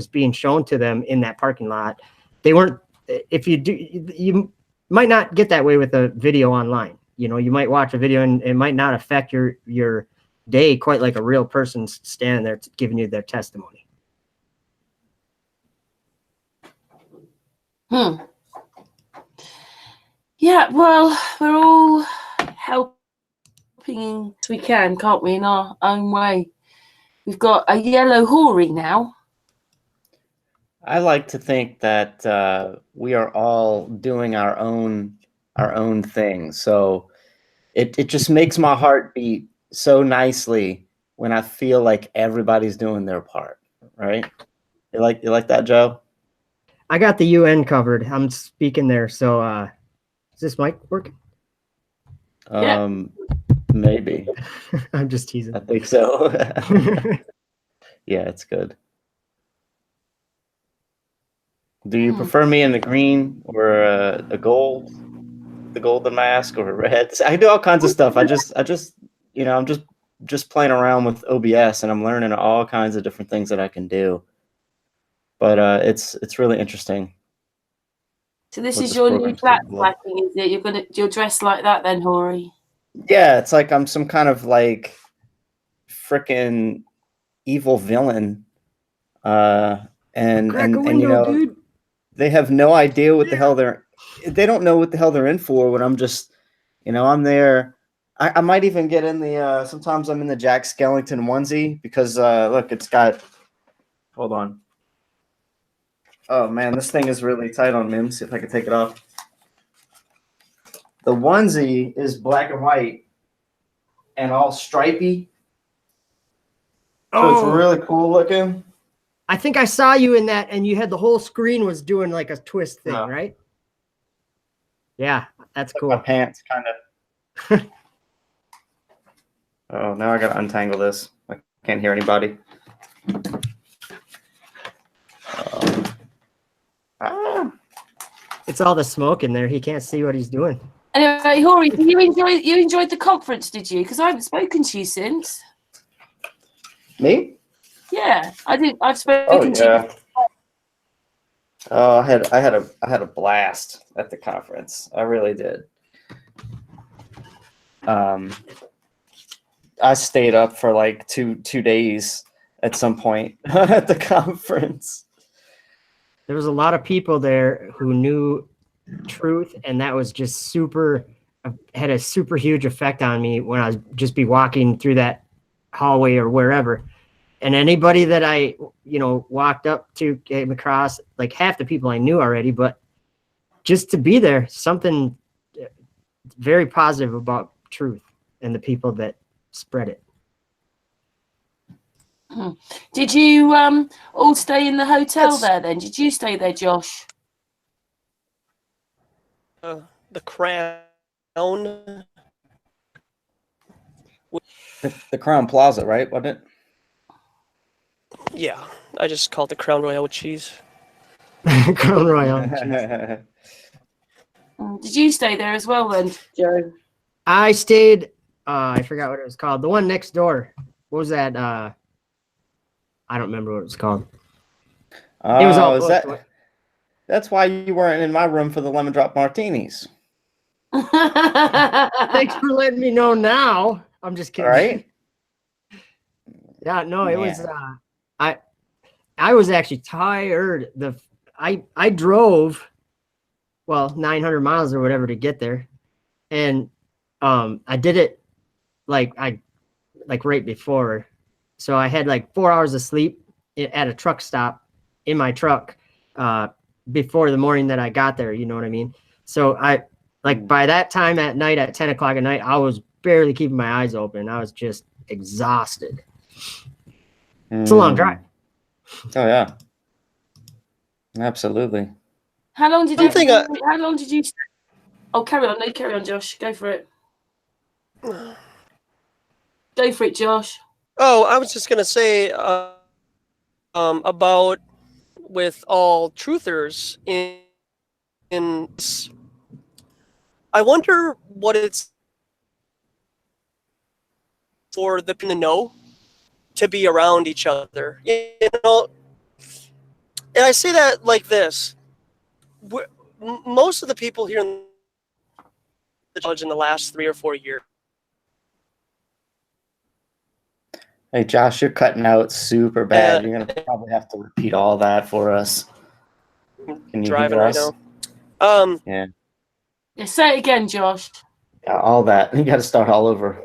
Speaker 3: being shown to them in that parking lot. They weren't, if you do, you might not get that way with a video online. You know, you might watch a video and it might not affect your day quite like a real person standing there giving you their testimony.
Speaker 1: Yeah, well, we're all helping as we can, can't we, in our own way? We've got a yellow Horry now.
Speaker 4: I like to think that we are all doing our own thing. So it just makes my heart beat so nicely when I feel like everybody's doing their part, right? You like that, Joe?
Speaker 3: I got the UN covered. I'm speaking there. So is this mic working?
Speaker 4: Maybe.
Speaker 3: I'm just teasing.
Speaker 4: I think so. Yeah, it's good. Do you prefer me in the green or the golden mask or red? I do all kinds of stuff. I just I'm just playing around with OBS and I'm learning all kinds of different things that I can do. But it's really interesting.
Speaker 1: So this is your new flat slacking, is it? You're dressed like that then, Horry?
Speaker 4: Yeah, it's like I'm some kind of like frickin' evil villain. And you know, dude. They have no idea what the hell they don't know what the hell they're in for when I'm just, I'm there. I might even get in the, sometimes I'm in the Jack Skellington onesie because, look, it's got, hold on. Oh man, this thing is really tight on me. Let me see if I can take it off. The onesie is black and white and all stripy. So it's really cool looking.
Speaker 3: I think I saw you in that, and you had the whole screen was doing like a twist thing, right? Yeah, that's cool.
Speaker 4: My pants kind of. Oh, now I gotta untangle this. I can't hear anybody.
Speaker 3: It's all the smoke in there. He can't see what he's doing.
Speaker 1: Anyway, Horry, you enjoyed the conference, did you? Because I haven't spoken to you since.
Speaker 4: Me?
Speaker 1: Yeah, I did. I've spoken to you.
Speaker 4: Oh, I had a blast at the conference. I really did. I stayed up for like two days at some point at the conference.
Speaker 3: There was a lot of people there who knew truth, and that was just had a super huge effect on me when I was just be walking through that hallway or wherever. And anybody that I, walked up to, came across, like half the people I knew already, but just to be there, something very positive about truth and the people that spread it.
Speaker 1: Did you all stay in the hotel there then? Did you stay there, Josh?
Speaker 2: The Crown.
Speaker 4: The Crown Plaza, right? Wasn't it?
Speaker 2: Yeah, I just called it Crown Royal with cheese.
Speaker 3: Crown Royal with cheese.
Speaker 1: Did you stay there as well then, Joe?
Speaker 3: I stayed, I forgot what it was called. The one next door. What was that? I don't remember what it was called. It was all
Speaker 4: that's why you weren't in my room for the lemon drop martinis.
Speaker 3: Thanks for letting me know now. I'm just kidding.
Speaker 4: Right?
Speaker 3: Yeah, no, it was I was actually tired. I drove 900 miles or whatever to get there. And I did it like right before. So I had like 4 hours of sleep at a truck stop in my truck before the morning that I got there, you know what I mean? So by that time at night at 10 o'clock at night, I was barely keeping my eyes open. I was just exhausted. It's a long drive.
Speaker 4: Oh yeah, absolutely.
Speaker 1: How long did you stay? Oh, carry on. No, carry on, Josh. Go for it. Go for it, Josh.
Speaker 2: Oh, I was just gonna say about with all truthers in I wonder what it's for the people to know to be around each other, and I say that like this: most of the people here in the college in the last 3 or 4 years
Speaker 4: Hey, Josh, you're cutting out super bad. You're gonna probably have to repeat all that for us. Can you
Speaker 2: Driving
Speaker 4: hear
Speaker 2: right
Speaker 4: us?
Speaker 2: now.
Speaker 4: Yeah.
Speaker 1: Yeah, say it again, Josh.
Speaker 4: Yeah, all that. You got to start all over.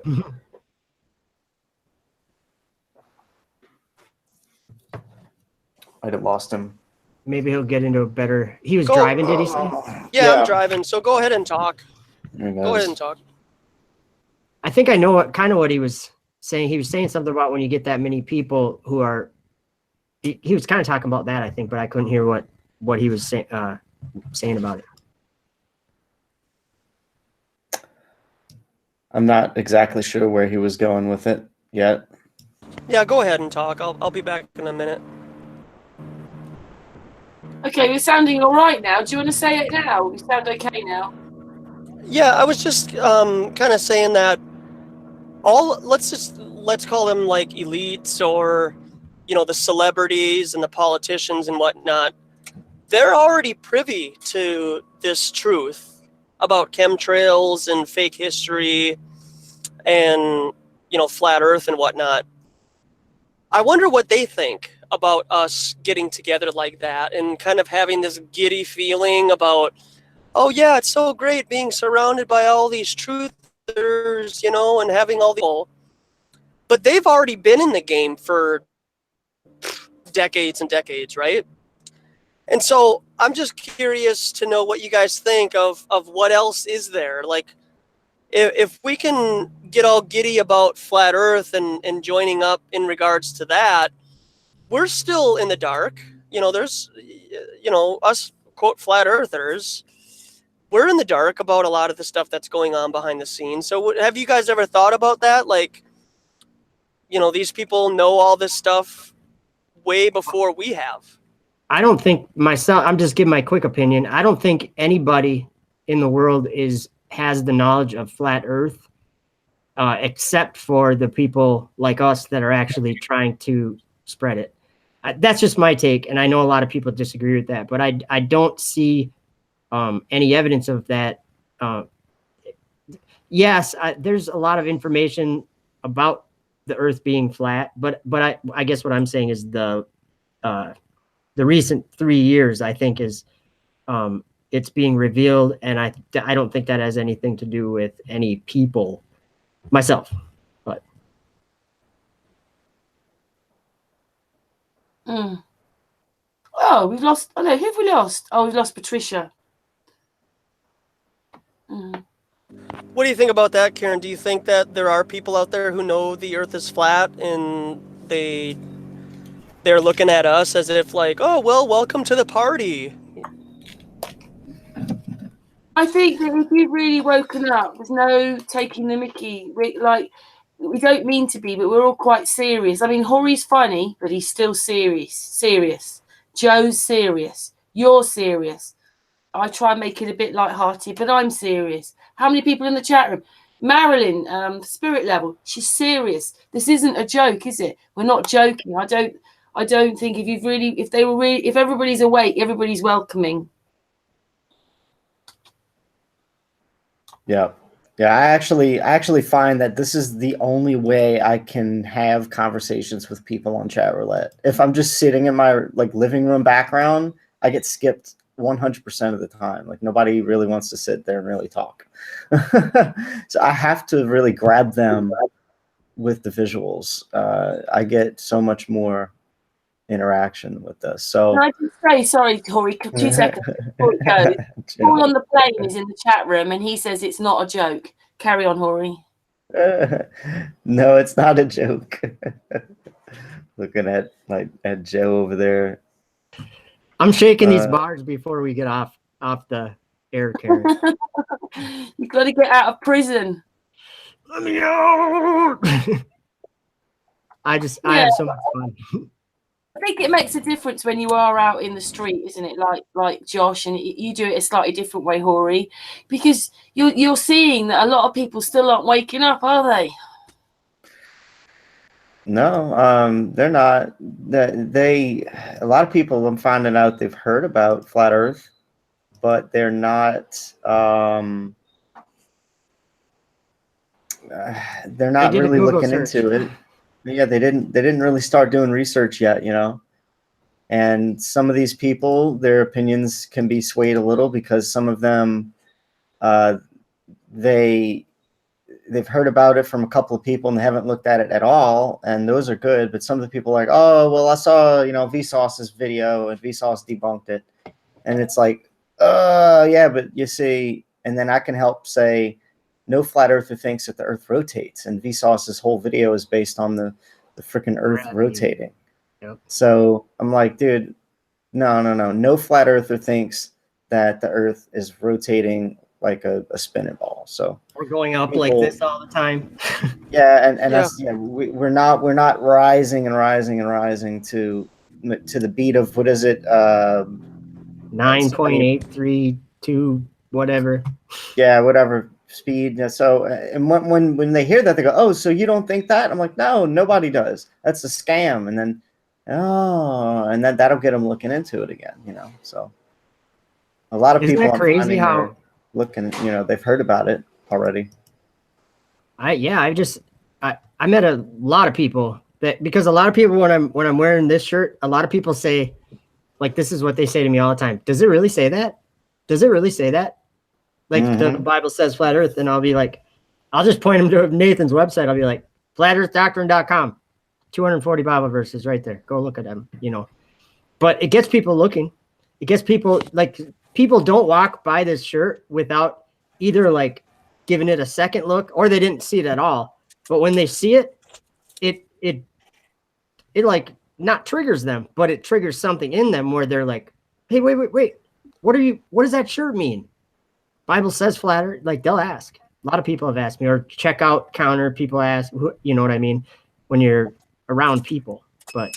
Speaker 4: I'd have lost him.
Speaker 3: Maybe he'll get into a better. He was
Speaker 2: Go-
Speaker 3: driving, did he say?
Speaker 2: Yeah, I'm driving. So go ahead and talk.
Speaker 4: There he
Speaker 2: Go ahead
Speaker 4: goes.
Speaker 2: and talk.
Speaker 3: I think I know what he was saying. He was saying something about when you get that many people who are. He was kind of talking about that, I think, but I couldn't hear what he was saying about it.
Speaker 4: I'm not exactly sure where he was going with it yet.
Speaker 2: Yeah, go ahead and talk. I'll be back in a minute.
Speaker 1: Okay, we're sounding all right now. Do you want to say it now? We sound okay now.
Speaker 2: Yeah, I was just kind of saying that let's call them like elites or the celebrities and the politicians and whatnot. They're already privy to this truth about chemtrails and fake history and flat earth and whatnot. I wonder what they think about us getting together like that and kind of having this giddy feeling about, oh yeah, it's so great being surrounded by all these truthers, and having all these people. But they've already been in the game for decades and decades, right? And so I'm just curious to know what you guys think of what else is there. Like, if we can get all giddy about flat earth and joining up in regards to that, we're still in the dark. There's, us, quote, flat earthers, we're in the dark about a lot of the stuff that's going on behind the scenes. So have you guys ever thought about that? Like, these people know all this stuff way before we have.
Speaker 3: I don't think myself. I'm just giving my quick opinion. I don't think anybody in the world has the knowledge of flat Earth, except for the people like us that are actually trying to spread it. That's just my take, and I know a lot of people disagree with that, but I don't see any evidence of that. Yes, there's a lot of information about the Earth being flat, but I guess what I'm saying is the recent 3 years, I think, is it's being revealed, and I don't think that has anything to do with any people, myself. But
Speaker 1: Oh, we've lost. Oh no, who have we lost? Oh, we've lost Patricia.
Speaker 2: What do you think about that, Karen? Do you think that there are people out there who know the Earth is flat and they're looking at us as if like, oh well, welcome to the party?
Speaker 1: I think that if you've really woken up, there's no taking the mickey. We don't mean to be, but we're all quite serious. I mean, Horry's funny, but he's still serious. Serious. Joe's serious. You're serious. I try and make it a bit light-hearted, but I'm serious. How many people in the chat room? Marilyn, spirit level. She's serious. This isn't a joke, is it? We're not joking. I don't think if everybody's awake, everybody's welcoming.
Speaker 4: Yeah. Yeah, I actually find that this is the only way I can have conversations with people on chat roulette. If I'm just sitting in my living room background, I get skipped 100% of the time. Like nobody really wants to sit there and really talk. So I have to really grab them with the visuals. I get so much more interaction with this. So
Speaker 1: Can I just say, sorry, Horry, 2 seconds before it goes. Paul on the plane is in the chat room and he says it's not a joke. Carry on, Horry.
Speaker 4: No, it's not a joke. Looking at Joe over there.
Speaker 3: I'm shaking these bars before we get off the air, Karen.
Speaker 1: You've got to get out of prison.
Speaker 3: Let me out. I have so much fun.
Speaker 1: I think it makes a difference when you are out in the street, isn't it? Like Josh, and you do it a slightly different way, Horry, because you're seeing that a lot of people still aren't waking up, are they?
Speaker 4: No, they're not. A lot of people, I'm finding out, they've heard about flat Earth, but they're not. They're not really looking into it. Yeah, they didn't really start doing research yet, you know. And some of these people, their opinions can be swayed a little because some of them, they've heard about it from a couple of people and they haven't looked at it at all, and those are good. But some of the people are like, oh, well, I saw, you know, Vsauce's video and Vsauce debunked it, and it's like, yeah, but you see, and then I can help say, no flat earther thinks that the Earth rotates, and Vsauce's whole video is based on the freaking Earth rotating.
Speaker 3: Yep.
Speaker 4: So I'm like, dude, no flat earther thinks that the Earth is rotating like a spinning ball. So
Speaker 3: We're going up like this all the time.
Speaker 4: yeah, and
Speaker 2: Yeah.
Speaker 4: that's, yeah, we're not rising and rising and rising to the beat of, what is it,
Speaker 3: 9.832 whatever.
Speaker 4: yeah, whatever speed. Yeah, so and when they hear that, they go, oh, so you don't think that? I'm like, no, nobody does. That's a scam. And then, oh, and then that'll get them looking into it again, you know. So a lot of
Speaker 3: Isn't
Speaker 4: people
Speaker 3: that
Speaker 4: I'm
Speaker 3: crazy
Speaker 4: finding
Speaker 3: how
Speaker 4: are looking, you know, they've heard about it already.
Speaker 3: I met a lot of people that, because a lot of people, when I'm wearing this shirt, a lot of people say, like, this is what they say to me all the time. Does it really say that? Does it really say that? Like, the Bible says flat earth, and I'll be like, I'll just point them to Nathan's website. I'll be like, flatearthdoctrine.com, 240 Bible verses right there. Go look at them, you know. But it gets people looking. It gets people, like, people don't walk by this shirt without either, like, giving it a second look, or they didn't see it at all. But when they see it, it like, not triggers them, but it triggers something in them where they're like, hey, wait. What does that shirt mean? Bible says flat earth. Like, they'll ask. A lot of people have asked me, or checkout counter, people ask, you know what I mean? When you're around people. But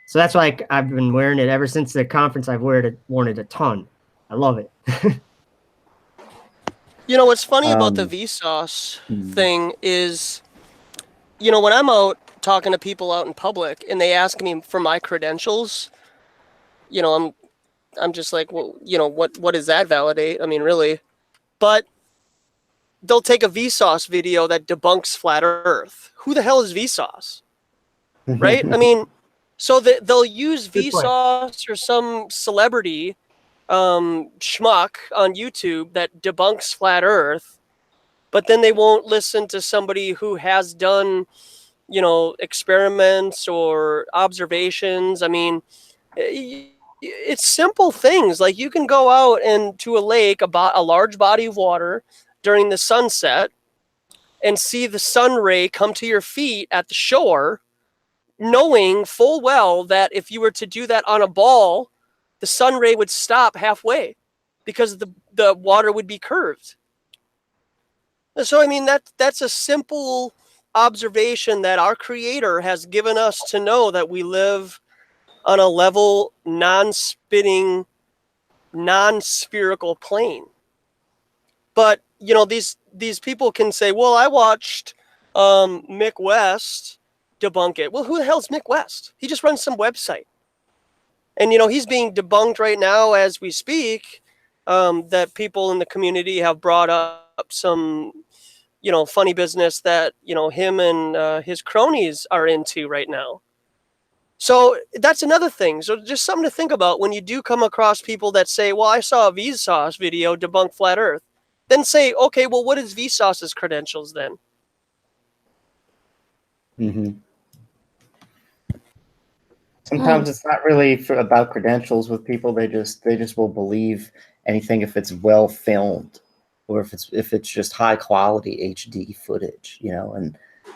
Speaker 3: so that's why I've been wearing it ever since the conference. I've worn it a ton. I love it.
Speaker 2: You know, what's funny about the Vsauce thing is, you know, when I'm out talking to people out in public and they ask me for my credentials, you know, I'm just like, well, you know, what does that validate? I mean, really? But they'll take a Vsauce video that debunks flat Earth. Who the hell is Vsauce? Right? I mean, so they'll use Vsauce or some celebrity schmuck on YouTube that debunks flat Earth, but then they won't listen to somebody who has done, you know, experiments or observations. I mean, it's simple things. Like, you can go out and to a lake, a large body of water during the sunset, and see the sun ray come to your feet at the shore, knowing full well that if you were to do that on a ball, the sun ray would stop halfway because the water would be curved. So, I mean, that's a simple observation that our Creator has given us to know that we live on a level, non-spinning, non-spherical plane. But, you know, these people can say, well, I watched Mick West debunk it. Well, who the hell's Mick West? He just runs some website. And, you know, he's being debunked right now as we speak, that people in the community have brought up some, you know, funny business that, you know, him and his cronies are into right now. So that's another thing. So just something to think about when you do come across people that say, well, I saw a Vsauce video debunk flat Earth. Then say, okay, well, what is Vsauce's credentials then?
Speaker 4: Sometimes it's not really about credentials with people. They just will believe anything if it's well filmed, or if it's just high quality HD footage, you know.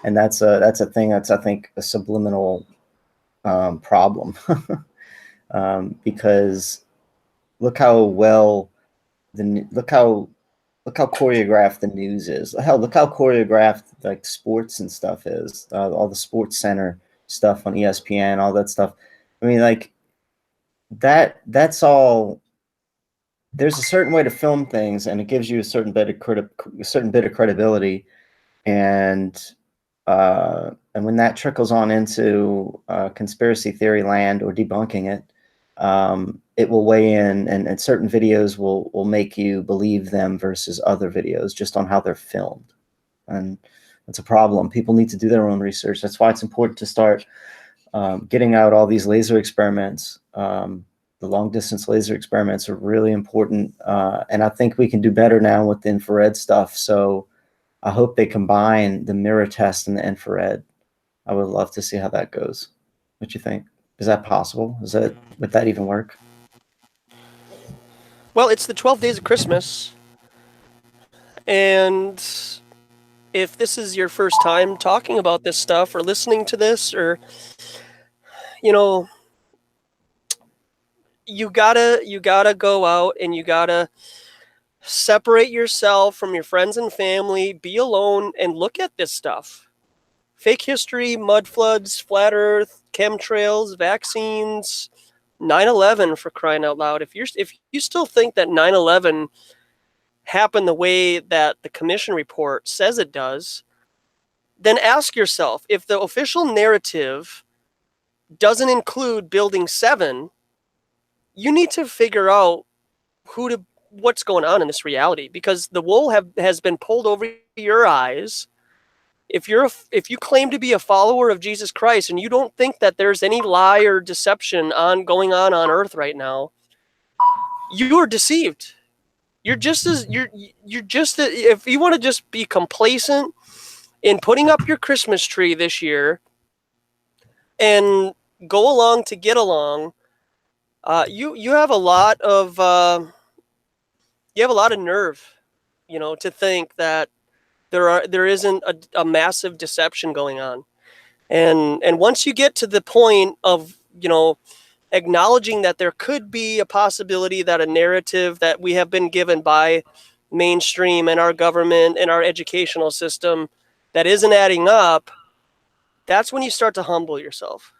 Speaker 4: And that's a thing that's, I think, a subliminal problem. Because look how choreographed the news is. Hell, look how choreographed, like, sports and stuff is. All the Sports Center stuff on ESPN, all that stuff. I mean, like, that's all. There's a certain way to film things, and it gives you a certain bit of credibility, and when that trickles on into conspiracy theory land or debunking it, it will weigh in, and certain videos will make you believe them versus other videos just on how they're filmed. And That's a problem. People need to do their own research. That's why it's important to start getting out all these laser experiments. The long distance laser experiments are really important. And I think we can do better now with the infrared stuff. So I hope they combine the mirror test and the infrared. I would love to see how that goes. What you think? Is that possible? Would that even work?
Speaker 2: Well, it's the 12 days of Christmas. And if this is your first time talking about this stuff or listening to this, or, you know, you gotta go out and you gotta separate yourself from your friends and family, be alone, and look at this stuff. Fake history, mud floods, flat earth, chemtrails, vaccines, 9/11, for crying out loud. If you still think that 9/11 happened the way that the commission report says it does, then ask yourself, if the official narrative doesn't include Building 7, you need to figure out what's going on in this reality, because the wool has been pulled over your eyes. If you claim to be a follower of Jesus Christ and you don't think that there's any lie or deception going on Earth right now, you are deceived. If you want to just be complacent in putting up your Christmas tree this year and go along to get along, you have a lot of nerve, to think that there isn't a massive deception going on. And once you get to the point of, acknowledging that there could be a possibility that a narrative that we have been given by mainstream and our government and our educational system that isn't adding up, that's when you start to humble yourself.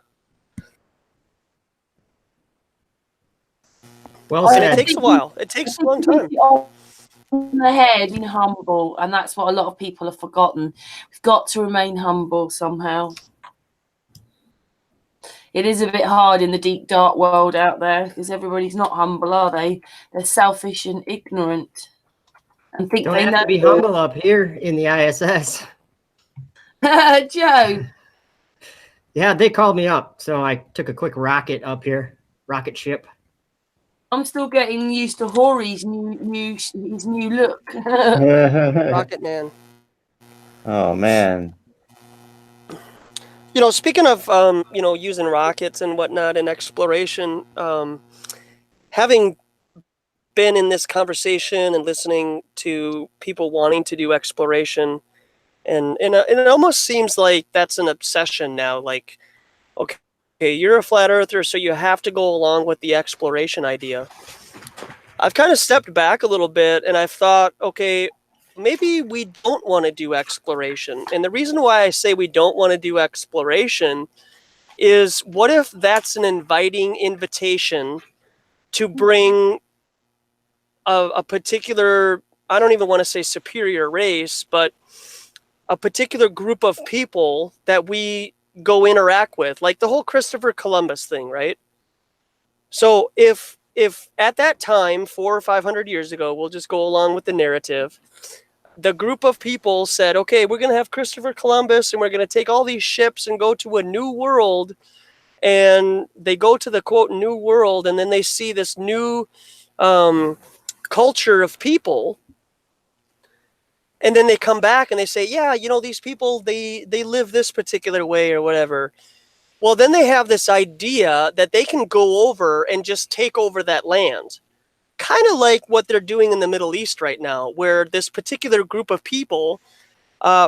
Speaker 3: Well
Speaker 2: And
Speaker 3: said.
Speaker 2: it takes a while. It takes a long time.
Speaker 1: On the head, humble, and that's what a lot of people have forgotten. We've got to remain humble somehow. It is a bit hard in the deep, dark world out there, because everybody's not humble, are they? They're selfish and ignorant, and think
Speaker 3: Don't
Speaker 1: they
Speaker 3: have
Speaker 1: know.
Speaker 3: to be humble up here in the ISS.
Speaker 1: Joe.
Speaker 3: Yeah, they called me up, so I took a quick rocket up here, rocket ship.
Speaker 1: I'm still getting used to Horry's new look.
Speaker 2: Rocket Man.
Speaker 4: Oh man.
Speaker 2: Speaking of, using rockets and whatnot in exploration, having been in this conversation and listening to people wanting to do exploration, and it almost seems like that's an obsession now. Like, okay, you're a flat earther, so you have to go along with the exploration idea. I've kind of stepped back a little bit, and I've thought, okay, maybe we don't want to do exploration. And the reason why I say we don't want to do exploration is, what if that's an inviting invitation to bring a particular, I don't even want to say superior race, but a particular group of people that we go interact with, like the whole Christopher Columbus thing, right? So if at that time, 400 or 500 years ago, we'll just go along with the narrative, the group of people said, okay, we're going to have Christopher Columbus and we're going to take all these ships and go to a new world. And they go to the quote new world, and then they see this new culture of people. And then they come back and they say, yeah, these people, they live this particular way or whatever. Well, then they have this idea that they can go over and just take over that land. Kind of like what they're doing in the Middle East right now, where this particular group of people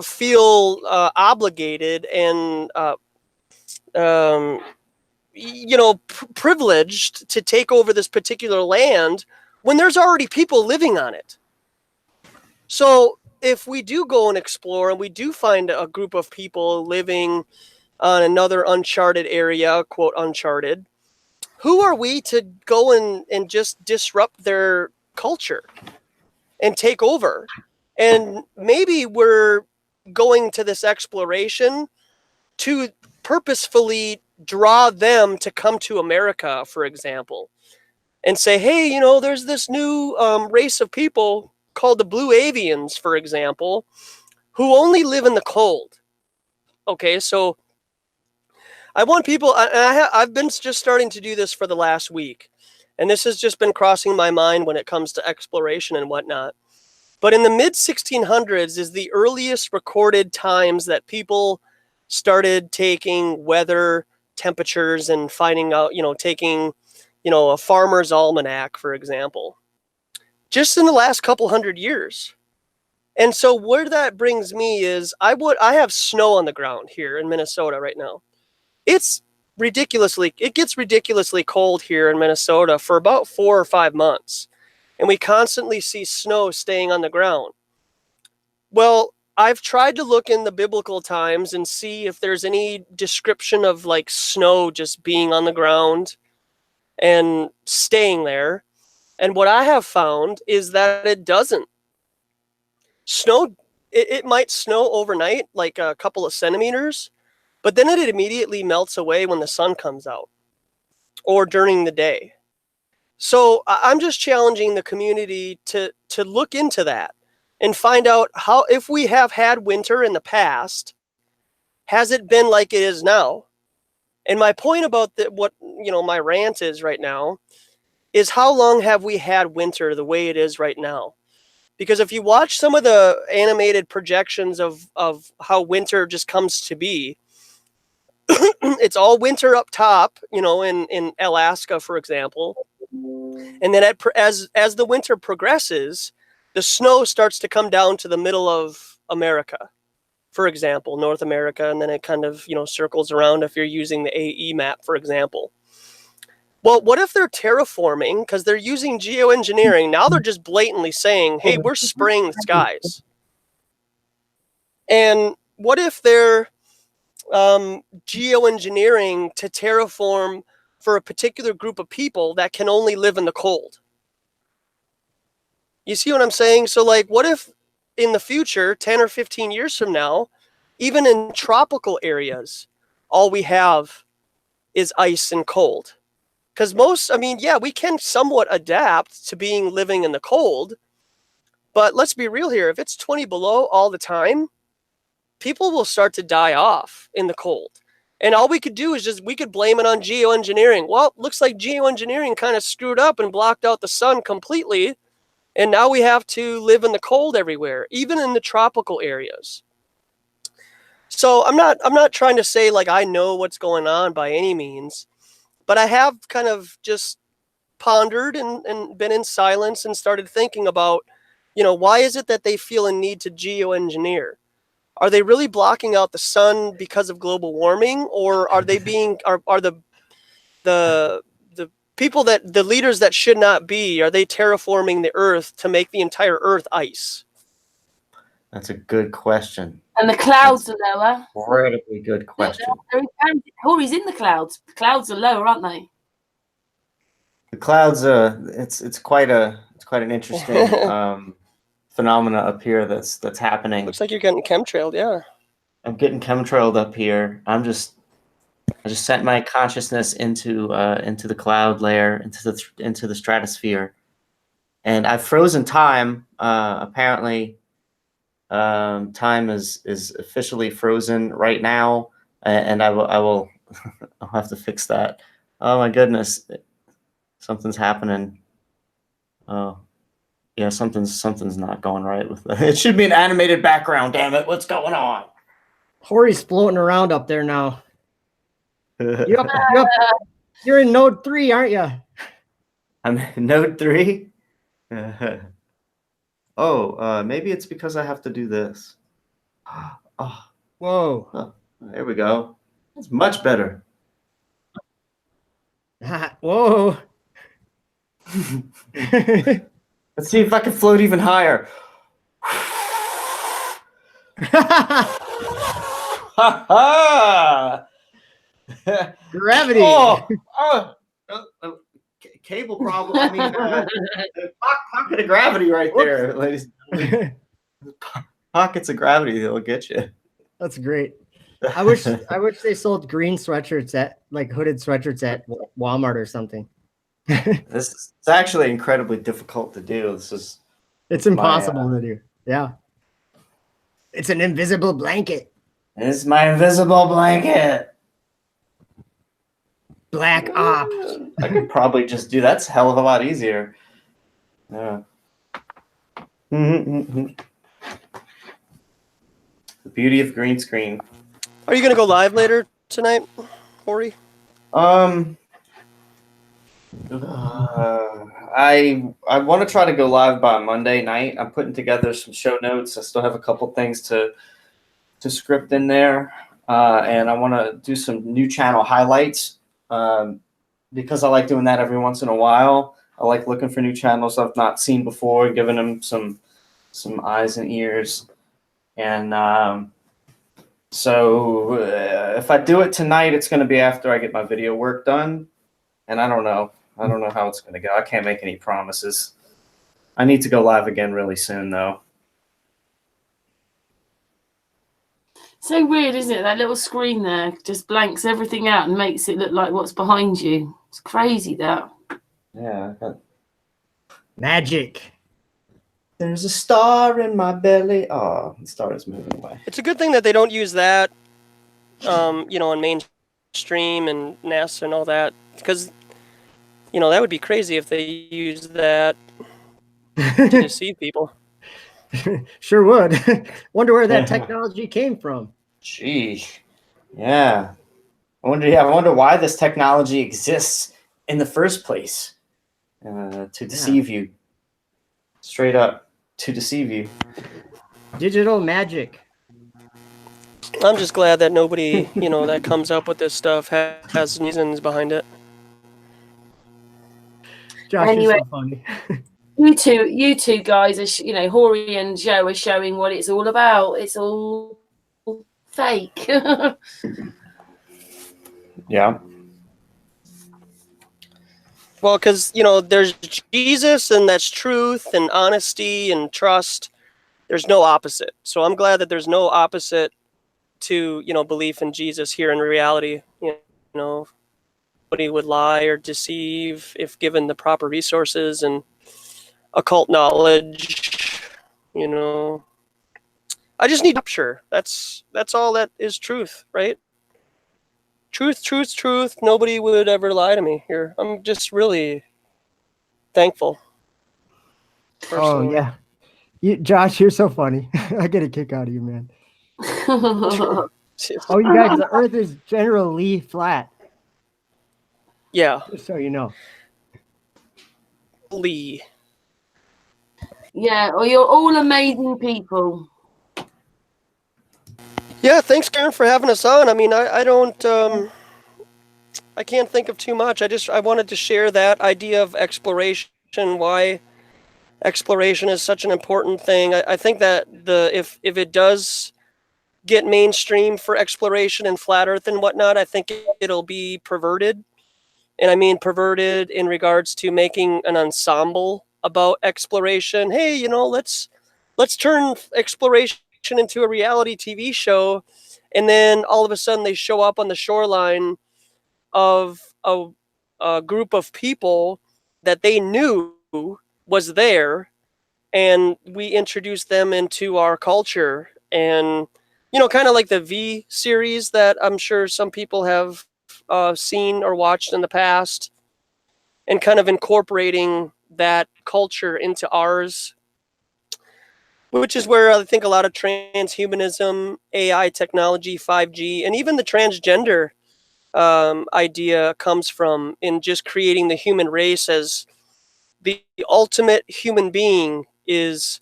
Speaker 2: feel obligated and, privileged to take over this particular land when there's already people living on it. So if we do go and explore and we do find a group of people living on another uncharted area, quote uncharted, who are we to go and just disrupt their culture and take over? And maybe we're going to this exploration to purposefully draw them to come to America, for example, and say, hey, there's this new race of people called the Blue Avians, for example. who only live in the cold. Okay, so I want people, I've been just starting to do this for the last week, and this has just been crossing my mind when it comes to exploration and whatnot. But in the mid 1600s is the earliest recorded times that people started taking weather temperatures and finding out, taking, a farmer's almanac, for example, just in the last couple hundred years. And so where that brings me is I have snow on the ground here in Minnesota right now. It gets ridiculously cold here in Minnesota for about 4 or 5 months. And we constantly see snow staying on the ground. Well, I've tried to look in the biblical times and see if there's any description of like snow just being on the ground and staying there. And what I have found is that it doesn't. Snow, it might snow overnight, like a couple of centimeters, but then it immediately melts away when the sun comes out or during the day. So I'm just challenging the community to look into that and find out how, if we have had winter in the past, has it been like it is now? And my point about my rant is right now is how long have we had winter the way it is right now? Because if you watch some of the animated projections of how winter just comes to be, it's all winter up top, in Alaska, for example. And then as the winter progresses, the snow starts to come down to the middle of America, for example, North America, and then it kind of, circles around if you're using the AE map, for example. Well, what if they're terraforming because they're using geoengineering? Now they're just blatantly saying, hey, we're spraying the skies. And what if they're geoengineering to terraform for a particular group of people that can only live in the cold? You see what I'm saying? So like, what if in the future, 10 or 15 years from now, even in tropical areas, all we have is ice and cold? Because we can somewhat adapt to living in the cold, but let's be real here. If it's 20 below all the time, people will start to die off in the cold. And all we could do is we could blame it on geoengineering. Well, it looks like geoengineering kind of screwed up and blocked out the sun completely. And now we have to live in the cold everywhere, even in the tropical areas. So I'm not trying to say like I know what's going on by any means, but I have kind of just pondered and been in silence and started thinking about, why is it that they feel a need to geoengineer? Are they really blocking out the sun because of global warming, or are they are the people the leaders that should not be, are they terraforming the earth to make the entire earth ice?
Speaker 4: That's a good question.
Speaker 1: And the clouds are lower.
Speaker 4: Incredibly good question.
Speaker 1: Horry's in the clouds. The clouds are lower, aren't they?
Speaker 4: The clouds, it's quite an interesting phenomena up here that's happening.
Speaker 2: Looks like you're getting chemtrailed, yeah.
Speaker 4: I'm getting chemtrailed up here. I just sent my consciousness into the cloud layer, into the stratosphere, and I've frozen time. Apparently, time is officially frozen right now, and I'll have to fix that. Oh my goodness, something's happening. Oh. Yeah, something's not going right with that. It should be an animated background, damn it. What's going on?
Speaker 3: Horry's floating around up there now. You're in node 3, aren't you?
Speaker 4: I'm in node 3? Maybe it's because I have to do this. Oh.
Speaker 3: Whoa.
Speaker 4: Oh, there we go. That's much better.
Speaker 3: Whoa.
Speaker 4: Let's see if I can float even higher.
Speaker 3: Gravity.
Speaker 4: Cable problem. I mean, pocket of gravity right there, ladies and gentlemen. Pockets of gravity that'll get you.
Speaker 3: That's great. I wish they sold green sweatshirts hooded sweatshirts at Walmart or something.
Speaker 4: It's actually incredibly difficult to do.
Speaker 3: It's impossible to do. Yeah. It's an invisible blanket.
Speaker 4: It's my invisible blanket.
Speaker 3: Black op.
Speaker 4: I could probably just do that's a hell of a lot easier. Yeah. The beauty of green screen.
Speaker 2: Are you gonna go live later tonight, Horry?
Speaker 4: I want to try to go live by Monday night. I'm putting together some show notes. I still have a couple things to script in there, and I want to do some new channel highlights because I like doing that every once in a while. I like looking for new channels I've not seen before, giving them some eyes and ears. And so if I do it tonight, it's going to be after I get my video work done, and I don't know how it's going to go. I can't make any promises. I need to go live again really soon, though.
Speaker 1: So weird, isn't it? That little screen there just blanks everything out and makes it look like what's behind you. It's crazy, that.
Speaker 4: Yeah.
Speaker 3: Magic.
Speaker 4: There's a star in my belly. Oh, the star is moving away.
Speaker 2: It's a good thing that they don't use that, on mainstream and NASA and all that, because, that would be crazy if they used that to deceive people.
Speaker 3: Sure would. Wonder where that technology came from.
Speaker 4: Gee, yeah. I wonder why this technology exists in the first place. To deceive you. Straight up, to deceive you.
Speaker 3: Digital magic.
Speaker 2: I'm just glad that nobody, that comes up with this stuff has reasons behind it.
Speaker 3: Josh,
Speaker 1: Anyway.
Speaker 3: you're so funny.
Speaker 1: You two guys are, Horry and Joe are showing what it's all about. It's all fake.
Speaker 4: Yeah.
Speaker 2: Well, because, there's Jesus, and that's truth and honesty and trust. There's no opposite. So I'm glad that there's no opposite to, belief in Jesus here in reality. Nobody would lie or deceive if given the proper resources and occult knowledge. I just need capture. That's all that is truth, right? Truth. Nobody would ever lie to me here. I'm just really thankful. Personally.
Speaker 3: Oh, yeah. Josh, you're so funny. I get a kick out of you, man. Oh, you guys, the Earth is generally flat.
Speaker 2: Yeah.
Speaker 3: Just so you know.
Speaker 2: Lee.
Speaker 1: Yeah, well, you're all amazing people.
Speaker 2: Yeah, thanks, Karen, for having us on. I mean, I don't, I can't think of too much. I wanted to share that idea of exploration, why exploration is such an important thing. I think that if it does get mainstream for exploration and flat Earth and whatnot, I think it'll be perverted. And I mean perverted in regards to making an ensemble about exploration. Hey, let's turn exploration into a reality TV show, and then all of a sudden they show up on the shoreline of a group of people that they knew was there, and we introduced them into our culture. And kind of like the V series that I'm sure some people have seen or watched in the past, and kind of incorporating that culture into ours, which is where I think a lot of transhumanism, AI technology, 5G, and even the transgender idea comes from, in just creating the human race as the ultimate human being is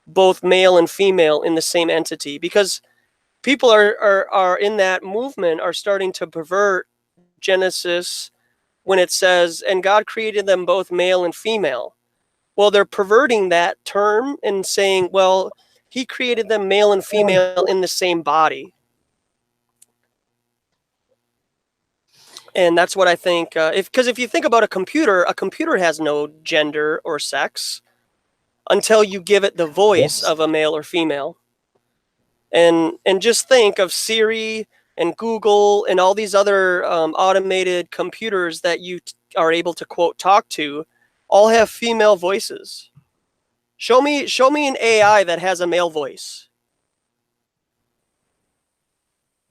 Speaker 2: both male and female in the same entity. Because people are in that movement are starting to pervert Genesis when it says, and God created them both male and female. Well, they're perverting that term and saying, well, he created them male and female in the same body. And that's what I think, because if you think about a computer has no gender or sex until you give it the voice of a male or female. And just think of Siri and Google and all these other automated computers that you are able to, quote, talk to, all have female voices. Show me an AI that has a male voice.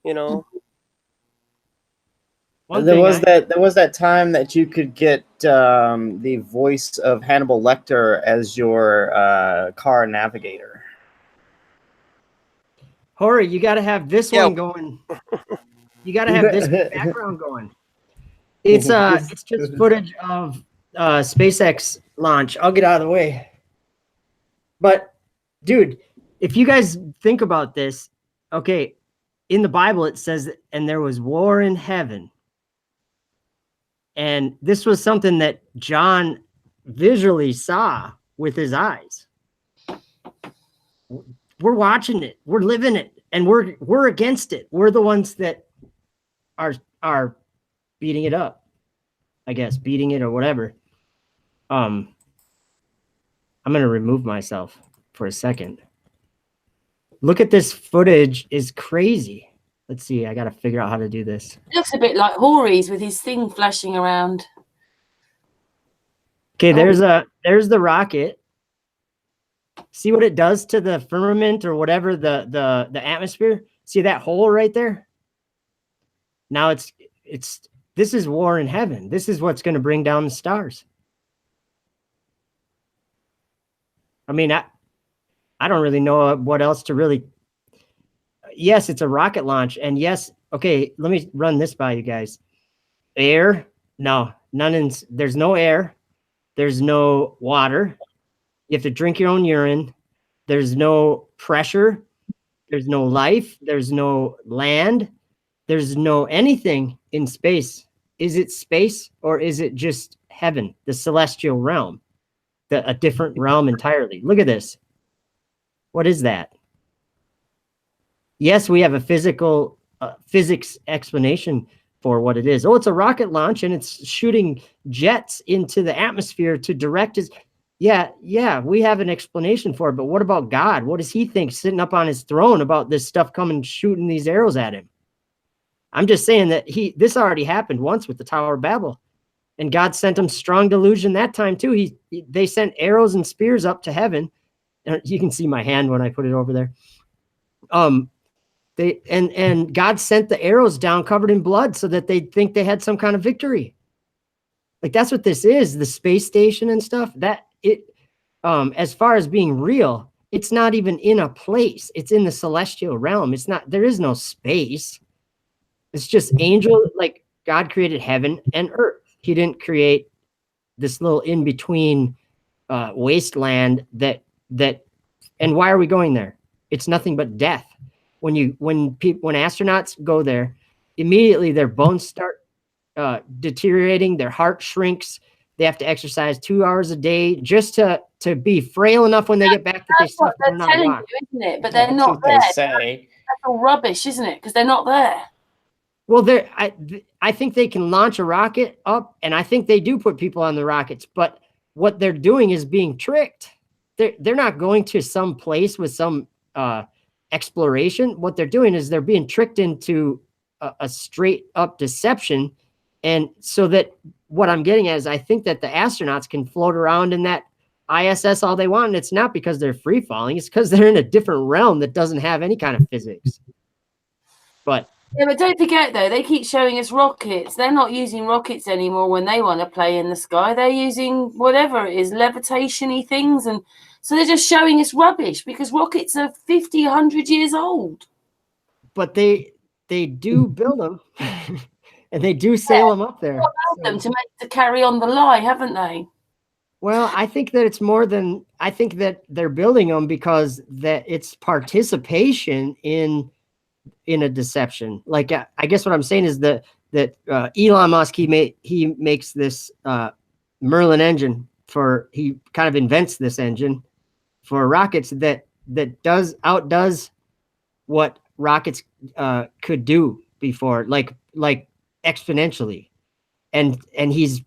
Speaker 2: you know.
Speaker 3: One thing
Speaker 4: There was that time that you could get the voice of Hannibal Lecter as your car navigator.
Speaker 3: Horry, you got to have this
Speaker 2: Yeah.
Speaker 3: one going. You got to have this background going. It's just footage of SpaceX launch. I'll get out of the way. But dude, if you guys think about this, okay, in the Bible it says, and there was war in heaven. And this was something that John visually saw with his eyes. We're watching it, we're living it, and we're against it. We're the ones that are beating it up, I guess, beating it or whatever. I'm gonna remove myself for a second. Look at this footage, is crazy. Let's see, I gotta figure out how to do this.
Speaker 1: It looks a bit like Horry's with his thing flashing around.
Speaker 3: Okay, there's the rocket. See what it does to the firmament or whatever, the atmosphere? See that hole right there? Now this is war in heaven. This is what's going to bring down the stars. I mean, I don't really know what else to really. Yes, it's a rocket launch, and yes, okay, let me run this by you guys. Air? No, there's no air. There's no water. You have to drink your own urine. There's no pressure. There's no life. There's no land. There's no anything in space. Is it space or is it just heaven, the celestial realm, a different realm entirely? Look at this. What is that? Yes, we have a physics explanation for what it is. Oh, it's a rocket launch and it's shooting jets into the atmosphere to direct his. Yeah, we have an explanation for it, but what about God? What does he think sitting up on his throne about this stuff coming shooting these arrows at him? I'm just saying that this already happened once with the Tower of Babel, and God sent them strong delusion that time too. They sent arrows and spears up to heaven. And you can see my hand when I put it over there. And God sent the arrows down covered in blood so that they'd think they had some kind of victory. Like that's what this is, the space station and stuff. As far as being real, it's not even in a place. It's in the celestial realm. There is no space. It's just angel, like God created heaven and earth. He didn't create this little in-between wasteland that, and why are we going there? It's nothing but death. When astronauts go there, immediately their bones start deteriorating, their heart shrinks. They have to exercise 2 hours a day just to be frail enough when they get back that they
Speaker 1: That's what
Speaker 3: still
Speaker 1: they're telling you, isn't it? But they're
Speaker 4: That's
Speaker 1: not
Speaker 4: what
Speaker 1: there.
Speaker 4: they say.
Speaker 1: That's all rubbish, isn't it? Because they're not there.
Speaker 3: Well, I think they can launch a rocket up, and I think they do put people on the rockets. But what they're doing is being tricked. They're not going to some place with some exploration. What they're doing is they're being tricked into a straight up deception. And so that what I'm getting at is I think that the astronauts can float around in that ISS all they want. And it's not because they're free falling. It's because they're in a different realm that doesn't have any kind of physics. But
Speaker 1: yeah, but don't forget though, they keep showing us rockets. They're not using rockets anymore when they want to play in the sky. They're using whatever it is, levitation-y things. And so they're just showing us rubbish because rockets are 50, 100 years old.
Speaker 3: But they do build them and they do sail them up there.
Speaker 1: Them to carry on the lie, haven't they?
Speaker 3: Well, I think that it's more than, I think that they're building them because that it's participation in a deception. Like I guess what I'm saying is that Elon Musk he makes this Merlin engine he kind of invents this engine for rockets that outdoes what rockets could do before, like exponentially, and he's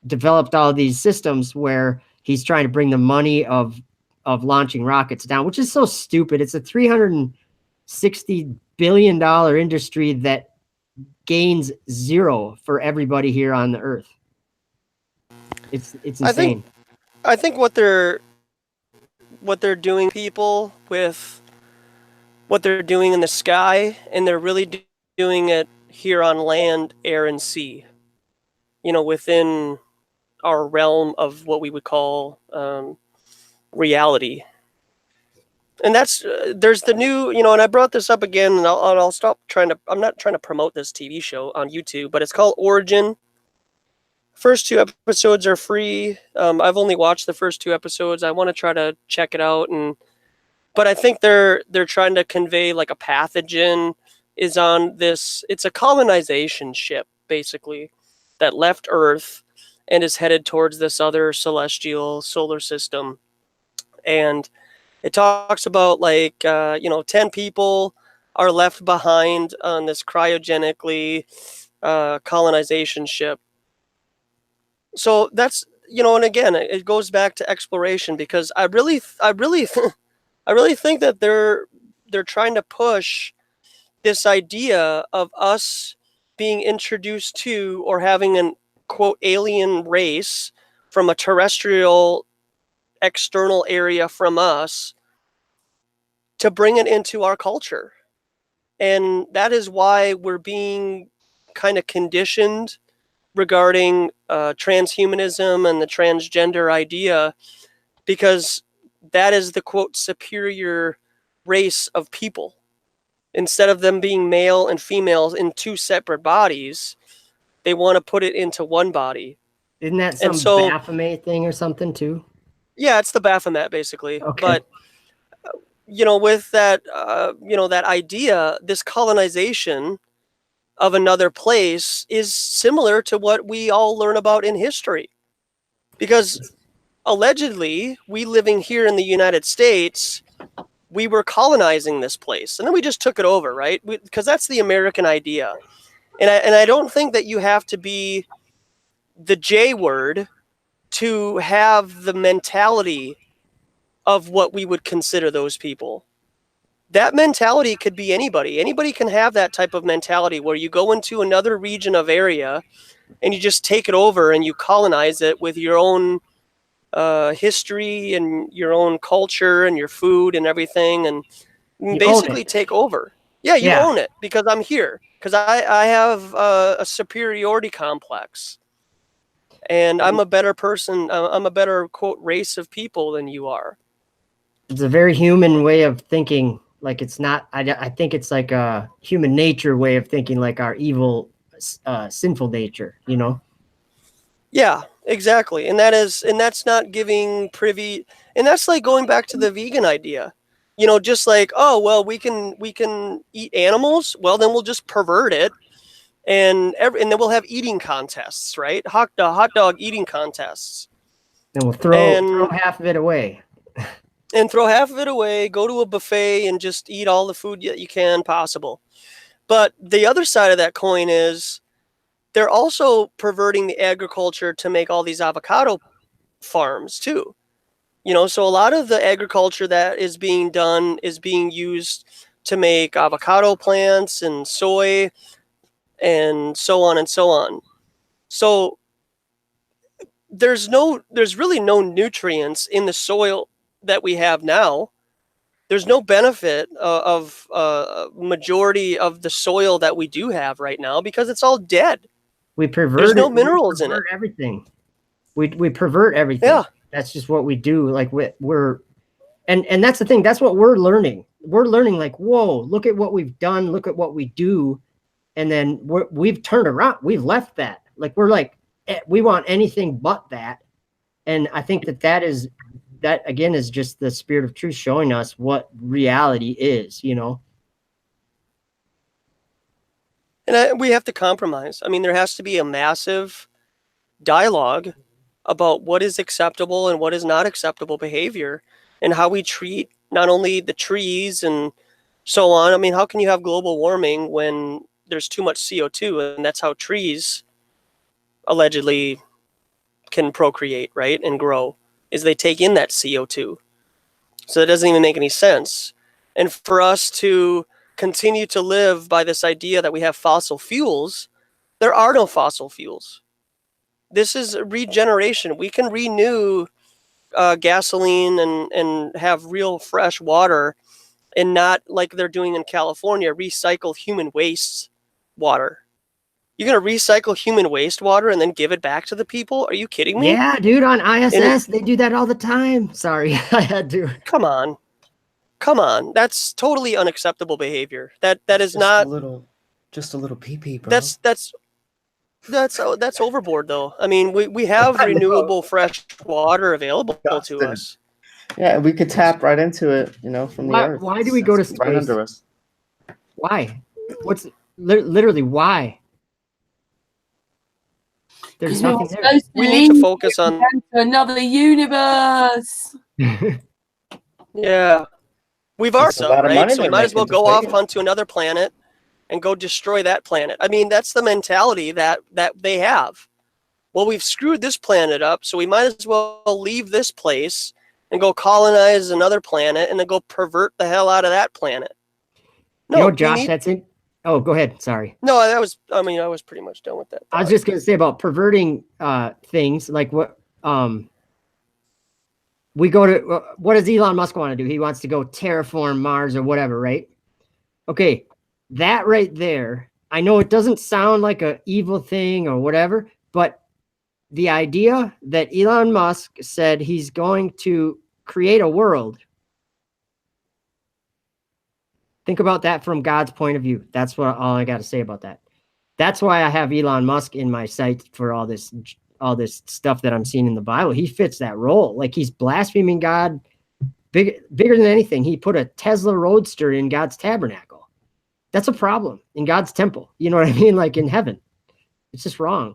Speaker 3: developed all these systems where he's trying to bring the money of launching rockets down, which is so stupid. It's a $360 billion industry that gains zero for everybody here on the earth. It's insane.
Speaker 2: I think what they're doing people with what they're doing in the sky, and they're really doing it here on land, air, and sea. Within our realm of what we would call reality. And that's there's the new, and I brought this up again, and I'll stop trying to. I'm not trying to promote this TV show on YouTube, but it's called Origin. First 2 episodes are free. I've only watched the first 2 episodes. I want to try to check it out, but I think they're trying to convey like a pathogen is on this. It's a colonization ship basically that left Earth and is headed towards this other celestial solar system, and it talks about 10 people are left behind on this cryogenically colonization ship. So that's, and again, it goes back to exploration, because I really think that they're trying to push this idea of us being introduced to or having an quote alien race from a terrestrial external area from us to bring it into our culture. And that is why we're being kind of conditioned regarding transhumanism and the transgender idea, because that is the quote superior race of people. Instead of them being male and female in 2 separate bodies, they want to put it into one body.
Speaker 3: Isn't that some Baphomet thing or something too?
Speaker 2: Yeah, it's the Baphomet basically.
Speaker 3: Okay.
Speaker 2: But with that, that idea, this colonization of another place is similar to what we all learn about in history. Because allegedly, we living here in the United States, we were colonizing this place, and then we just took it over, right? Because that's the American idea. And I don't think that you have to be the J word to have the mentality of what we would consider those people. That mentality could be anybody. Anybody can have that type of mentality where you go into another region of area and you just take it over and you colonize it with your own history and your own culture and your food and everything, and
Speaker 3: You
Speaker 2: basically
Speaker 3: own it.
Speaker 2: take over. Yeah, you
Speaker 3: Yeah.
Speaker 2: own it because I'm here. Because I have a superiority complex. And I'm a better person. I'm a better, quote, race of people than you are.
Speaker 3: It's a very human way of thinking. Like it's not, I think it's like a human nature way of thinking, like our evil, sinful nature,
Speaker 2: Yeah, exactly. And that's not giving privy. And that's like going back to the vegan idea. Just like, oh, well, we can eat animals. Well, then we'll just pervert it. And then we'll have eating contests, right? Hot dog eating contests.
Speaker 3: And we'll throw half of it away.
Speaker 2: And throw half of it away, go to a buffet and just eat all the food that you can possible. But the other side of that coin is they're also perverting the agriculture to make all these avocado farms too. So a lot of the agriculture that is being done is being used to make avocado plants and soy and so on and so on. So there's really no nutrients in the soil that we have now. There's no benefit of majority of the soil that we do have right now because it's all dead.
Speaker 3: We pervert.
Speaker 2: There's no minerals in it.
Speaker 3: Everything. We pervert everything.
Speaker 2: Yeah.
Speaker 3: That's just what we do. Like we're and that's the thing. That's what we're learning. We're learning like, whoa, look at what we've done. Look at what we do. And then we've turned around. We've left that. Like we're like, we want anything but that. And I think that again is just the spirit of truth showing us what reality is,
Speaker 2: And we have to compromise. I mean, there has to be a massive dialogue about what is acceptable and what is not acceptable behavior and how we treat not only the trees and so on. I mean, how can you have global warming when there's too much CO2, and that's how trees allegedly can procreate, right, and grow, is they take in that CO2. So it doesn't even make any sense. And for us to continue to live by this idea that we have fossil fuels, there are no fossil fuels. This is regeneration. We can renew gasoline and have real fresh water and not like they're doing in California, recycle human waste water. You're going to recycle human waste water and then give it back to the people? Are you kidding me?
Speaker 3: Yeah, dude, on ISS, they do that all the time. Sorry, I had to.
Speaker 2: Come on. That's totally unacceptable behavior. That is
Speaker 4: Just
Speaker 2: not
Speaker 4: just a little pee-pee, bro.
Speaker 2: that's overboard though. I mean, we have renewable fresh water available to us.
Speaker 4: Yeah, we could tap right into it, from the earth.
Speaker 3: Why do we go to
Speaker 4: It's right
Speaker 3: space?
Speaker 4: under us.
Speaker 3: Why? What's literally why? There's nothing there.
Speaker 2: We need to focus on
Speaker 1: another universe.
Speaker 2: Yeah. We've
Speaker 4: That's a
Speaker 2: also,
Speaker 4: lot of
Speaker 2: right?
Speaker 4: money
Speaker 2: So we
Speaker 4: they're
Speaker 2: might as well
Speaker 4: making,
Speaker 2: go
Speaker 4: just
Speaker 2: off
Speaker 4: take it.
Speaker 2: onto another planet and go destroy that planet. I mean, that's the mentality that they have. Well, we've screwed this planet up, so we might as well leave this place and go colonize another planet and then go pervert the hell out of that planet. No,
Speaker 3: Josh, that's it. Oh, go ahead. Sorry.
Speaker 2: No, I was pretty much done with that.
Speaker 3: I was just going to say about perverting things, like what we go to, what does Elon Musk want to do? He wants to go terraform Mars or whatever, right? Okay, that right there, I know it doesn't sound like an evil thing or whatever, but the idea that Elon Musk said he's going to create a world, think about that from God's point of view. That's all I got to say about that. That's why I have Elon Musk in my sight for all this stuff that I'm seeing in the Bible. He fits that role. Like, he's blaspheming God bigger than anything. He put a Tesla Roadster in God's tabernacle. That's a problem in God's temple. You know what I mean? Like in heaven. It's just wrong.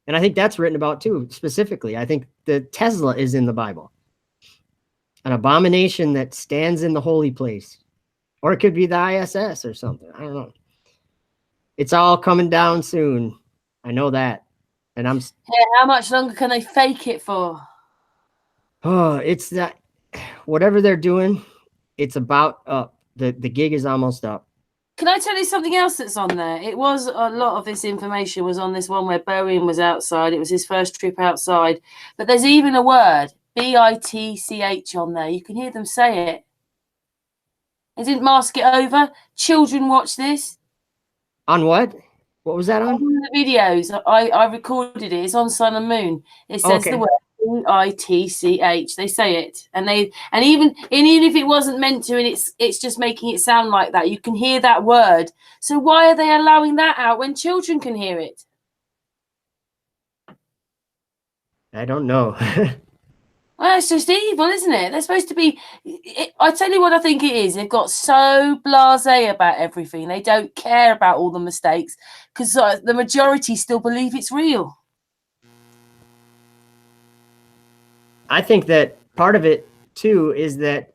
Speaker 3: And I think that's written about too, specifically. I think the Tesla is in the Bible. An abomination that stands in the holy place. Or it could be the ISS or something. I don't know. It's all coming down soon. I know that. And
Speaker 1: how much longer can they fake it for?
Speaker 3: Oh, it's that whatever they're doing, it's about up. The gig is almost up.
Speaker 1: Can I tell you something else that's on there? It was a lot of this information was on this one where Bowen was outside. It was his first trip outside. But there's even a word, BITCH, on there. You can hear them say it. They didn't mask it over. Children watch this.
Speaker 3: On what? What was that on?
Speaker 1: On the videos. I recorded it. It's on Sun and Moon. It says the word BITCH. They say it, and even if it wasn't meant to, and it's just making it sound like that. You can hear that word. So why are they allowing that out when children can hear it?
Speaker 3: I don't know.
Speaker 1: Well, it's just evil, isn't it? They're supposed to be. I tell you what I think it is. They've got so blasé about everything. They don't care about all the mistakes because the majority still believe it's real.
Speaker 3: I think that part of it too is that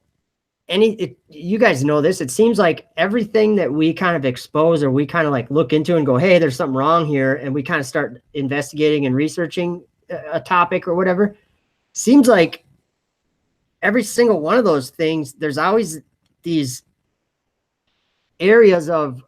Speaker 3: you guys know this. It seems like everything that we kind of expose or we kind of like look into and go, hey, there's something wrong here, and we kind of start investigating and researching a topic or whatever. Seems like every single one of those things, there's always these areas of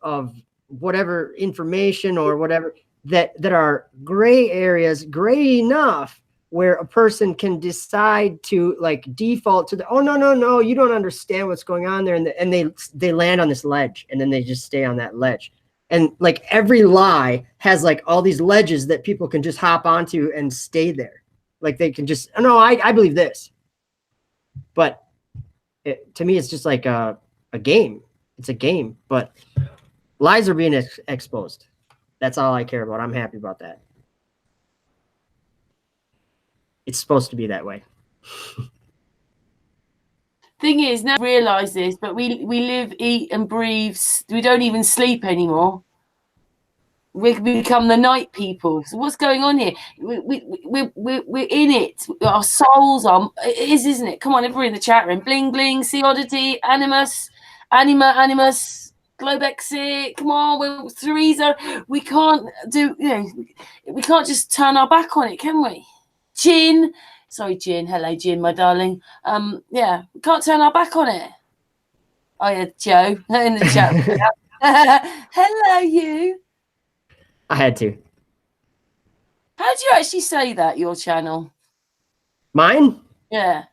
Speaker 3: whatever information or whatever that are gray areas, gray enough where a person can decide to like default to no, you don't understand what's going on there. And they land on this ledge, and then they just stay on that ledge. And like every lie has like all these ledges that people can just hop onto and stay there. Like they can just, no, I believe this. But to me, it's just like a game. It's a game, but lies are being exposed. That's all I care about. I'm happy about that. It's supposed to be that way.
Speaker 1: Thing is, now I realize this, but we live, eat, and breathe. We don't even sleep anymore. We become the night people. So what's going on here? We're in it. Our souls are. It is, isn't it? Come on, everybody in the chat room. Bling bling. See oddity. Animus. Animus. Globexit. Come on, we're Theresa. We can't do. We can't just turn our back on it, can we? Jin. Sorry, Jin. Hello, Jin, my darling. Yeah, we can't turn our back on it. Oh yeah, Joe in the chat. Hello, you.
Speaker 3: I had to.
Speaker 1: How do you actually say that, your channel?
Speaker 3: Mine?
Speaker 1: Yeah.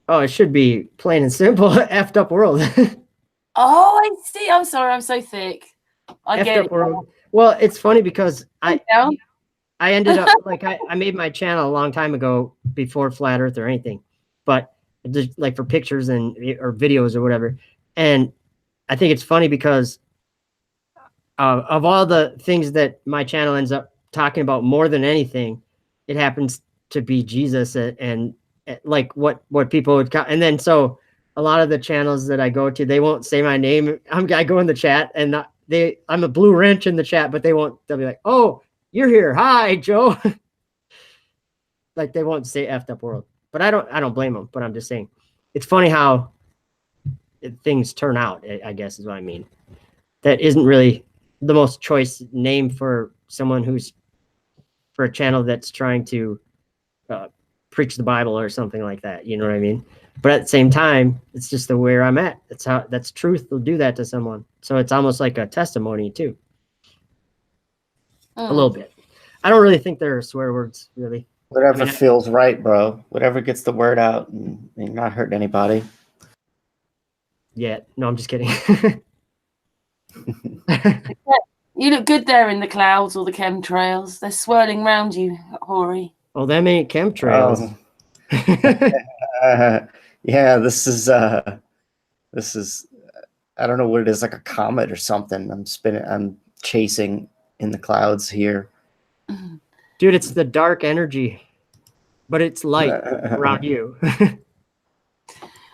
Speaker 3: Oh, it should be plain and simple. Effed up world.
Speaker 1: Oh, I see. I'm sorry. I'm so thick. I
Speaker 3: Effed
Speaker 1: get
Speaker 3: up
Speaker 1: it.
Speaker 3: world. Well, it's funny because
Speaker 1: Yeah.
Speaker 3: I ended up like I made my channel a long time ago before Flat Earth or anything, but just like for pictures and or videos or whatever. And I think it's funny because of all the things that my channel ends up talking about more than anything, it happens to be Jesus and like what people would and then so a lot of the channels that I go to, they won't say my name. I go in the chat and I'm a blue wrench in the chat, but they'll be like, "Oh, you're here. Hi, Joe." Like they won't say effed up world, but I don't blame them, but I'm just saying it's funny how things turn out, I guess is what I mean. That isn't really the most choice name for someone who's for a channel that's trying to preach the Bible or something like that. You know what I mean? But at the same time, it's just the where I'm at. That's truth will do that to someone. So it's almost like a testimony too. A little bit. I don't really think there are swear words really.
Speaker 4: Whatever feels right, bro. Whatever gets the word out and you're not hurting anybody.
Speaker 3: Yeah. No, I'm just kidding.
Speaker 1: You look good there in the clouds or the chemtrails. They're swirling around you, Horry.
Speaker 3: Oh, them ain't chemtrails.
Speaker 4: Yeah, this is I don't know what it is, like a comet or something. I'm chasing in the clouds here.
Speaker 3: Dude, it's the dark energy, but it's light around you.
Speaker 1: And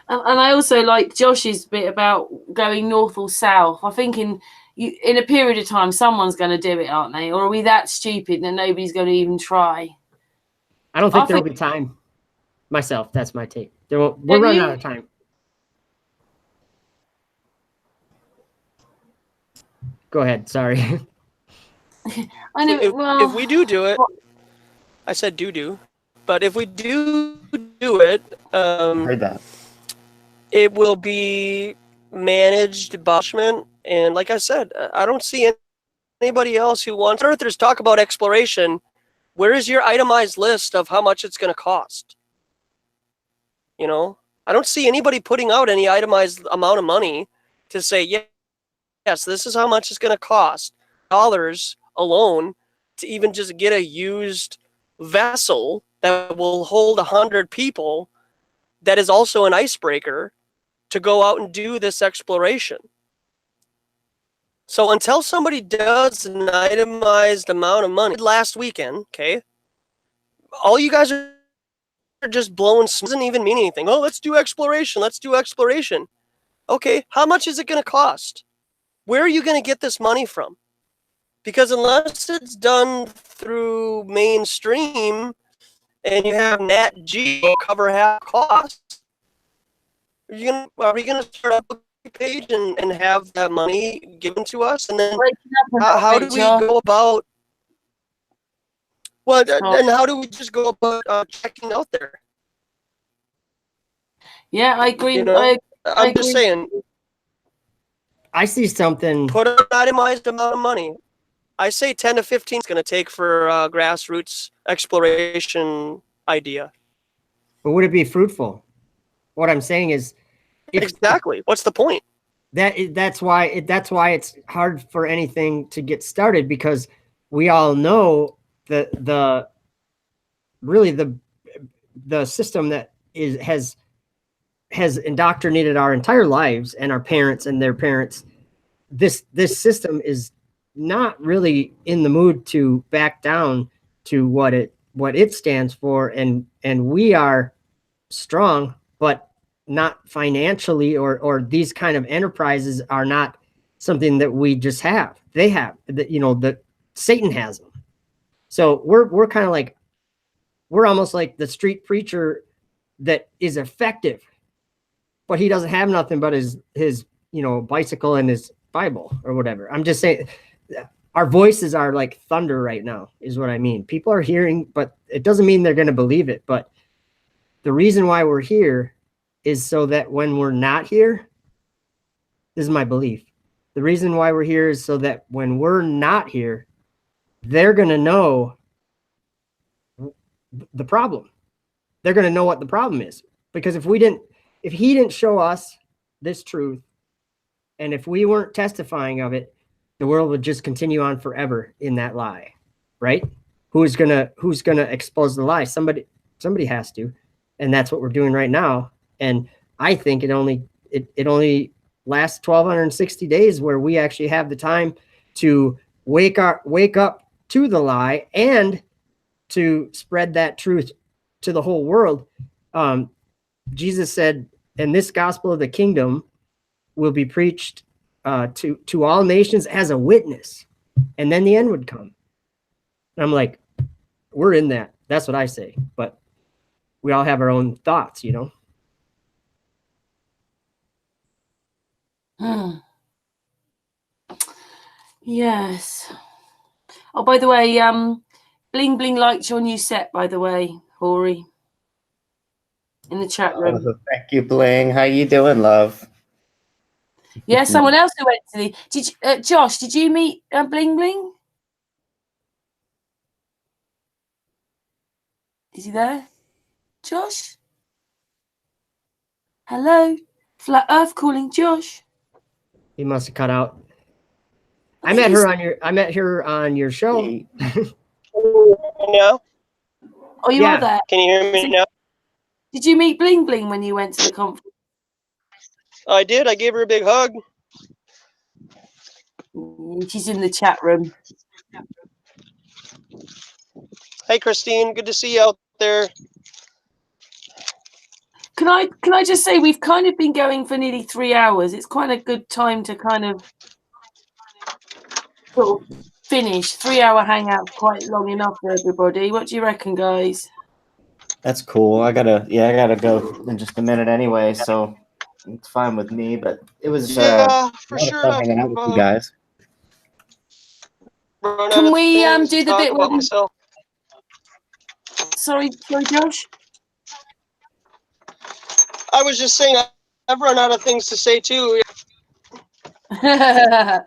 Speaker 1: I also like Josh's bit about going north or south. I think in a period of time, someone's going to do it, aren't they? Or are we that stupid that nobody's going to even try?
Speaker 3: I don't think there'll be time. Myself, that's my take. We're running out of time. Go ahead. Sorry.
Speaker 1: I know.
Speaker 2: If we do it, I said do, but if we do it,
Speaker 4: Heard that.
Speaker 2: it will be managed abolishment. And like I said, I don't see anybody else who wants. Earthers talk about exploration. Where is your itemized list of how much it's going to cost? You know, I don't see anybody putting out any itemized amount of money to say, yes, this is how much it's going to cost. Dollars alone to even just get a used vessel that will hold 100 people that is also an icebreaker to go out and do this exploration. So until somebody does an itemized amount of money, last weekend, okay, all you guys are just blowing smoke. Doesn't even mean anything. Oh, let's do exploration. Let's do exploration. Okay, how much is it going to cost? Where are you going to get this money from? Because unless it's done through mainstream and you have Nat Geo cover half costs, are we going to start up a page and have that money given to us? And then how do we go about? Well, and how do we just go about checking out there?
Speaker 1: Yeah, I agree.
Speaker 2: You know, I'm just saying.
Speaker 3: I see something.
Speaker 2: Put an itemized amount of money. I say 10 to 15 is going to take for a grassroots exploration idea.
Speaker 3: But would it be fruitful? What I'm saying is,
Speaker 2: exactly. What's the point?
Speaker 3: That's why it's hard for anything to get started, because we all know the system that has indoctrinated our entire lives and our parents and their parents. This system is not really in the mood to back down to what it stands for, and we are strong, but not financially, or these kind of enterprises are not something that we just have. They have that Satan has them. So we're kind of like, we're almost like the street preacher that is effective, but he doesn't have nothing but his bicycle and his Bible or whatever. I'm just saying, our voices are like thunder right now, is what I mean. People are hearing, but it doesn't mean they're going to believe it. But the reason why we're here is so that when we're not here, this is my belief. The reason why we're here is so that when we're not here, they're going to know the problem. They're going to know what the problem is. Because if he didn't show us this truth, and if we weren't testifying of it, the world would just continue on forever in that lie, right? Who's gonna expose the lie? Somebody has to, and that's what we're doing right now. And I think it only lasts 1,260 days, where we actually have the time to wake up to the lie and to spread that truth to the whole world. Jesus said, and this gospel of the kingdom will be preached to all nations as a witness, and then the end would come. And I'm like, we're in that. That's what I say. But we all have our own thoughts, you know.
Speaker 1: Yes. Oh, by the way, Bling Bling liked your new set, by the way, Horry, in the chat room.
Speaker 4: Oh, thank you, Bling. How you doing, love?
Speaker 1: Yeah, someone else who went to the. Did you, Josh? Did you meet Bling Bling? Is he there, Josh? Hello, Flat Earth calling Josh.
Speaker 3: He must have cut out. I met her on your show.
Speaker 2: No?
Speaker 1: Oh, you are there.
Speaker 2: Can you hear me now?
Speaker 1: Did you meet Bling Bling when you went to the conference?
Speaker 2: I did. I gave her a big hug.
Speaker 1: She's in the chat room.
Speaker 2: Hey, Christine. Good to see you out there.
Speaker 1: Can I just say we've kind of been going for nearly 3 hours. It's quite a good time to kind of sort of finish. 3-hour hangout, quite long enough for everybody. What do you reckon, guys?
Speaker 4: That's cool. I gotta go in just a minute anyway, so it's fine with me. But it was
Speaker 2: for sure.
Speaker 4: fun hanging out with you guys.
Speaker 1: Can we do the bit where Sorry, Josh.
Speaker 2: I was just saying I've run out of things to say too.
Speaker 1: Well,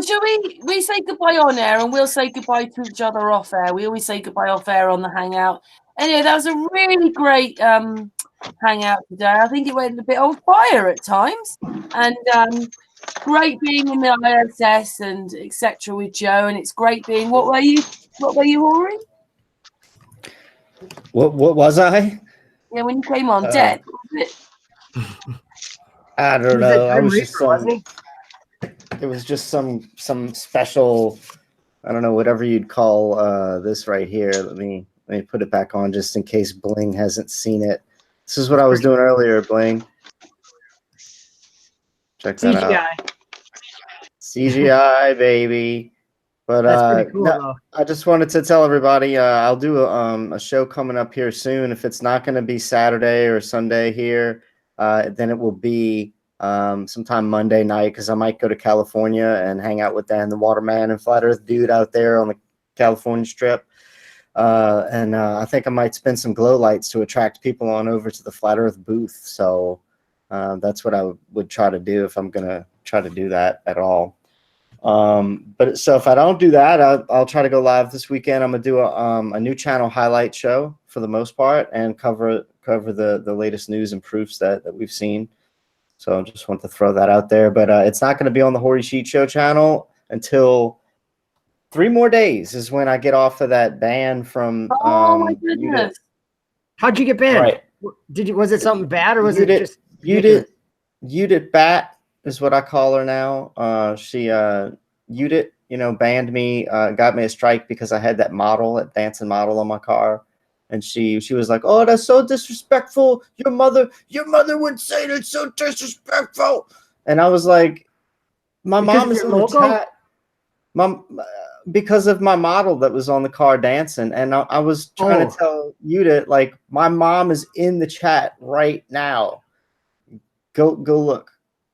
Speaker 1: shall we say goodbye on air, and we'll say goodbye to each other off air. We always say goodbye off air on the hangout. Anyway, that was a really great hangout today. I think it went a bit on fire at times, and great being in the ISS and etc. with Joe. And it's great being. What were you, Horry?
Speaker 4: What was I?
Speaker 1: Yeah, when you came on, dead.
Speaker 4: I don't know. I was just it was just some special, I don't know, whatever you'd call this right here. Let me put it back on just in case Bling hasn't seen it. This is what I was doing earlier, Bling. Check that out. CGI, baby. But
Speaker 3: that's pretty cool,
Speaker 4: no, I just wanted to tell everybody I'll do a show coming up here soon. If it's not going to be Saturday or Sunday here, then it will be sometime Monday night, because I might go to California and hang out with Dan the Waterman and Flat Earth Dude out there on the California Strip. And I think I might spend some glow lights to attract people on over to the Flat Earth booth. So that's what I would try to do if I'm going to try to do that at all. But so if I don't do that, I'll try to go live this weekend. I'm gonna do a new channel highlight show for the most part, and cover the latest news and proofs that we've seen. So I just want to throw that out there. But it's not going to be on the Horry Sheet Show channel until 3 more days is when I get off of that ban from.
Speaker 1: Oh my goodness!
Speaker 3: How'd you get banned?
Speaker 4: Right.
Speaker 3: Was it something bad, or was it just
Speaker 4: Udit Bat is what I call her now. She Udit, banned me, got me a strike because I had that dancing model on my car. And she was like, "Oh, that's so disrespectful. Your mother would say that's so disrespectful." And I was like, "My mom is in the chat, because of my model that was on the car dancing." And I was trying to tell Yuda, like, my mom is in the chat right now. Go look.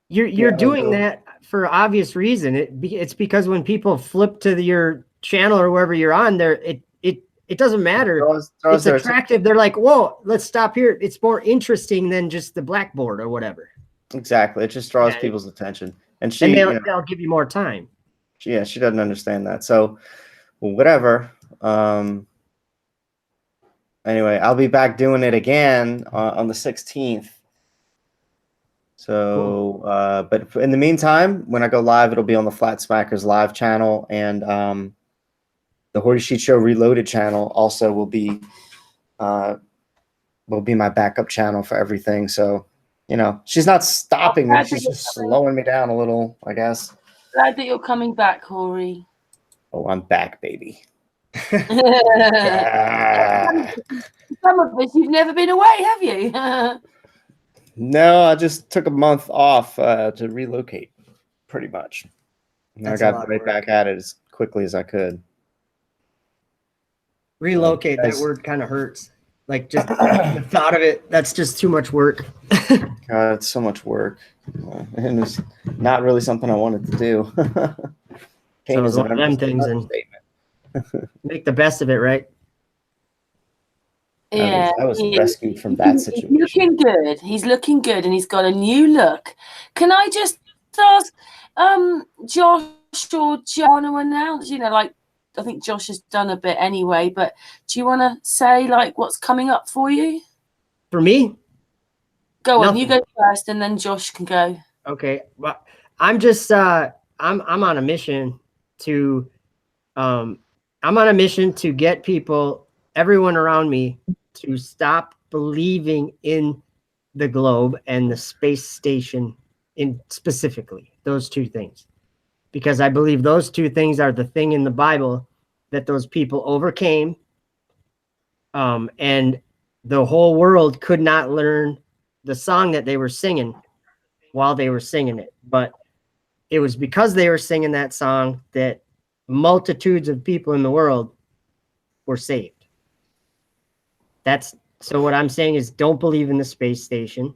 Speaker 3: You're doing that for obvious reason. It's because when people flip to your channel or wherever you're on there, it doesn't matter. It's attractive. They're like, whoa, let's stop here. It's more interesting than just the blackboard or whatever.
Speaker 4: Exactly. It just draws people's attention. And
Speaker 3: they'll give you more time.
Speaker 4: She doesn't understand that. So whatever. anyway, I'll be back doing it again on the 16th. So, but in the meantime, when I go live, it'll be on the Flat Smackers live channel, and the Horty Sheet Show Reloaded channel also will be my backup channel for everything. So, you know, she's not stopping me; she's just slowing me down a little, I guess.
Speaker 1: Glad that you're coming back, Horry.
Speaker 4: Oh, I'm back, baby.
Speaker 1: Some of us, you've never been away, have you?
Speaker 4: No, I just took a month off to relocate, pretty much. And I got right back at it as quickly as I could.
Speaker 3: Relocate, that word kind of hurts. Like, just the thought of it, that's just too much work.
Speaker 4: God, it's so much work. And it's not really something I wanted to do.
Speaker 3: So it was one of them things, and make the best of it, right?
Speaker 1: Yeah,
Speaker 4: I was rescued from that situation.
Speaker 1: He's looking good. He's looking good, and he's got a new look. Can I just ask, Josh or John to announce? You know, like, I think Josh has done a bit anyway, but do you want to say like what's coming up for you?
Speaker 3: For me?
Speaker 1: Go on, you go first, and then Josh can go.
Speaker 3: Okay, well, I'm just I'm on a mission to get people, everyone around me, to stop believing in the globe and the space station, in specifically those two things, because I believe those two things are the thing in the Bible that those people overcame, and the whole world could not learn the song that they were singing while they were singing it, but it was because they were singing that song that multitudes of people in the world were saved. So what I'm saying is, don't believe in the space station.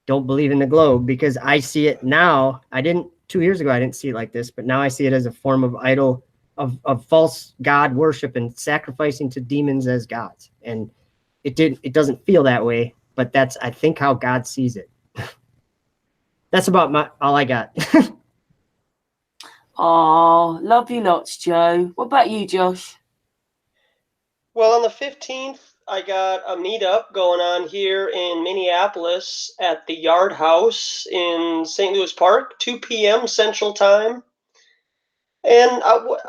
Speaker 3: Don't believe in the globe, because I see it now. 2 years ago, I didn't see it like this, but now I see it as a form of idol, of false God worship and sacrificing to demons as gods. And it doesn't feel that way, but that's, I think, how God sees it. That's about all I got.
Speaker 1: Oh, love you lots, Joe. What about you, Josh?
Speaker 2: Well, on the 15th, I got a meetup going on here in Minneapolis at the Yard House in St. Louis Park, 2 p.m. Central Time. And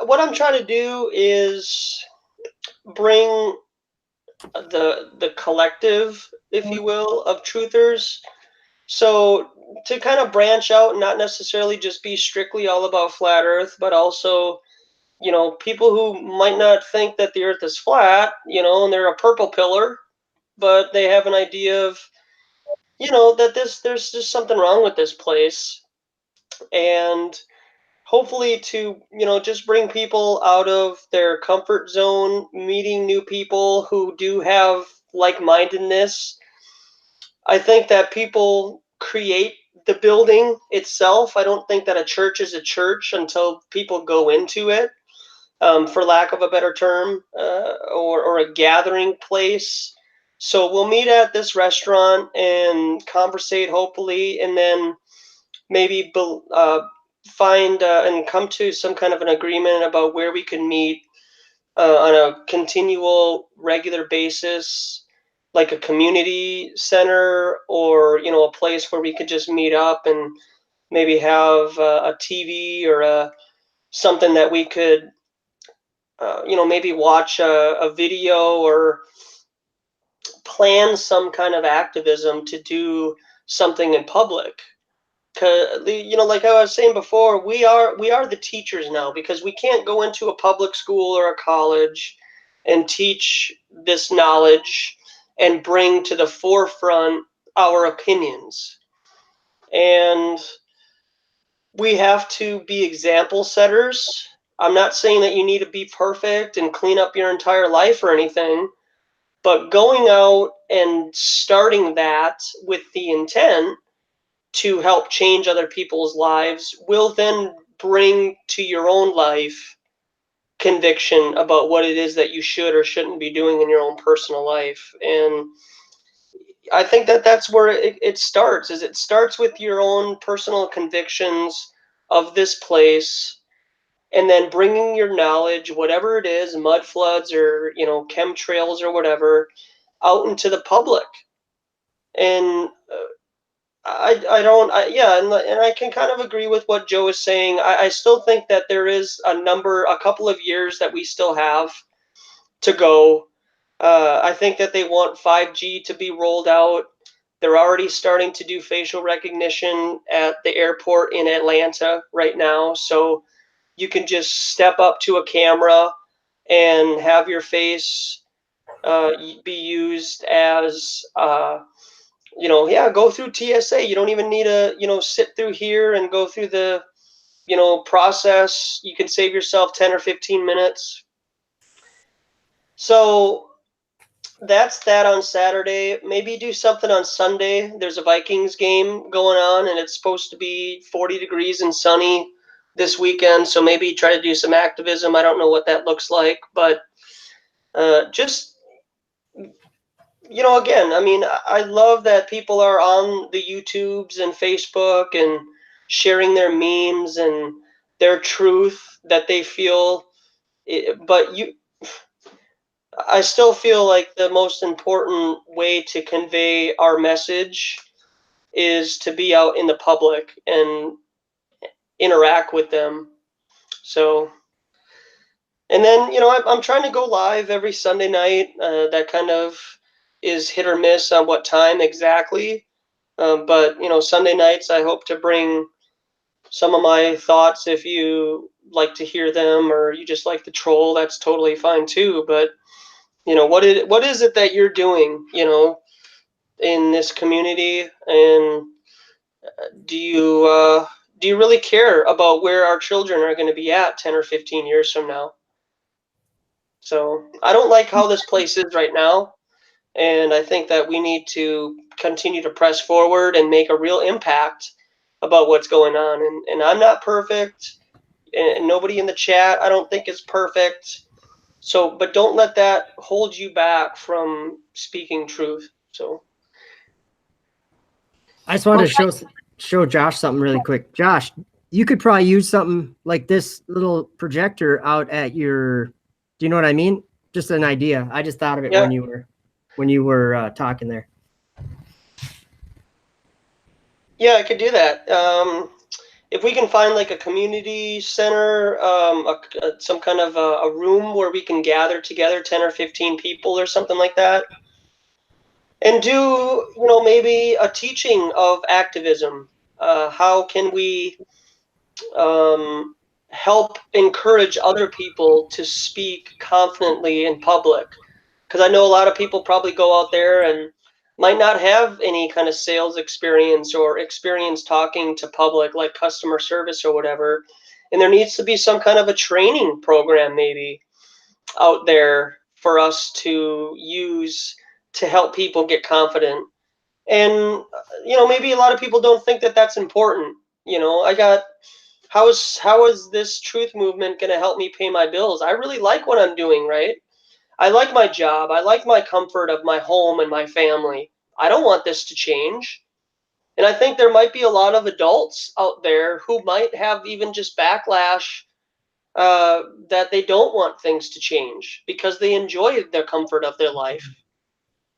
Speaker 2: what I'm trying to do is bring the collective, if you will, of truthers. So to kind of branch out and not necessarily just be strictly all about flat Earth, but also, you know, people who might not think that the Earth is flat, you know, and they're a purple pillar, but they have an idea of, you know, that there's just something wrong with this place. And hopefully to, you know, just bring people out of their comfort zone, meeting new people who do have like-mindedness. I think that people create the building itself. I don't think that a church is a church until people go into it, for lack of a better term, or a gathering place. So we'll meet at this restaurant and conversate, hopefully, and then maybe find and come to some kind of an agreement about where we can meet on a continual, regular basis, like a community center, or, you know, a place where we could just meet up and maybe have a TV or something that we could, you know, maybe watch a video or plan some kind of activism to do something in public. Cause, you know, like I was saying before, we are the teachers now, because we can't go into a public school or a college and teach this knowledge and bring to the forefront our opinions. And we have to be example setters. I'm not saying that you need to be perfect and clean up your entire life or anything, but going out and starting that with the intent to help change other people's lives will then bring to your own life conviction about what it is that you should or shouldn't be doing in your own personal life. And I think that that's where it starts, is it starts with your own personal convictions of this place, and then bringing your knowledge, whatever it is, mud floods or, chemtrails or whatever, out into the public. And and I can kind of agree with what Joe is saying. I still think that there is a couple of years that we still have to go. I think that they want 5G to be rolled out. They're already starting to do facial recognition at the airport in Atlanta right now. So you can just step up to a camera and have your face be used as, go through TSA. You don't even need to, sit through here and go through the, process. You can save yourself 10 or 15 minutes. So that's that on Saturday. Maybe do something on Sunday. There's a Vikings game going on, and it's supposed to be 40 degrees and sunny this weekend. So maybe try to do some activism. I don't know what that looks like, but just, again, I mean, I love that people are on the YouTubes and Facebook and sharing their memes and their truth that they feel. But I still feel like the most important way to convey our message is to be out in the public and interact with them. So, and then, I'm trying to go live every Sunday night. That kind of is hit or miss on what time exactly. But, Sunday nights, I hope to bring some of my thoughts. If you like to hear them or you just like to troll, that's totally fine too. But, what is it that you're doing, in this community? And do you really care about where our children are going to be at 10 or 15 years from now? So I don't like how this place is right now. And I think that we need to continue to press forward and make a real impact about what's going on. And I'm not perfect, and nobody in the chat I don't think is perfect. So, but don't let that hold you back from speaking truth. So
Speaker 3: I just wanted to show Josh something really quick. Josh, you could probably use something like this little projector out at your, do you know what I mean? Just an idea. I just thought of it when you were talking there.
Speaker 2: Yeah, I could do that. If we can find like a community center, some kind of a room where we can gather together 10 or 15 people or something like that, and do, maybe a teaching of activism. How can we help encourage other people to speak confidently in public? Because I know a lot of people probably go out there and might not have any kind of sales experience or experience talking to public, like customer service or whatever. And there needs to be some kind of a training program maybe out there for us to use to help people get confident. And, maybe a lot of people don't think that that's important. How is this truth movement going to help me pay my bills? I really like what I'm doing, right? I like my job. I like my comfort of my home and my family. I don't want this to change. And I think there might be a lot of adults out there who might have even just backlash, that they don't want things to change because they enjoy the comfort of their life.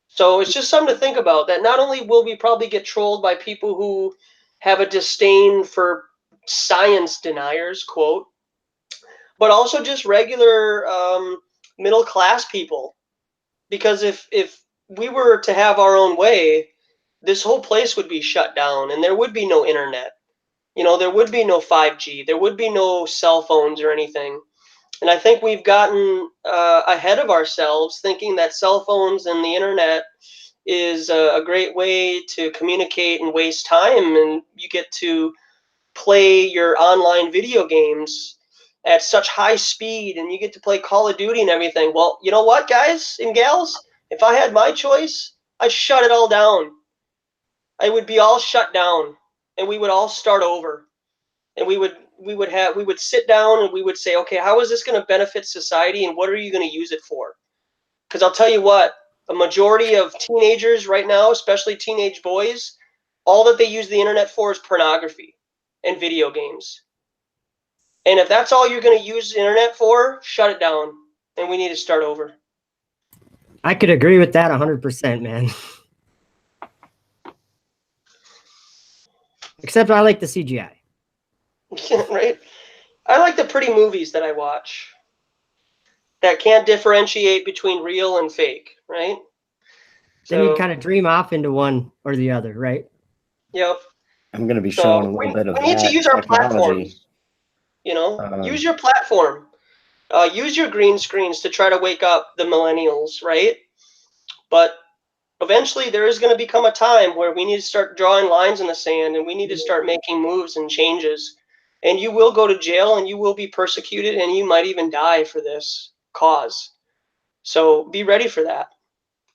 Speaker 2: So it's just something to think about, that not only will we probably get trolled by people who have a disdain for science deniers, quote, but also just regular middle class people. Because if we were to have our own way, this whole place would be shut down and there would be no internet. There would be no 5G. There would be no cell phones or anything. And I think we've gotten ahead of ourselves, thinking that cell phones and the internet is a great way to communicate and waste time, and you get to play your online video games at such high speed, and you get to play Call of Duty and everything. Well, you know what, guys and gals? If I had my choice, I'd shut it all down. I would be all shut down, and we would all start over. And we would sit down and we would say, okay, how is this going to benefit society, and what are you going to use it for? Because I'll tell you what, a majority of teenagers right now, especially teenage boys, all that they use the internet for is pornography and video games. And if that's all you're going to use the internet for, shut it down. And we need to start over.
Speaker 3: I could agree with that 100%, man. Except I like the CGI.
Speaker 2: Right? I like the pretty movies that I watch that can't differentiate between real and fake, right?
Speaker 3: Then you kind of dream off into one or the other, right?
Speaker 2: Yep.
Speaker 4: I'm going to be showing a little bit of
Speaker 2: we need to
Speaker 4: that
Speaker 2: use our
Speaker 4: technology.
Speaker 2: platforms. You know, use your platform. Use your green screens to try to wake up the millennials, right? But eventually there is going to become a time where we need to start drawing lines in the sand and we need to start making moves and changes. And you will go to jail and you will be persecuted and you might even die for this cause. So be ready for that.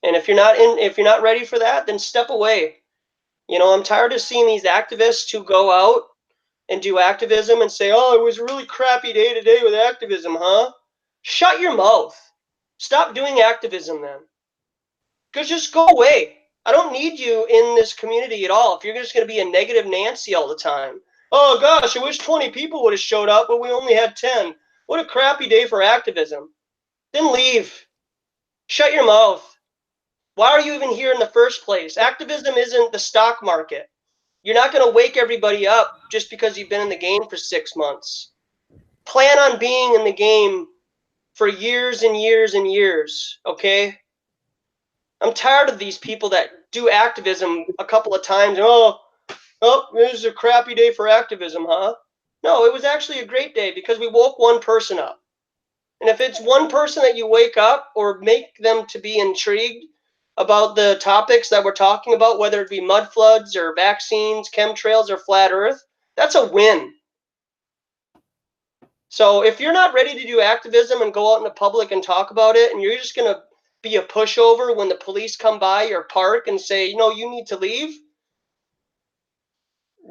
Speaker 2: And if you're not ready for that, then step away. You know, I'm tired of seeing these activists who go out and do activism and say, "Oh, it was a really crappy day today with activism, huh?" Shut your mouth. Stop doing activism then. Because just go away. I don't need you in this community at all if you're just going to be a negative Nancy all the time. Oh, gosh, I wish 20 people would have showed up, but we only had 10. What a crappy day for activism. Then leave. Shut your mouth. Why are you even here in the first place? Activism isn't the stock market. You're not going to wake everybody up just because you've been in the game for 6 months. Plan on being in the game for years and years and years, okay? I'm tired of these people that do activism a couple of times. Oh, this is a crappy day for activism, huh? No, it was actually a great day because we woke one person up. And if it's one person that you wake up or make them to be intrigued about the topics that we're talking about, whether it be mud floods or vaccines, chemtrails, or flat earth, that's a win. So if you're not ready to do activism and go out in the public and talk about it, and you're just going to be a pushover when the police come by your park and say, you know, you need to leave,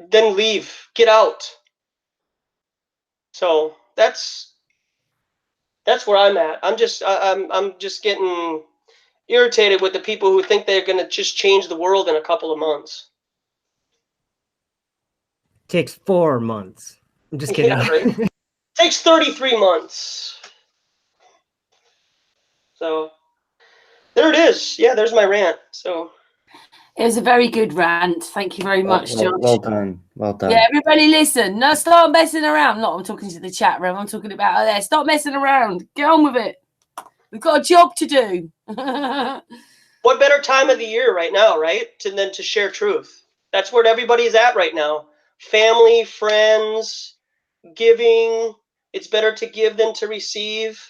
Speaker 2: then leave. Get out. So that's where I'm at. I'm just getting irritated with the people who think they're going to just change the world in a couple of months.
Speaker 3: Takes 4 months. I'm just kidding.
Speaker 2: Yeah, right? Takes 33 months. So there it is. Yeah, there's my rant. So
Speaker 1: it was a very good rant. Thank you very much, Josh.
Speaker 4: Well done. Well done.
Speaker 1: Yeah, everybody listen. No, stop messing around. I'm talking to the chat room. I'm talking about there. Stop messing around. Get on with it. We've got a job to do.
Speaker 2: what better time of the year right now, right? Than to share truth. That's where everybody's at right now. Family, friends, giving. It's better to give than to receive.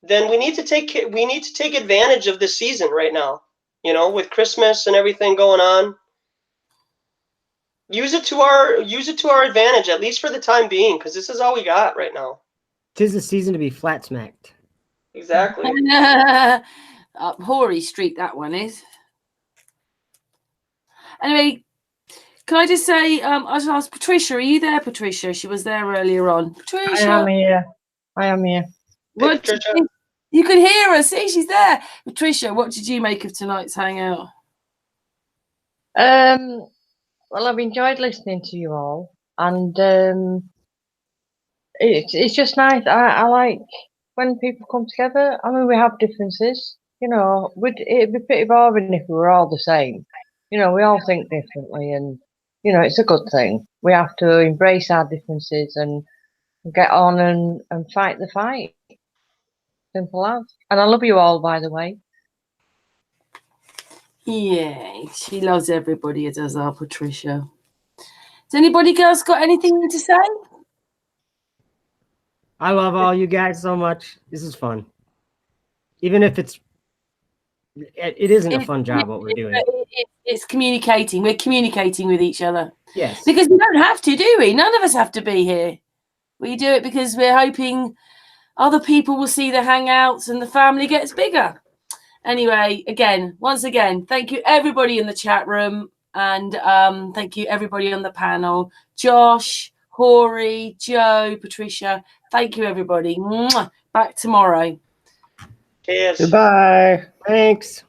Speaker 2: Then we need to take advantage of this season right now. You know, with Christmas and everything going on. Use it to our advantage, at least for the time being, because this is all we got right now.
Speaker 3: 'Tis the season to be flat smacked.
Speaker 2: Exactly.
Speaker 1: Up Horry Street, that one is. Anyway, can I just say, I just asked Patricia, are you there, Patricia? She was there earlier on. Patricia.
Speaker 5: I am here.
Speaker 2: Hey, Patricia.
Speaker 1: You can hear her. See, she's there. Patricia, what did you make of tonight's hangout?
Speaker 5: Well, I've enjoyed listening to you all, and it's just nice. I like when people come together. I mean, we have differences, you know. It'd be pretty boring if we were all the same. You know, we all think differently, and you know, it's a good thing. We have to embrace our differences and get on and fight the fight. Simple as. And I love you all, by the way.
Speaker 1: Yeah, she loves everybody, as does our Patricia. Has anybody else got anything to say?
Speaker 3: I love all you guys so much. This is fun. Even if it isn't a fun job what we're doing.
Speaker 1: It's communicating. We're communicating with each other.
Speaker 3: Yes.
Speaker 1: Because we don't have to, do we? None of us have to be here. We do it because we're hoping other people will see the hangouts and the family gets bigger. Anyway, once again, thank you everybody in the chat room, and thank you everybody on the panel. Josh, Horry, Joe, Patricia, thank you everybody. Mwah. Back tomorrow.
Speaker 2: Yes.
Speaker 4: Goodbye.
Speaker 3: Thanks.